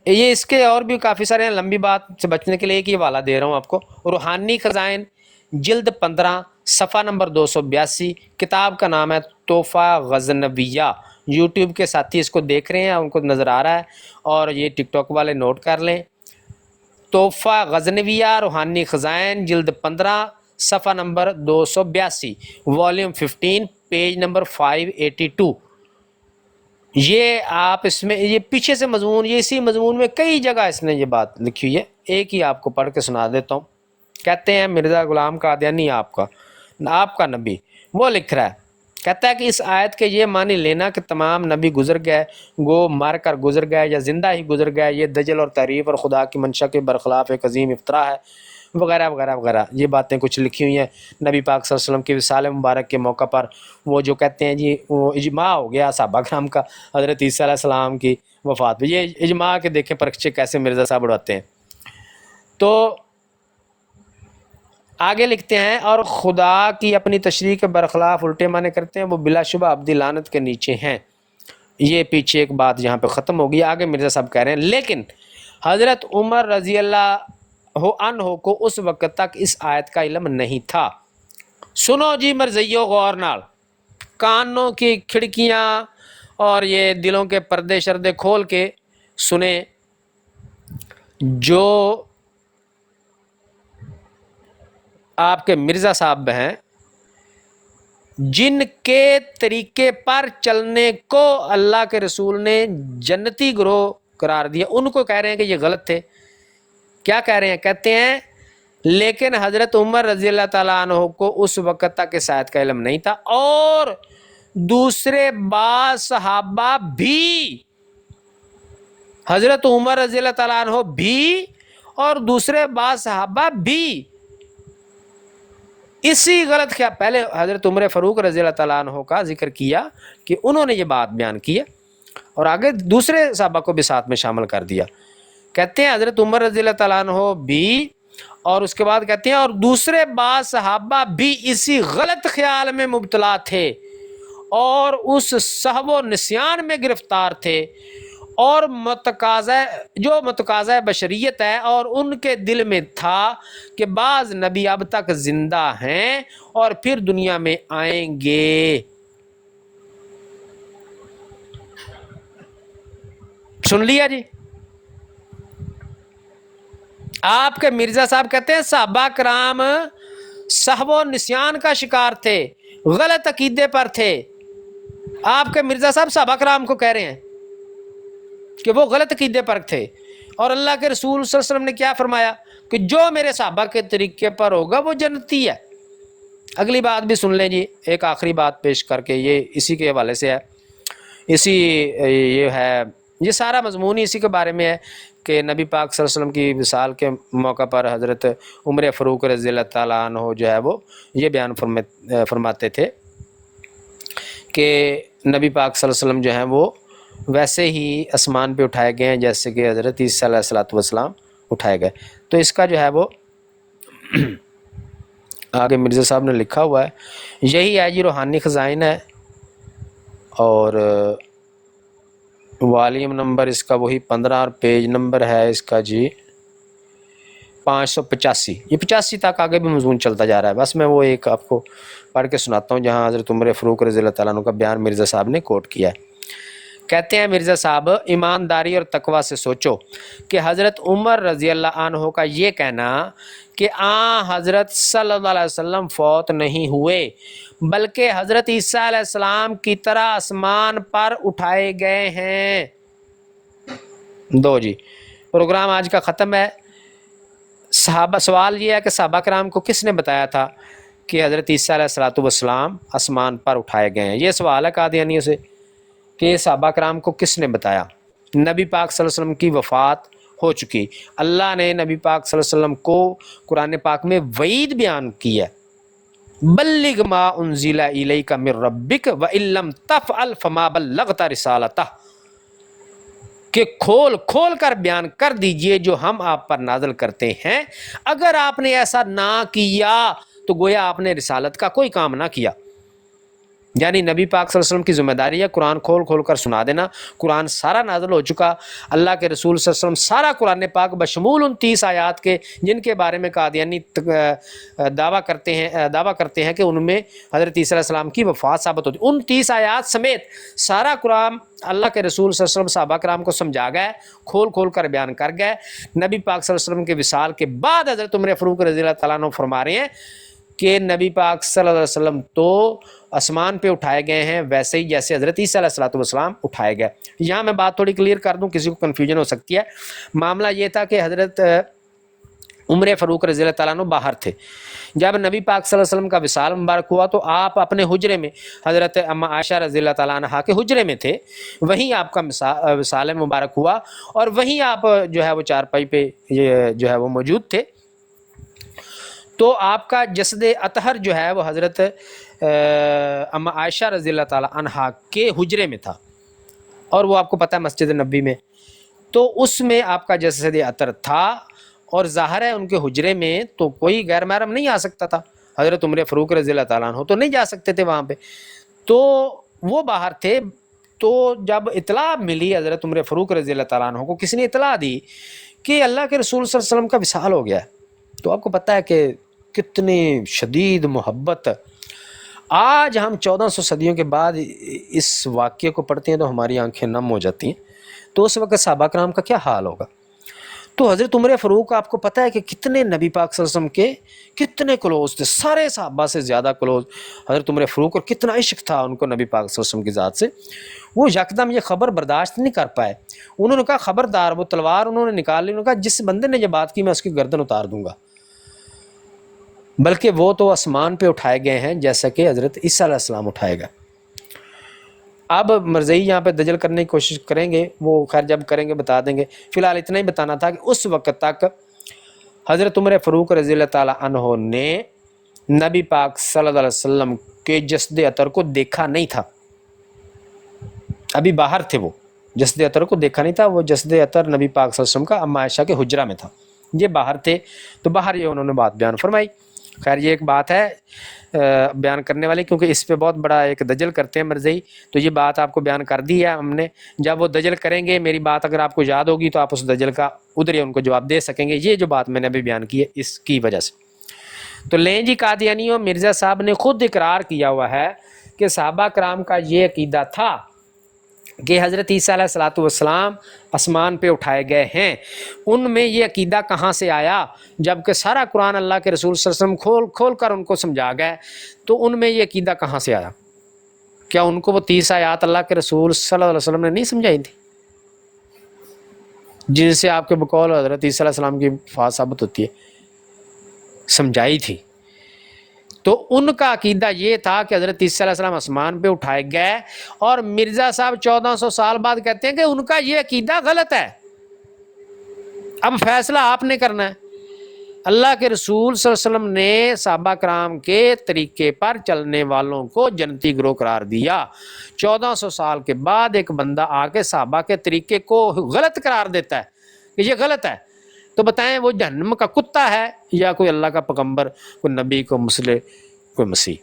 یہ اس کے اور بھی کافی سارے ہیں، لمبی بات سے بچنے کے لیے ایک ہی حوالہ دے رہا ہوں آپ کو۔ روحانی خزائن جلد 15 صفحہ نمبر 282، کتاب کا نام ہے تحفہ غزنویہ۔ یوٹیوب کے ساتھی اس کو دیکھ رہے ہیں، ان کو نظر آ رہا ہے، اور یہ ٹک ٹاک والے نوٹ کر لیں۔ تحفہ غزنویہ روحانی خزائن جلد 15 صفحہ نمبر 282، والیوم 15، پیج نمبر 582۔ یہ آپ اس میں یہ پیچھے سے مضمون، یہ اسی مضمون میں کئی جگہ اس نے یہ بات لکھی ہوئی ہے، ایک ہی آپ کو پڑھ کے سنا دیتا ہوں۔ کہتے ہیں مرزا غلام قادیانی آپ کا نبی، وہ لکھ رہا ہے، کہتا ہے کہ اس آیت کے یہ معنی لینا کہ تمام نبی گزر گئے، گو مر کر گزر گئے یا زندہ ہی گزر گئے، یہ دجل اور تعریف اور خدا کی منشا کے برخلاف ایک عظیم افطرا ہے، وغیرہ وغیرہ وغیرہ۔ یہ باتیں کچھ لکھی ہوئی ہیں نبی پاک صلی اللہ علیہ وسلم کے وصال مبارک کے موقع پر، وہ جو کہتے ہیں جی وہ اجماع ہو گیا صحابہ کرام کا حضرت عیسیٰ علیہ السلام کی وفات پہ۔ یہ اجماع کے دیکھیں پرچے کیسے مرزا صاحب اڑاتے ہیں۔ تو آگے لکھتے ہیں اور خدا کی اپنی تشریح کے برخلاف الٹے معنی کرتے ہیں وہ بلا شبہ ابدی لعنت کے نیچے ہیں. یہ پیچھے ایک بات یہاں پہ ختم ہوگی. آگے مرزا صاحب کہہ رہے ہیں لیکن حضرت عمر رضی اللہ عنہ کو اس وقت تک اس آیت کا علم نہیں تھا. سنو جی مرزیو غور نال، کانوں کی کھڑکیاں اور یہ دلوں کے پردے شردے کھول کے سنیں. جو آپ کے مرزا صاحب ہیں جن کے طریقے پر چلنے کو اللہ کے رسول نے جنتی گروہ قرار دیا، ان کو کہہ رہے ہیں کہ یہ غلط تھے. کیا کہہ رہے ہیں؟ کہتے ہیں لیکن حضرت عمر رضی اللہ تعالیٰ عنہ کو اس وقت تک اس آیت کا علم نہیں تھا، اور دوسرے بعض صحابہ بھی، حضرت عمر رضی اللہ تعالیٰ عنہ بھی اور دوسرے بعض صحابہ بھی اسی غلط خیال. پہلے حضرت عمر فاروق رضی اللہ تعالیٰ عنہ کا ذکر کیا کہ انہوں نے یہ بات بیان کی ہے، اور آگے دوسرے صحابہ کو بھی ساتھ میں شامل کر دیا. کہتے ہیں حضرت عمر رضی اللہ تعالیٰ عنہ بھی، اور اس کے بعد کہتے ہیں اور دوسرے بعض صحابہ بھی اسی غلط خیال میں مبتلا تھے اور اس سہو و نسیان میں گرفتار تھے، اور متقاضہ بشریت ہے، اور ان کے دل میں تھا کہ بعض نبی اب تک زندہ ہیں اور پھر دنیا میں آئیں گے. سن لیا جی. آپ کے مرزا صاحب کہتے ہیں صحابہ کرام سہو و نسیان کا شکار تھے، غلط عقیدے پر تھے. آپ کے مرزا صاحب صحابہ کرام کو کہہ رہے ہیں کہ وہ غلط عقیدے پر تھے، اور اللہ کے رسول صلی اللہ علیہ وسلم نے کیا فرمایا کہ جو میرے صحابہ کے طریقے پر ہوگا وہ جنتی ہے. اگلی بات بھی سن لیں جی، ایک آخری بات پیش کر کے، یہ اسی کے حوالے سے ہے، یہ سارا مضمون ہی اسی کے بارے میں ہے کہ نبی پاک صلی اللہ علیہ وسلم کی وصال کے موقع پر حضرت عمر فاروق رضی اللہ تعالیٰ عنہ جو ہے وہ یہ بیان فرماتے تھے کہ نبی پاک صلی اللہ علیہ وسلم جو ہیں وہ ویسے ہی آسمان پہ اٹھائے گئے ہیں جیسے کہ حضرت عیسیٰ علیہ الصلوۃ والسلام اٹھائے گئے. تو اس کا جو ہے وہ آگے مرزا صاحب نے لکھا ہوا ہے، یہی ہے جی روحانی خزائن ہے، اور والیوم نمبر اس کا وہی 15 اور پیج نمبر ہے اس کا جی 585. یہ 85 تک آگے بھی مضمون چلتا جا رہا ہے. بس میں وہ ایک آپ کو پڑھ کے سناتا ہوں جہاں حضرت عمر فاروق رضی اللہ تعالیٰ عنہ کا بیان مرزا صاحب نے کوٹ کیا ہے. کہتے ہیں مرزا صاحب ایمانداری اور تقوی سے سوچو کہ حضرت عمر رضی اللہ عنہ کا یہ کہنا کہ حضرت صلی اللہ علیہ وسلم فوت نہیں ہوئے بلکہ حضرت عیسیٰ علیہ السلام کی طرح آسمان پر اٹھائے گئے ہیں. دو جی پروگرام آج کا ختم ہے. سوال یہ ہے کہ صحابہ کرام کو کس نے بتایا تھا کہ حضرت عیسیٰ علیہ الصلوۃ والسلام آسمان پر اٹھائے گئے ہیں؟ یہ سوال ہے قادیانیوں سے کہ صحابہ کرام کو کس نے بتایا. نبی پاک صلی اللہ علیہ وسلم کی وفات ہو چکی، اللہ نے نبی پاک صلی اللہ علیہ وسلم کو قرآن پاک میں وعید بیان کی ہے، بلغ ما انزل الیک من ربک وان لم تفعل فما بلغت رسالتہ، کہ کھول کھول کر بیان کر دیجئے جو ہم آپ پر نازل کرتے ہیں، اگر آپ نے ایسا نہ کیا تو گویا آپ نے رسالت کا کوئی کام نہ کیا. یعنی نبی پاک صلی اللہ علیہ وسلم کی ذمہ داری ہے قرآن کھول کھول کر سنا دینا. قرآن سارا نازل ہو چکا، اللہ کے رسول صلی اللہ علیہ وسلم سارا قرآن پاک بشمول ان 30 آیات کے جن کے بارے میں قادیانی دعویٰ کرتے ہیں کہ ان میں حضرت عیسیٰ علیہ السلام کی وفات ثابت ہوتی، ان 30 آیات سمیت سارا قرآن اللہ کے رسول صلی اللہ علیہ وسلم صحابہ کرام کو سمجھا گئے، کھول کھول کر بیان کر گئے. نبی پاک صلی اللہ علیہ وسلم کے وصال کے بعد حضرت عمر فاروق رضی اللہ تعالیٰ عنہ فرما رہے ہیں کہ نبی پاک صلی اللہ علیہ وسلم تو آسمان پہ اٹھائے گئے ہیں ویسے ہی جیسے حضرت عیسیٰ علیہ الصلوۃ والسلام اٹھائے گئے. یہاں میں بات تھوڑی کلیئر کر دوں، کسی کو کنفیوژن ہو سکتی ہے. معاملہ یہ تھا کہ حضرت عمر فاروق رضی اللہ تعالیٰ عنہ باہر تھے. جب نبی پاک صلی اللہ علیہ وسلم کا وصال مبارک ہوا تو آپ اپنے حجرے میں حضرت اما عائشہ رضی اللہ تعالیٰ عنہا کے حجرے میں تھے، وہیں آپ کا وصال مبارک ہوا اور وہیں آپ جو ہے وہ چارپائی پہ جو ہے وہ موجود تھے. تو آپ کا جسد اطہر جو ہے وہ حضرت اما عائشہ رضی اللہ تعالیٰ عنہا کے حجرے میں تھا، اور وہ آپ کو پتہ ہے مسجد نبی میں، تو اس میں آپ کا جسد اطہر تھا اور ظاہر ہے ان کے حجرے میں تو کوئی غیر محرم نہیں آ سکتا تھا، حضرت عمر فاروق رضی اللہ تعالیٰ عنہ تو نہیں جا سکتے تھے وہاں پہ، تو وہ باہر تھے۔ تو جب اطلاع ملی حضرت عمر فاروق رضی اللہ تعالیٰ عنہ کو، کسی نے اطلاع دی کہ اللہ کے رسول صلی اللہ علیہ وسلم کا وصال ہو گیا ہے، تو آپ کو پتہ ہے کہ کتنی شدید محبت۔ آج ہم 1400 صدیوں کے بعد اس واقعے کو پڑھتے ہیں تو ہماری آنکھیں نم ہو جاتی ہیں، تو اس وقت صحابہ کرام کا کیا حال ہوگا۔ تو حضرت عمر فاروق آپ کو پتہ ہے کہ کتنے نبی پاک صلی اللہ علیہ وسلم کے کتنے کلوز تھے، سارے صحابہ سے زیادہ کلوز حضرت عمر فاروق، اور کتنا عشق تھا ان کو نبی پاک صلی اللہ علیہ وسلم کی ذات سے۔ وہ یکدم یہ خبر برداشت نہیں کر پائے، انہوں نے کہا خبردار، وہ تلوار انہوں نے نکال لی، انہوں نے کہا جس بندے نے یہ بات کی میں اس کی گردن اتار دوں گا، بلکہ وہ تو آسمان پہ اٹھائے گئے ہیں جیسا کہ حضرت عیسیٰ علیہ السلام اٹھائے گا۔ اب مرزئی یہاں پہ دجل کرنے کی کوشش کریں گے، وہ خیر جب کریں گے بتا دیں گے، فی الحال اتنا ہی بتانا تھا کہ اس وقت تک حضرت عمر فاروق رضی اللہ تعالیٰ عنہ نے نبی پاک صلی اللہ علیہ وسلم کے جسد اطہر کو دیکھا نہیں تھا، ابھی باہر تھے، وہ جسد اطہر کو دیکھا نہیں تھا، وہ جسد اطہر نبی پاک صلی اللہ علیہ وسلم کا اما عائشہ کے حجرہ میں تھا، یہ باہر تھے، تو باہر یہ انہوں نے بات بیان فرمائی۔ خیر یہ ایک بات ہے بیان کرنے والی، کیونکہ اس پہ بہت بڑا ایک دجل کرتے ہیں مرزئی، تو یہ بات آپ کو بیان کر دی ہے ہم نے، جب وہ دجل کریں گے میری بات اگر آپ کو یاد ہوگی تو آپ اس دجل کا ادھر ہی ان کو جواب دے سکیں گے، یہ جو بات میں نے ابھی بیان کی ہے اس کی وجہ سے۔ تو لیں جی قادیانیوں، مرزا صاحب نے خود اقرار کیا ہوا ہے کہ صحابہ کرام کا یہ عقیدہ تھا کہ حضرت عیسیٰ علیہ الصلوۃ والسلام آسمان پہ اٹھائے گئے ہیں۔ ان میں یہ عقیدہ کہاں سے آیا؟ جبکہ سارا قرآن اللہ کے رسول صلی اللہ علیہ وسلم کھول کر ان کو سمجھا گئے، تو ان میں یہ عقیدہ کہاں سے آیا؟ کیا ان کو وہ 30 آیات اللہ کے رسول صلی اللہ علیہ وسلم نے نہیں سمجھائی تھی، جن سے آپ کے بقول حضرت عیسیٰ علیہ السلام کی وفات ثابت ہوتی ہے؟ سمجھائی تھی۔ تو ان کا عقیدہ یہ تھا کہ حضرت عیسیٰ علیہ السلام آسمان پہ اٹھائے گئے، اور مرزا صاحب 1400 سال بعد کہتے ہیں کہ ان کا یہ عقیدہ غلط ہے۔ اب فیصلہ آپ نے کرنا ہے۔ اللہ کے رسول صلی اللہ علیہ وسلم نے صحابہ کرام کے طریقے پر چلنے والوں کو جنتی گروہ قرار دیا، 1400 سال کے بعد ایک بندہ آ کے صحابہ کے طریقے کو غلط قرار دیتا ہے کہ یہ غلط ہے، تو بتائیں وہ جہنم کا کتا ہے یا کوئی اللہ کا پیغمبر، کوئی نبی، کوئی مسلح، کوئی مسیح۔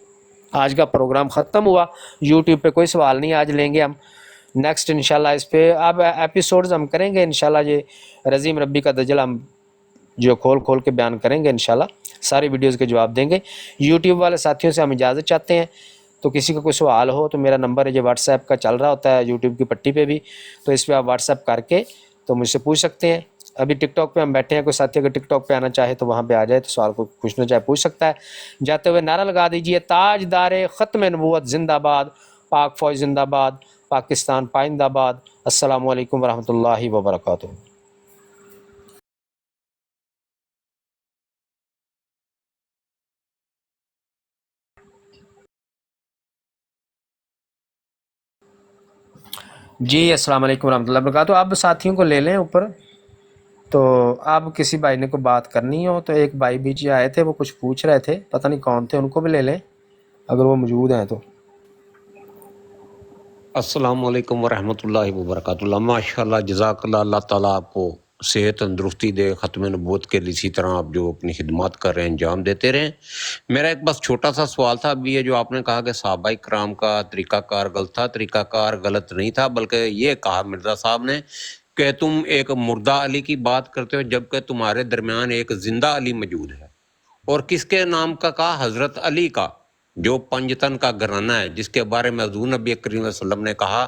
آج کا پروگرام ختم ہوا، یوٹیوب پہ کوئی سوال نہیں آج لیں گے ہم، نیکسٹ انشاءاللہ اس پہ اب ایپیسوڈز ہم کریں گے انشاءاللہ، یہ رضیم ربی کا دجل ہم جو کھول کے بیان کریں گے انشاءاللہ، ساری ویڈیوز کے جواب دیں گے۔ یوٹیوب والے ساتھیوں سے ہم اجازت چاہتے ہیں، تو کسی کا کوئی سوال ہو تو میرا نمبر ہے، یہ واٹس ایپ کا چل رہا ہوتا ہے یوٹیوب کی پٹی پہ بھی، تو اس پہ آپ واٹس ایپ کر کے تو مجھ سے پوچھ سکتے ہیں۔ ابھی ٹک ٹاک پہ ہم بیٹھے ہیں، کوئی ساتھی اگر ٹک ٹاک پہ آنا چاہے تو وہاں پہ آ جائے، تو سوال کو پوچھنا چاہے پوچھ سکتا ہے۔ جاتے ہوئے نعرہ لگا دیجئے، تاجدار ختم نبوت زندہ باد، پاک فوج زندہ باد، پاکستان پائندہ باد۔ السلام علیکم ورحمۃ اللہ وبرکاتہ۔ جی السلام علیکم ورحمۃ اللہ وبرکاتہ۔ اب ساتھیوں کو لے لیں اوپر، تو اب کسی بھائی نے کوئی بات کرنی ہو تو ایک بھائی بیچ آئے تھے، وہ کچھ پوچھ رہے تھے، پتہ نہیں کون تھے، ان کو بھی لے لیں اگر وہ موجود ہیں تو۔ السلام علیکم ورحمۃ اللہ وبرکاتہ۔ ماشاء اللہ، جزاک اللہ، اللہ تعالیٰ آپ کو صحت تندرستی دے، ختم نبوت کے لیے اسی طرح آپ جو اپنی خدمات کر رہے ہیں انجام دیتے رہیں۔ میرا ایک بس چھوٹا سا سوال تھا، ابھی یہ جو آپ نے کہا کہ صحابہ کرام کا طریقہ کار غلط تھا، طریقہ کار غلط نہیں تھا، بلکہ یہ کہا مرزا صاحب نے کہ تم ایک مردہ علی کی بات کرتے ہو جبکہ تمہارے درمیان ایک زندہ علی موجود ہے، اور کس کے نام کا کہا؟ حضرت علی کا، جو پنجتن کا گھرانہ ہے، جس کے بارے میں حضور نبی کریم صلی اللہ علیہ وسلم نے کہا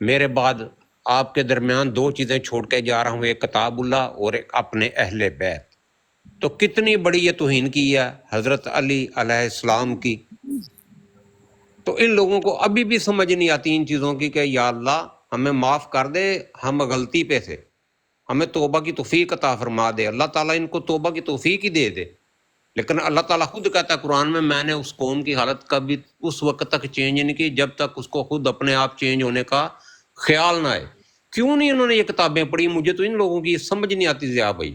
میرے بعد آپ کے درمیان 2 چیزیں چھوڑ کے جا رہا ہوں، ایک کتاب اللہ اور ایک اپنے اہل بیت۔ تو کتنی بڑی یہ توہین کی ہے حضرت علی علیہ السلام کی۔ تو ان لوگوں کو ابھی بھی سمجھ نہیں آتی ان چیزوں کی کہ یا اللہ ہمیں معاف کر دے، ہم غلطی پہ تھے، ہمیں توبہ کی توفیق عطا فرما دے۔ اللہ تعالیٰ ان کو توبہ کی توفیق ہی دے دے، لیکن اللہ تعالیٰ خود کہتا ہے قرآن میں نے اس قوم کی حالت کبھی اس وقت تک چینج نہیں کی جب تک اس کو خود اپنے آپ چینج ہونے کا خیال نہ آئے۔ کیوں نہیں انہوں نے یہ کتابیں پڑھی؟ مجھے تو ان لوگوں کی سمجھ نہیں آتی ضیاء بھائی۔